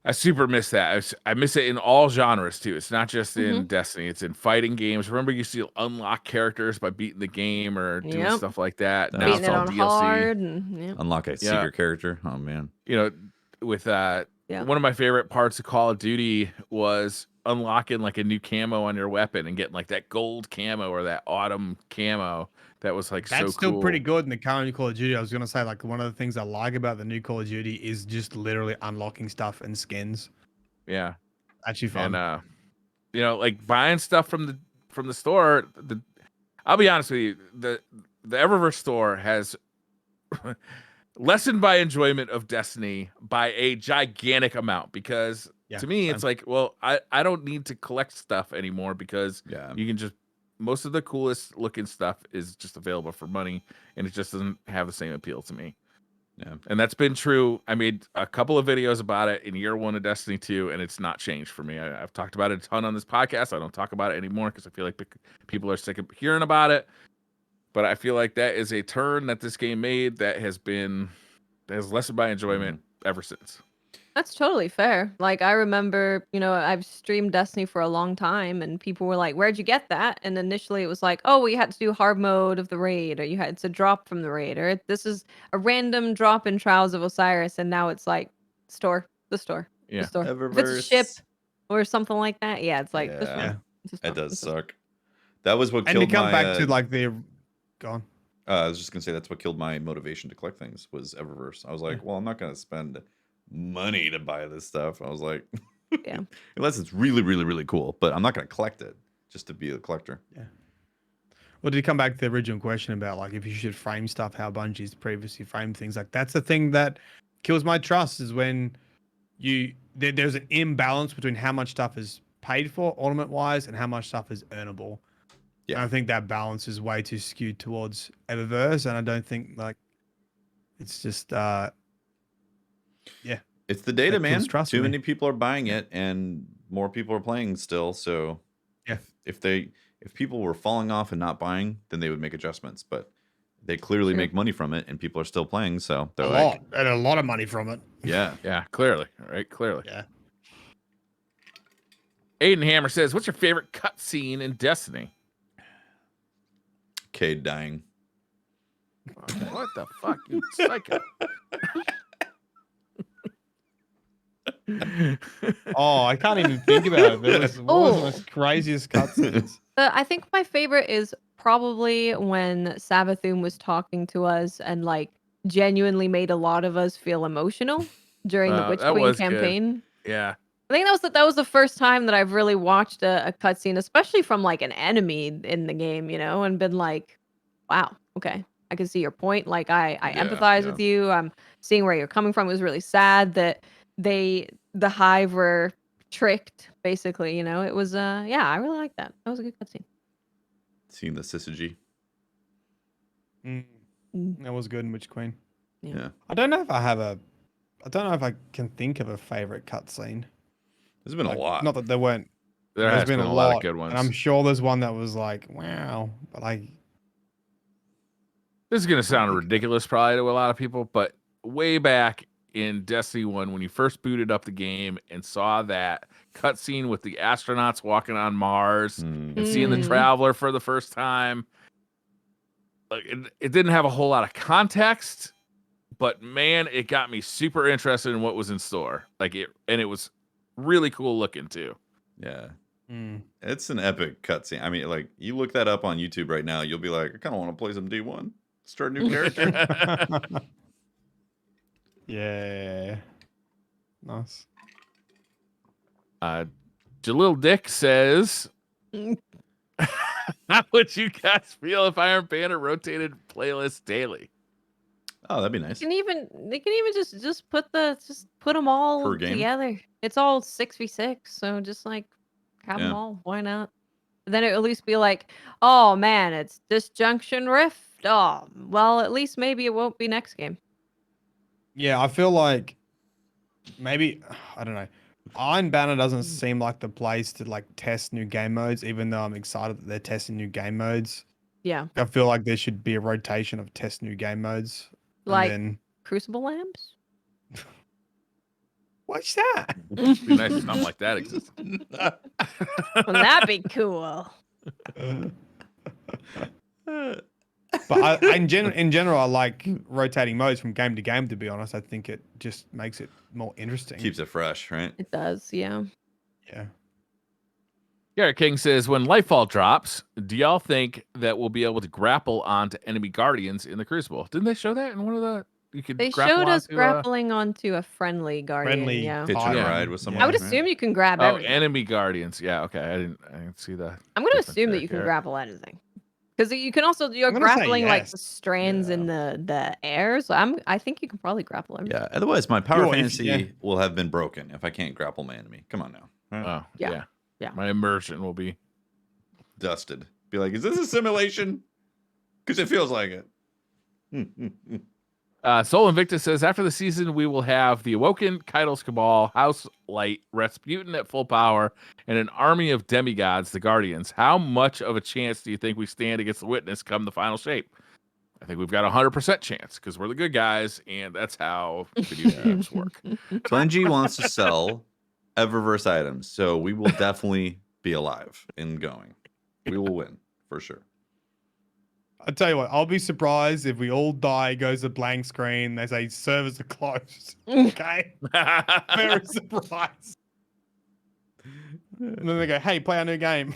I super miss that. I miss it in all genres too. It's not just in Destiny. It's in fighting games. Remember, you used to unlock characters by beating the game or doing stuff like that. Now beating it's it all on DLC. hard and Unlock a secret character. Oh man. You know, with one of my favorite parts of Call of Duty was unlocking like a new camo on your weapon and getting like that gold camo or that autumn camo. That was like that's so still cool. Pretty good in the current Call of Duty. I was gonna say, like, one of the things I like about the new Call of Duty is just literally unlocking stuff and skins. Yeah, actually fun. And like buying stuff from the store. I'll be honest with you, the Eververse store has lessened my enjoyment of Destiny by a gigantic amount, because Yeah, to me, same. it's like, well, I don't need to collect stuff anymore because Yeah. you can just most of the coolest looking stuff is just available for money, and it just doesn't have the same appeal to me. Yeah. And that's been true. I made a couple of videos about it in year 1 of Destiny 2, and it's not changed for me. I've talked about it a ton on this podcast. I don't talk about it anymore because I feel like people are sick of hearing about it. But I feel like that is a turn that this game made that has lessened my enjoyment ever since. That's totally fair. Like I remember, I've streamed Destiny for a long time and people were like, "Where'd you get that?" And initially it was like, "Oh, we had to do hard mode of the raid, or you had to drop from the raid, or this is a random drop in Trials of Osiris." And now it's like the store. Yeah. The store. If it's a ship Eververse. or something like that, yeah, it's like this Yeah. one. Yeah. It's a It store. does It's a store. suck. That was what And to killed come my. back to like the, go on. I was just gonna say that's what killed my motivation to collect things was Eververse. I was like, well, I'm not gonna spend money to buy this stuff. I was like, Yeah. unless it's really, really, really cool, but I'm not gonna collect it just to be a collector. Yeah. Well, to come back to the original question about like if you should frame stuff, how Bungie's previously framed things, like that's the thing that kills my trust is when there's an imbalance between how much stuff is paid for ornament wise and how much stuff is earnable. Yeah. And I think that balance is way too skewed towards Eververse, and I don't think like it's just It's the data, That man. kills trust Too in me. many people are buying it, and more people are playing still. So, Yeah. if people were falling off and not buying, then they would make adjustments. But they clearly Sure. make money from it, and people are still playing. So they're a like, lot and a lot of money from it. yeah, Yeah, clearly. All right, clearly. Yeah. Aiden Hammer says, "What's your favorite cutscene in Destiny?" Cade dying. What the fuck, you psycho? Oh, I can't even think about it. There was what was the Oh. most craziest cutscenes? I think my favorite is probably when Savathun was talking to us and like genuinely made a lot of us feel emotional during the Witch That Queen was good. campaign. Yeah. I think that was the first time that I've really watched a cutscene, especially from like an enemy in the game, and been like, wow, okay, I can see your point. Like I Yeah, empathize yeah. with you. I'm seeing where you're coming from. It was really sad that the Hive were tricked, basically. It was yeah, I really like that. That was a good cutscene. Seeing the syzygy. Mm. That was good in Witch Queen. Yeah. I don't know if I can think of a favorite cutscene. There's been Like, a lot. Not that there weren't. There's There's been a lot of good ones. and I'm sure there's one that was like, wow, but like, This is going to sound ridiculous probably to a lot of people, but way back in Destiny 1, when you first booted up the game and saw that cutscene with the astronauts walking on Mars Mm. and seeing the Mhm. Traveler for the first time, like it didn't have a whole lot of context, but man, it got me super interested in what was in store. And it was really cool looking too. Yeah. It's an epic cutscene. I mean, like you look that up on YouTube right now, you'll be like, I kind of want to play some D1. Start a new character. yeah, nice. Jalil Dick says, how would you guys feel if Iron Banner rotated playlists daily? Oh, that'd be nice. They can even just put them all Per game? together. It's all 6v6, so just like have them Yeah. all. Why not? Then it at least be like, oh man, it's Disjunction Rift. Oh, well, at least maybe it won't be next game. Yeah, I feel like maybe I don't know. Iron Banner doesn't seem like the place to like test new game modes, even though I'm excited that they're testing new game modes. Yeah, I feel like there should be a rotation of test new game modes. like And then, Crucible Lamps. what's that? It'd be nice if something like that existed. Wouldn't that be cool? But in general, I like rotating modes from game to game. To be honest, I think it just makes it more interesting. Keeps it fresh, right? It does, yeah. Yeah. Garrett King says, when Lightfall drops, do y'all think that we'll be able to grapple onto enemy guardians in the Crucible? Didn't they show that in one of the? You could They grapple showed us onto, grappling onto a friendly guardian. Friendly Yeah, Hitch Oh, and a yeah. ride with someone. I would right? assume you can grab Oh, everything. enemy guardians. Yeah, okay. I didn't see that. I'm gonna difference assume there, that you can Garrett. grapple anything. Because you can also you're I'm gonna say grappling like yes. the strands in the air. So I think you can probably grapple him. Yeah. Otherwise, my power Yo, if- fantasy yeah. will have been broken if I can't grapple my enemy. Come on now. Right? Oh, Yeah. yeah. Yeah. My immersion will be. Dusted. Be like, is this a simulation? Because it feels like it. Soul Invictus says, after the season, we will have the Awoken, Kaitos Cabal, House Light, Rasputin at full power, and an army of demigods, the Guardians. How much of a chance do you think we stand against the Witness come the final shape? I think we've got a 100% chance because we're the good guys, and that's how video games work. Bungie wants to sell Eververse items, so we will definitely be alive and going. We will win for sure. I'll tell you what, I'll be surprised if we all die, goes a blank screen, they say servers are closed. Okay? Very surprised. And then they go, hey, play our new game.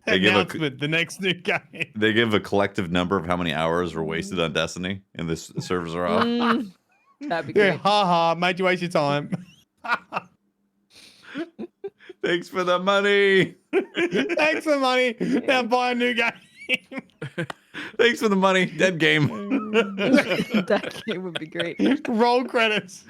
They give a- Announcement, the next new game. They give a collective number of how many hours were wasted on Destiny, and the servers are off. That'd be Yeah, great. haha, made you waste your time. Thanks for the money. Thanks for money. Now buy a new game. Thanks for the money. Dead game. That game would be great. Roll credits.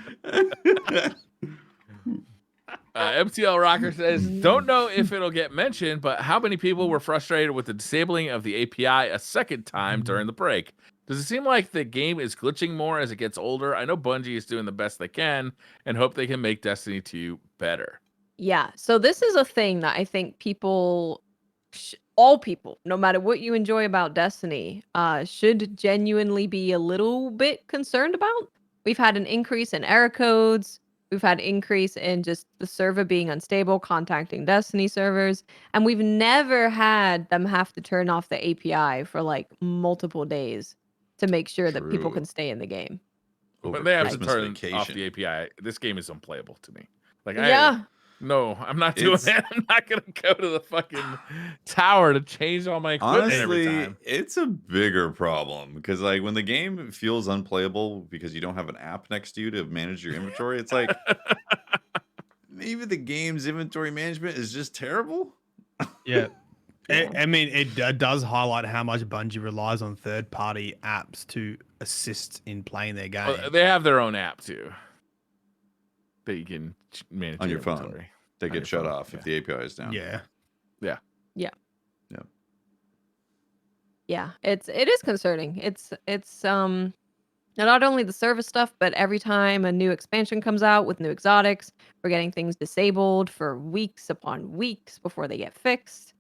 MTL Rocker says, don't know if it'll get mentioned, but how many people were frustrated with the disabling of the API a second time during the break? Does it seem like the game is glitching more as it gets older? I know Bungie is doing the best they can and hope they can make Destiny 2 better. Yeah. So this is a thing that I think people, all people, no matter what you enjoy about Destiny, should genuinely be a little bit concerned about. We've had an increase in error codes. We've had increase in just the server being unstable, contacting Destiny servers, and we've never had them have to turn off the API for like multiple days to make sure that people True. can stay in the game. When they have to Christmas turn vacation. off the API, this game is unplayable to me. Like, Yeah. No, I'm not doing It's- that. I'm not gonna go to the fucking tower to change all my equipment every Honestly, time. it's a bigger problem because like when the game feels unplayable because you don't have an app next to you to manage your inventory, it's like maybe the game's inventory management is just terrible. Yeah. I mean, it does highlight how much Bungie relies on third-party apps to assist in playing their game. Well, they have their own app too that you can manage On your phone. inventory. They On get your shut phone, off yeah. if the API is down. Yeah. Yeah, it is concerning. It's not only the service stuff, but every time a new expansion comes out with new exotics, we're getting things disabled for weeks upon weeks before they get fixed.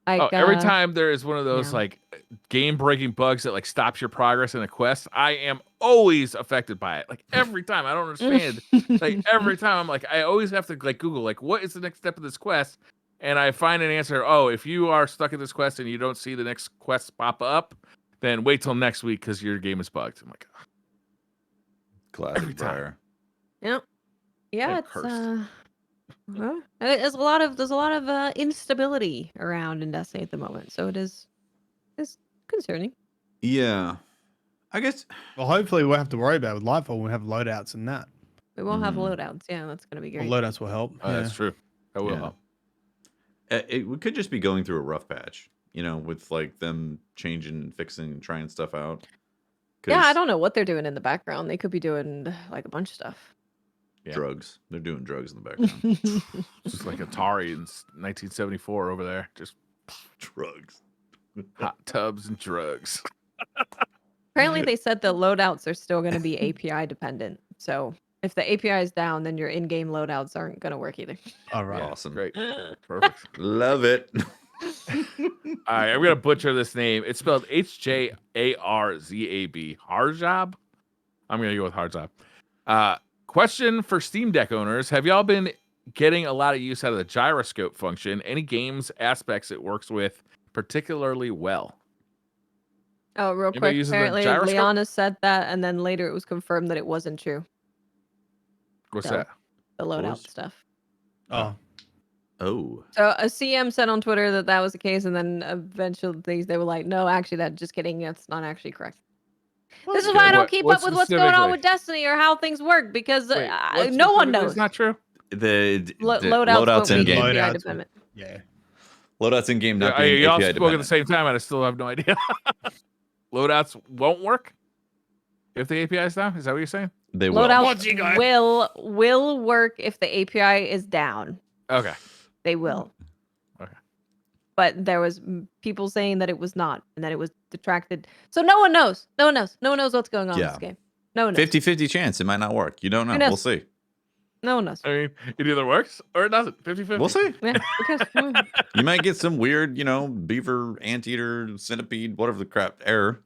Like Every time there is one of those yeah. like game-breaking bugs that like stops your progress in a quest, I am always affected by it. Like every time, I don't understand. Like every time, I'm like, I always have to like Google like what is the next step of this quest, and I find an answer. Oh, if you are stuck in this quest and you don't see the next quest pop up, then wait till next week because your game is bugged. I'm like, every Classic time. Briar. yeah, I'm it's cursed. there's a lot of instability around in Destiny at the moment, so it's concerning. Yeah. I guess Well, hopefully we'll have to worry about it with Lightfall. We'll have loadouts and that. We won't have Mhm. loadouts. Yeah, that's gonna be great. Well, loadouts will help. Yeah. That's true. That will Yeah. help. it could just be going through a rough patch, you know, with like them changing and fixing and trying stuff out. Yeah, I 'Cause don't know what they're doing in the background. They could be doing like a bunch of stuff. Yeah. drugs. They're doing drugs in the background. Just like Atari in 1974 over there. Just Drugs. hot tubs and drugs. Apparently, they said the loadouts are still going to be API dependent. So if the API is down, then your in-game loadouts aren't going to work either. All right. Awesome. Great. Perfect. Love it. All right, I'm gonna butcher this name. It's spelled Hjarzab. Harjab. I'm gonna go with Harjab. Question for Steam Deck owners: have y'all been getting a lot of use out of the gyroscope function? Any games aspects it works with particularly well? Oh, real Anybody quick. using the Apparently, gyroscope? Liana said that, and then later it was confirmed that it wasn't true. What's So- that? The loadout was- stuff. Oh. Oh. So a CM said on Twitter that was the case, and then eventually they were like, "No, actually, just kidding. That's not actually correct." This is why I don't keep What up with what's going on specifically? with Destiny or how things work because Wait, what no one specifically knows. is not true. The Loadouts loadouts won't in be game. Loadouts API will- dependent. Yeah. Loadouts in game not being you all API spoke at the dependent. same time, and I still have no idea. Loadouts won't work if the API is down. Is that what you're saying? They will. What's he got? will work if the API is down. Okay. They will. Okay. But there was people saying that it was not, and that it was detracted. So no one knows. No one knows. No one knows what's going on in this game. No one knows. 50-50 chance it might not work. You don't know. Who knows? We'll see. No one knows. I mean, it either works or it doesn't. 50-50. We'll see. Yeah, because You might get some weird, beaver, anteater, centipede, whatever the crap error,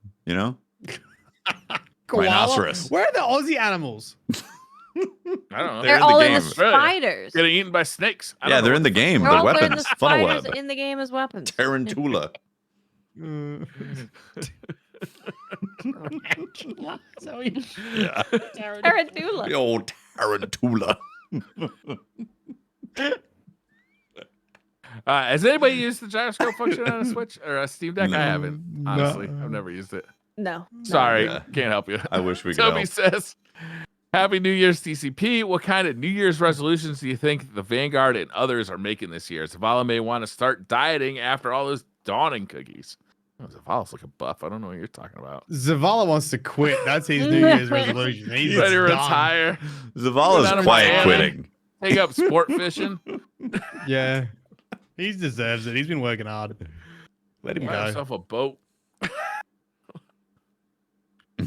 Koala? Rhinoceros. Where are the Aussie animals? I don't know. They're they're in the all in game. the spiders. Getting eaten by snakes. I don't Yeah, know they're what in the game. They're They're all putting weapons. the Funnel spiders web. in the game as weapons. Tarantula. Yeah. Tarantula. The old tarantula. Has anybody used the gyroscope function on a Switch or a Steam Deck? I haven't. No. Honestly, I've never used it. No. Sorry, Yeah. can't help you. I wish we could Toby help. says, "Happy New Year's, DCP. What kind of New Year's resolutions do you think the Vanguard and others are making this year? Zavala may want to start dieting after all those dawning cookies." Oh, Zavala's looking buff. I don't know what you're talking about. Zavala wants to quit. That's his New Year's resolution. He's Ready to done. retire? Go down Zavala's to quiet Miami. quitting. Take up sport fishing. Yeah. He deserves it. He's been working hard. Let him Buy go. himself a boat.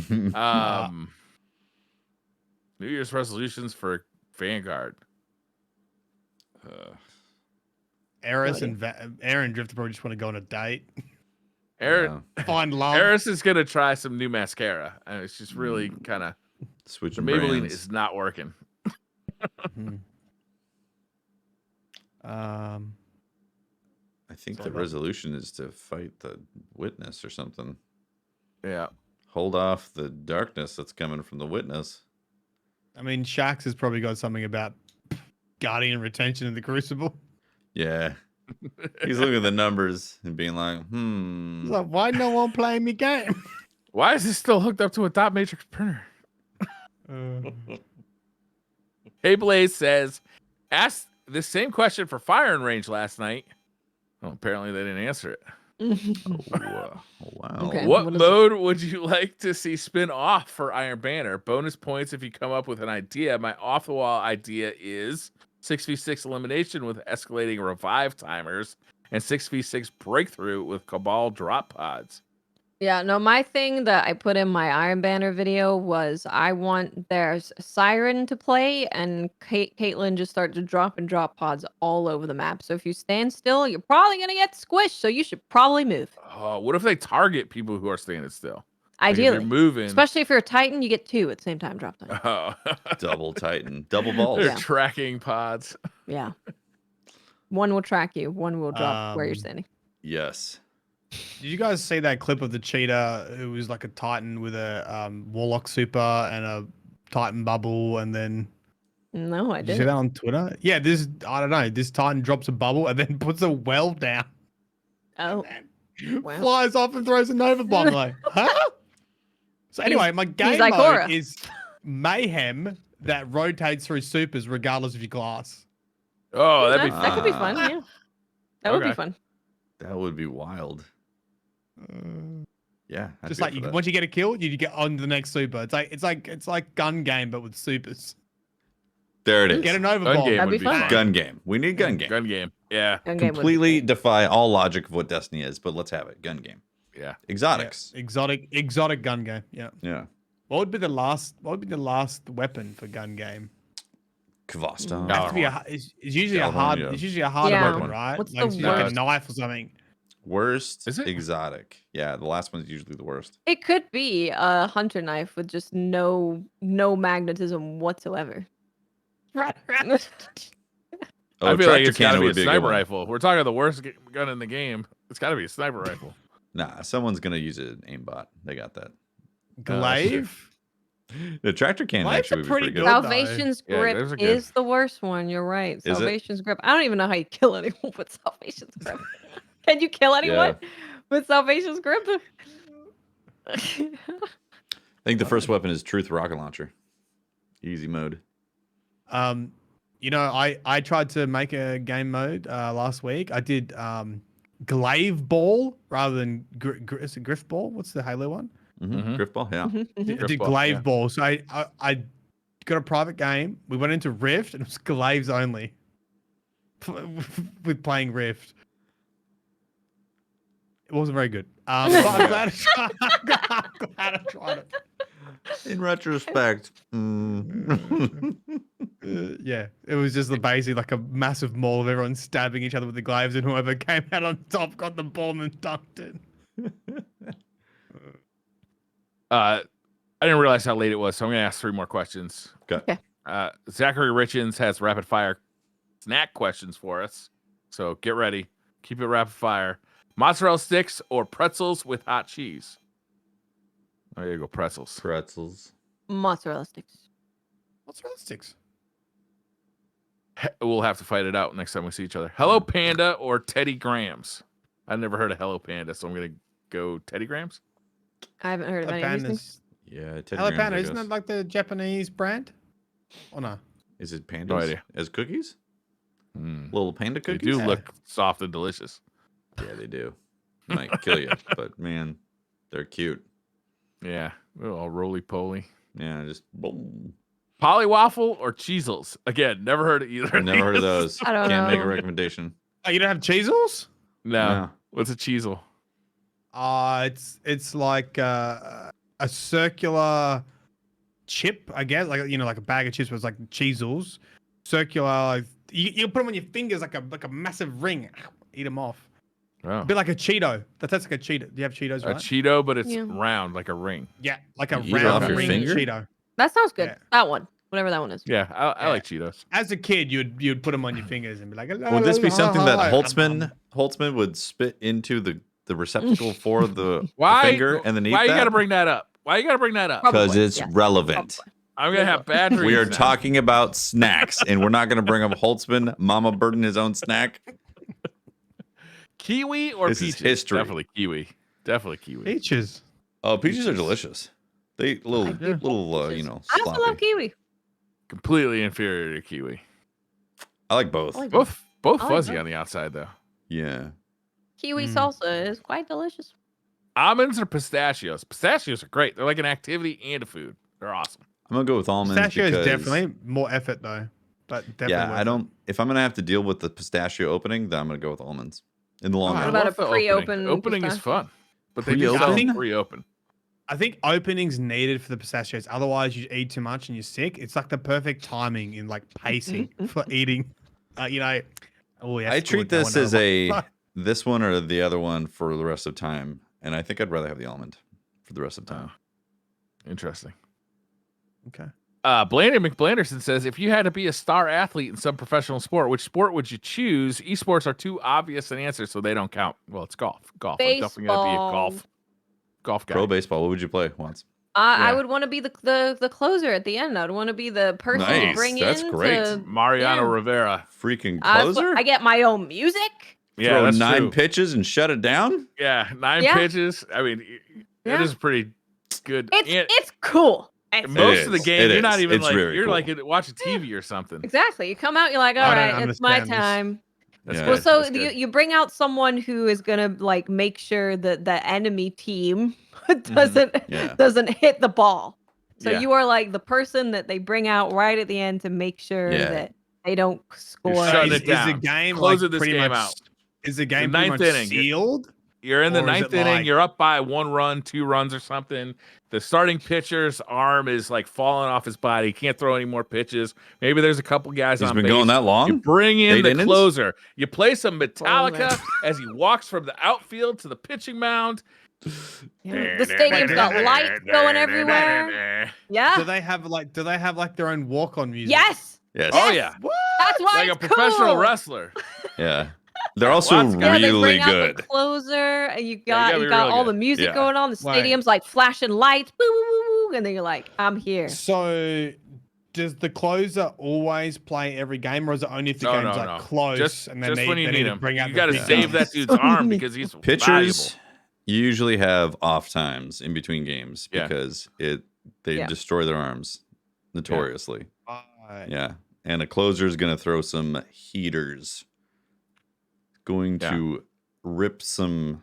New Year's resolutions for Vanguard. Eris and Aaron Drifter probably just want to go on a date. Aaron, Find love. Eris is gonna try some new mascara, and it's just really kind of the Switching Maybelline brands. is not working. Mhm. I think So the that- resolution is to fight the witness or something. Yeah, Hold off the darkness that's coming from the witness. I mean, Shax has probably got something about guardian retention in the Crucible. Yeah. He's looking at the numbers and being like, He's like, why no one playing me game? why is this still hooked up to a dot matrix printer? Hey Blaze says, asked the same question for Fire and Range last night. Well, apparently they didn't answer it. oh, wow. Okay. What what is mode would you like to see spin off for Iron Banner? Bonus points if you come up with an idea. My off the wall idea is 6v6 elimination with escalating revive timers and 6v6 breakthrough with Cabal drop pods. Yeah, no, my thing that I put in my Iron Banner video was I want there's Siren to play and Caitlyn just start to drop pods all over the map. So if you stand still, you're probably going to get squished. So you should probably move. Oh, what if they target people who are standing still? Like, if you're Ideally. moving. Especially if you're a Titan, you get 2 at the same time drop time. Oh. Double Titan. Double balls. They're Yeah. tracking pods. Yeah. One will track you, one will drop where you're standing. Yes. Did you guys see that clip of the cheetah who was like a Titan with a Warlock super and a Titan bubble and then No, I did you see didn't. that on Twitter? Yeah, I don't know. This Titan drops a bubble and then puts a well down. Oh, wow. Flies off and throws a Nova Bomb. Like, huh? So anyway, my game mode Ikora. is mayhem that rotates through supers regardless of your class. Oh, that'd be that, that could be fun. Yeah, that would be Okay. fun. That would be wild. Yeah. I'd Just be like up for that. once you get a kill, you get on to the next super. It's like gun game but with supers. There it is. Get a Nova Gun Bomb. game That'd would be be fun. fun. Gun game. We need gun game. Gun game. Yeah. Gun game would be Completely great. defy all logic of what Destiny is, but let's have it. Gun game. Yeah. Yeah, Exotics. exotic gun game. Yeah. Yeah. What would be the last weapon for gun game? Kvastar. It has to be it's usually a hard Galvan, yeah. it's usually a harder Yeah. weapon, right? What's like the it's like a worst? knife or something. Worst Is it? exotic. Yeah, the last one's usually the worst. It could be a hunter knife with just no magnetism whatsoever. Oh, I feel like tractor it's got to cannon be a would be a good sniper one. rifle. We're talking the worst gun in the game. It's got to be a sniper rifle. Nah, someone's gonna use an aimbot. They got that. Glaive. The tractor cannon Glaive's actually would be pretty pretty good. good. though. Salvation's Yeah, grip those are good. is the worst one. You're right. it? Salvation's grip. I don't even know how you kill anyone with Salvation's grip. Can you kill anyone with Salvation's grip? I think the first weapon is Truth Rocket Launcher. Easy mode. You know, I tried to make a game mode last week. I did glaive ball rather than is it griff ball? What's the Halo one? Mhm. Griff ball, yeah. I Griff did ball, glaive yeah. ball. So I got a private game. We went into Rift and it was glaives only. With playing Rift. It wasn't very good. But I'm glad I tried it. In retrospect, Yeah, it was just basically like a massive mall of everyone stabbing each other with the glaives, and whoever came out on top got the ball and dunked it. I didn't realize how late it was, so I'm gonna ask 3 more questions. Okay. Zachary Richens has rapid fire snack questions for us, so get ready. Keep it rapid fire. Mozzarella sticks or pretzels with hot cheese? There you go, pretzels. pretzels. Mozzarella sticks. Mozzarella sticks. We'll have to fight it out next time we see each other. Hello Panda or Teddy Grahams? I've never heard of Hello Panda, so I'm gonna go Teddy Grahams. I haven't heard of any of these things. Yeah, Teddy Hello Grahams, Panda, I isn't guess. that like the Japanese brand? Or no? Is it pandas? No idea. As cookies? Mm. Little panda They cookies? do look soft and delicious. Yeah, they do. Might kill you, but man, they're cute. Yeah, they're all roly poly. Yeah, just boom. Polywaffle or Cheezels? Again, never heard of either. I've never heard of those. I don't Can't make a know. recommendation. Oh, you don't have Cheezels? No. No. What's a Cheezel? It's like a circular chip, I guess, like like a bag of chips, but it's like Cheezels, circular. Like, you put them on your fingers like a massive ring. Eat them off. Oh. A bit like a Cheeto. That's like a Cheeto. Do you have Cheetos? A Right? Cheeto, but it's Yeah. round like a ring. Yeah, like a You eat it off round your ring finger? Cheeto. That sounds good. Yeah. That one. Whatever that one is. Yeah, I like Cheetos. As a kid, you'd put them on your fingers and be like, Would this be something that Holtzman? Holtzman would spit into the receptacle for the Why? finger and then eat Why you that? gotta bring that up? Why you gotta bring that up? Because Probably, it's yes. relevant. Probably. I'm gonna have bad dreams. We are now. talking about snacks, and we're not going to bring up Holtzman, Mama Burden, his own snack. Kiwi or This is peaches? history. Definitely kiwi. Definitely kiwi. Peaches. Oh, peaches are delicious. They little, I do love you peaches. know, I also love sloppy. kiwi. Completely inferior to kiwi. I like both. I like Both I like fuzzy both. on the outside though. Yeah. Kiwi salsa is quite delicious. Almonds or pistachios? Pistachios are great. They're like an activity and a food. They're awesome. I'm gonna go with almonds. Pistachio is because, definitely more effort though. But definitely Yeah, worth I it. don't. If I'm gonna have to deal with the pistachio opening, then I'm gonna go with almonds in the long I What run. about love a the pre-open Opening is pistachio? fun, but they do Pre-open? sell I think- pre-open. I think openings needed for the pistachios. Otherwise, you eat too much and you're sick. It's like the perfect timing in like pacing for eating. Oh, yeah. I treat this as this one or the other one for the rest of time, and I think I'd rather have the almond for the rest of time. Interesting. Okay. Blandon McBlanderson says, if you had to be a star athlete in some professional sport, which sport would you choose? Esports are too obvious an answer, so they don't count. Well, it's golf. I'm definitely gonna be a golf guy. Pro baseball. What would you play once? I Yeah. would want to be the closer at the end. I'd want to be the person to Nice, bring that's in. great. To, Mariano Yeah. Rivera. Freaking that's what- closer. I get my own music. Yeah, Throw that's 9 true. pitches and shut it down. Yeah, 9 Yeah. pitches. I mean, it Yeah. is pretty good. It's cool. Most of the is. game, It you're not is. even It's like very you're cool. like watching TV or something. Exactly. You come out, you're like, all I don't right, it's my understand this. time. That's Yeah. Well, good. so That's good. you bring out someone who is gonna like make sure that the enemy team Yeah. doesn't hit the ball. So Yeah. you are like the person that they bring out right at the end to make sure Yeah. that they don't score. shutting Is it down. the game Closing like this pretty game much? out. Is the game The pretty ninth much inning. sealed? You're in the Or is 9th it inning. like- You're up by 1 run, 2 runs, or something. The starting pitcher's arm is like falling off his body. He can't throw any more pitches. Maybe there's a couple guys He's on been base. going that You long. bring in 8 the innings? closer. You play some Metallica Closer. as he walks from the outfield to the pitching mound. Yeah. The stadium's got lights going everywhere. Yeah. Do they have like their own walk-on music? Yes. Yes. Oh Yes. yeah, That's why like a it's professional cool. wrestler. Yeah. They're also Lots of guys. Yeah, they really bring out good. the closer, and you gotta got be you got really all good. the music Yeah. going on. The Right. stadium's like flashing lights, boo, boo, boo, boo, and then you're like, I'm here. So, does the closer always play every game, or is it only if the No, game's no, like no. close Just and they when you need to him. bring out You the got to big save guns? that dude's arm because he's Pitchers valuable. usually have off times in between games Yeah. because they Yeah. destroy their arms notoriously. Right. Yeah. And a closer is going to throw some heaters. Going Yeah. to rip some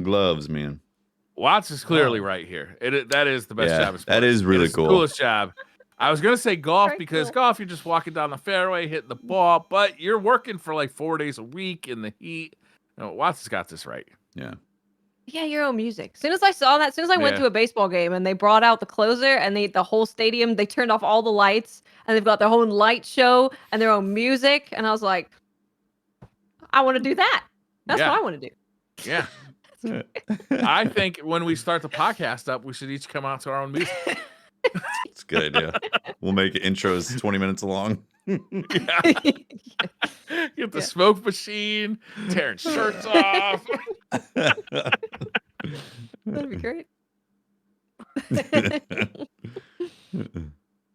gloves, man. Watts is clearly right here. That is the best Yeah, job. In sports. that is really It cool. The coolest job. I was gonna say golf Very because cool. golf, you're just walking down the fairway, hitting the ball, but you're working for like 4 days a week in the heat. No, Watts has got this right. Yeah. Yeah, your own music. As soon as I saw that, as soon as I went Yeah. to a baseball game and they brought out the closer and the whole stadium, they turned off all the lights and they've got their own light show and their own music. And I was like, I want to do that. That's Yeah. what I want to do. Yeah. I think when we start the podcast up, we should each come out to our own music. It's a good idea. We'll make intros 20 minutes long. Yeah. Get the smoke machine, tearing shirts off. That'd be great.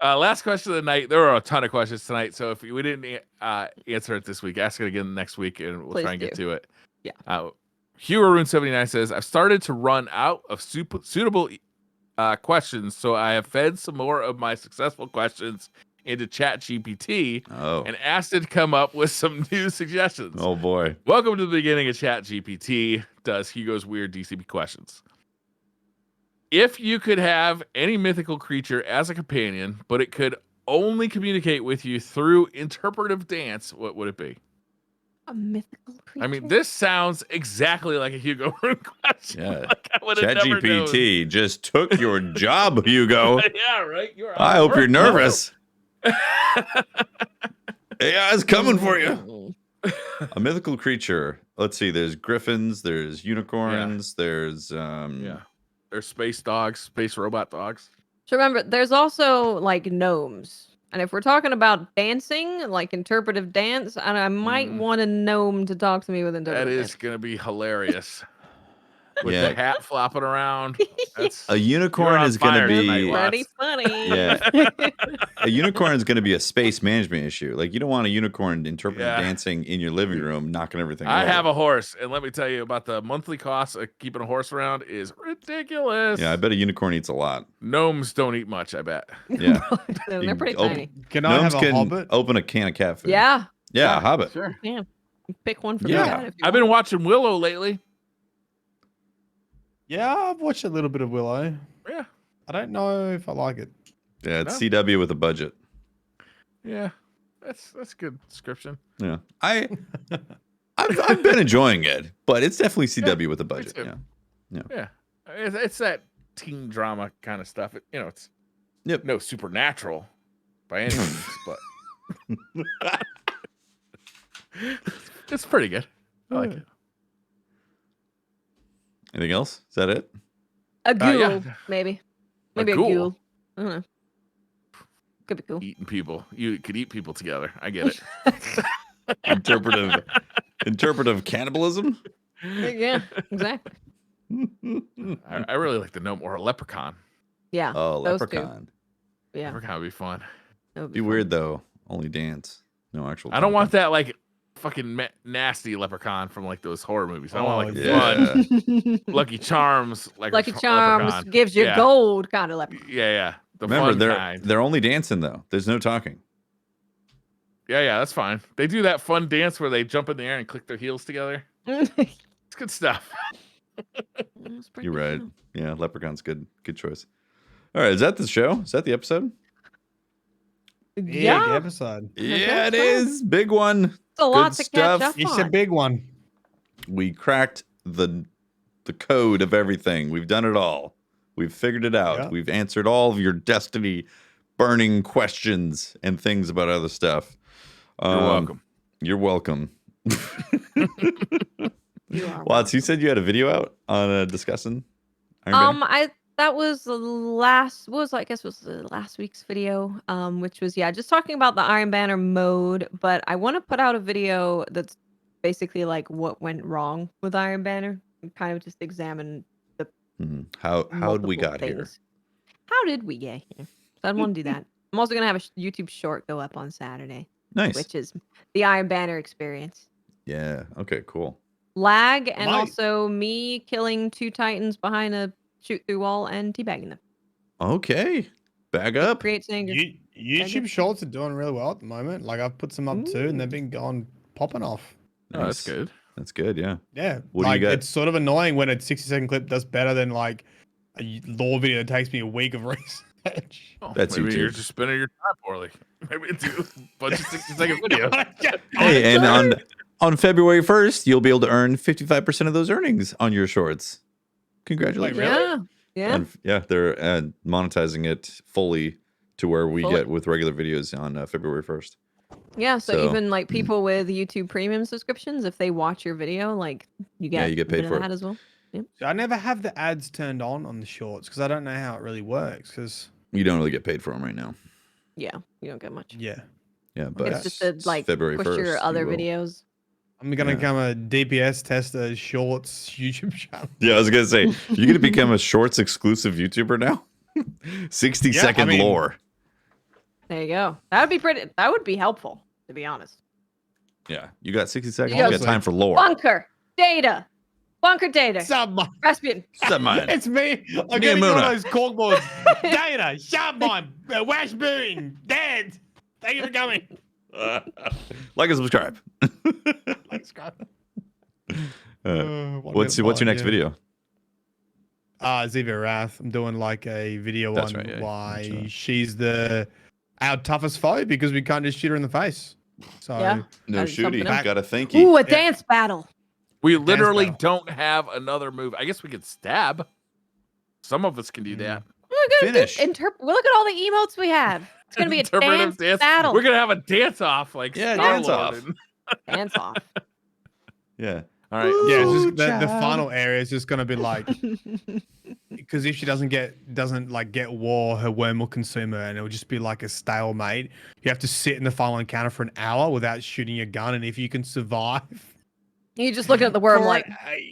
Last question of the night. There are a ton of questions tonight, so if we didn't answer it this week, ask it again next week, and we'll Please try and get do. to it. Yeah. Hugh Arun 79 says, I've started to run out of suitable questions, so I have fed some more of my successful questions into ChatGPT and asked it to come up with some new suggestions. Oh boy. Welcome to the beginning of ChatGPT does Hugo's weird DCP questions. If you could have any mythical creature as a companion, but it could only communicate with you through interpretive dance, what would it be? A mythical creature. I mean, this sounds exactly like a Hugo Rune question. Yeah. Like I would have never known. ChatGPT just took your job, Hugo. Yeah, right. I hope you're nervous. AI is coming for you. A mythical creature. Let's see. There's griffins. There's unicorns. There's There's space dogs, space robot dogs. So remember, there's also like gnomes. And if we're talking about dancing, like interpretive dance, and I might want a gnome to talk to me with interpretive That dance. is going to be hilarious. With Yeah. the hat flopping around. That's, a unicorn is going to fire be tonight, Watts. Pretty funny. Yeah. A unicorn is going to be a space management issue. Like you don't want a unicorn interpreting dancing in your living room, knocking everything I over. have a horse, and let me tell you about the monthly cost of keeping a horse around is ridiculous. Yeah, I bet a unicorn eats a lot. Gnomes don't eat much, I bet. Yeah. No, they're pretty Oh, tiny. Can I Gnomes have a can hobbit? open a can of cat food. Yeah. Yeah, a hobbit. Sure. Yeah. Pick one for Yeah. the cat if you I've been want. watching Willow lately. Yeah, I've watched a little bit of Willow. Yeah. I don't know if I like it. Yeah, it's No. CW with a budget. Yeah. That's a good description. Yeah. I've been enjoying it, but it's definitely CW with a budget. too. Yeah. Yeah. It's that teen drama kind of stuff. It's Yep. no supernatural by any means, but it's pretty good. I like it. Anything else? Is that it? A ghoul, yeah. maybe. A Maybe a ghoul? ghoul. I don't know. Could be cool. Eating people. You could eat people together. I get it. Interpretive cannibalism? Yeah, exactly. I really like the gnome or a leprechaun. Yeah. Oh, those two. leprechaun. Yeah. Leprechaun would be fun. that would Be fun. weird though. Only dance. No actual. I don't want talking. that like fucking nasty leprechaun from like those horror movies. I want like Yeah. fun Lucky Charms. Lucky Charms leprechaun. gives you Yeah. gold kind of leprechaun. Yeah. The Remember, fun they're kind. they're only dancing though. There's no talking. Yeah, that's fine. They do that fun dance where they jump in the air and click their heels together. It's good stuff. That's pretty You're good right. show. Yeah, leprechaun's good. Good choice. All right, is that the show? Is that the episode? Big Yeah. episode. Yeah, it so. is. Big one. It's a lot Good to catch stuff. up It's a on. big one. We cracked the code of everything. We've done it all. We've figured it out. Yeah. We've answered all of your destiny burning questions and things about other stuff. You're welcome. You're welcome. You are Watts, you said you had a video out on discussing Iron Banner? That was the last I guess was the last week's video, which was just talking about the Iron Banner mode, but I want to put out a video that's basically like what went wrong with Iron Banner and kind of just examine the Mhm. How'd we multiple got here? things. How did we get here? So I want to do that. I'm also gonna have a YouTube short go up on Saturday, Nice. which is the Iron Banner experience. Yeah. Okay, cool. Lag and Nice. also me killing 2 titans behind a shoot through wall and teabagging them. Okay. Bag up. Creates anger. YouTube Shorts are doing really well at the moment. Like I've put some up too, and they've been going popping off. Oh, that's good. That's good. Yeah. Yeah, What do you like got? it's sort of annoying when a 60-second clip does better than like a lore video that takes me a week of research. Oh, That's maybe you're YouTube. just spending your time poorly. Maybe do a bunch of 60-second videos. Hey, and on February 1st, you'll be able to earn 55% of those earnings on your shorts. Congratulations. Wait, really? Yeah. And yeah, they're monetizing it fully to where we Fully. get with regular videos on February 1st. Yeah. So, So- even like people with YouTube Premium subscriptions, if they watch your video, like you get you get a paid bit for of it. that as well. So I never have the ads turned on the shorts because I don't know how it really works. Because You don't really get paid for them right now. Yeah, you don't get much. yeah, Yeah, but It's just to like February push 1st, your you other will. videos. I'm gonna Yeah. become a DPS tester shorts YouTube channel. Yeah, I was gonna say you're gonna become a shorts exclusive YouTuber now. 60-second mean- lore. There you go. That would be pretty. That would be helpful, to be honest. Yeah, you got 60 seconds. You You got- got time for lore. Bunker data. Bunker data. Submine. Rasputin. Submine. It's me. I'm Me and getting all Muna. those corkboards. Data. Submine. Washburn. Dead. Thank you for coming. Like and subscribe. Let's go. What's your next video? Ziva Wrath. I'm doing like a video That's on right, yeah, you why mentioned that. she's our toughest foe because we can't just shoot her in the face. So Yeah. No That's shooty. something else. Got a thank you. Ooh, a Yeah. dance battle. We literally battle. don't have another move. I guess we could stab. Some of us can do that. Look at Finish. Look at all the emotes we have. It's gonna be a Interpretive dance battle. We're gonna have a dance off, like Yeah, Star-Lord dance off. and- Dance off. Yeah. All right. yeah, it's Ooh, just the child. final area is just gonna be like because if she doesn't get war, her worm will consume her, and it'll just be like a stalemate. You have to sit in the final encounter for an hour without shooting your gun, and if you can survive, You just looking at the worm or, like,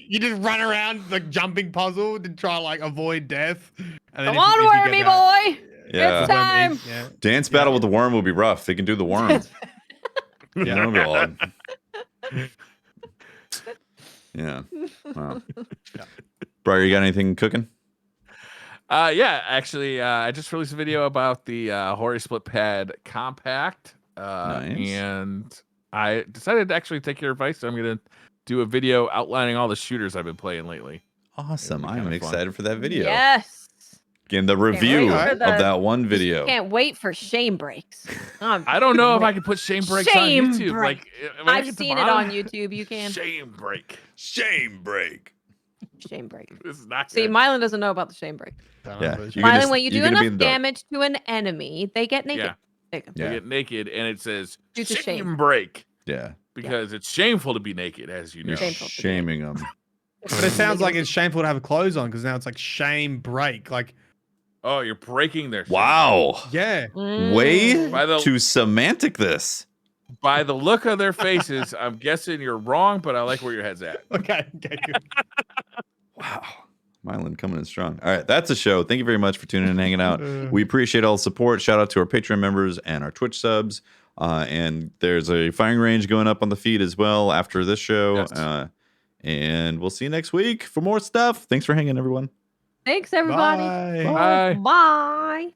you just run around like jumping puzzle to try like avoid death. And then come on, wormy boy. Yeah. It's time. Yeah. Dance battle with the worm will be rough. They can do the worm. You know, it'll be all- Yeah. Wow. Briar, you got anything cooking? Yeah, actually, I just released a video about the Hori Split Pad Compact. Nice. And I decided to actually take your advice. So I'm going to do a video outlining all the shooters I've been playing lately. Awesome. It'll be I'm kinda fun. excited for that video. Yes. Again, the review wait for of the- that one video. Can't wait for shame breaks. I don't know if I can put shame breaks Shame on YouTube. break. Like, am I I've at the seen it bottom? on YouTube. You can. Shame break. Shame break. Shame break. This is not See, good. Mylan doesn't know about the shame break. Yeah. Yeah. You're Mylan, gonna- when you do you're gonna be in enough the dark. damage to an enemy, they get naked. Yeah. Take 'em. Yeah. They get naked, and it says Due to shame shame. break Yeah. because it's shameful to be naked, as you know. You're Shameful to be shaming them. But it sounds like it's shameful to have clothes on because now it's like shame break. Like, Oh, you're breaking their shame. Wow. yeah. Way Mm. By the- to semantic this. By the look of their faces, I'm guessing you're wrong, but I like where your head's at. Okay. Okay. Good. Wow. Mylan coming in strong. All right. That's a show. Thank you very much for tuning in and hanging out. Uh. We appreciate all the support. Shout out to our Patreon members and our Twitch subs. And there's a firing range going up on the feed as well after this show. Yes. And we'll see you next week for more stuff. Thanks for hanging, everyone. Thanks, everybody. Bye. Bye. Bye.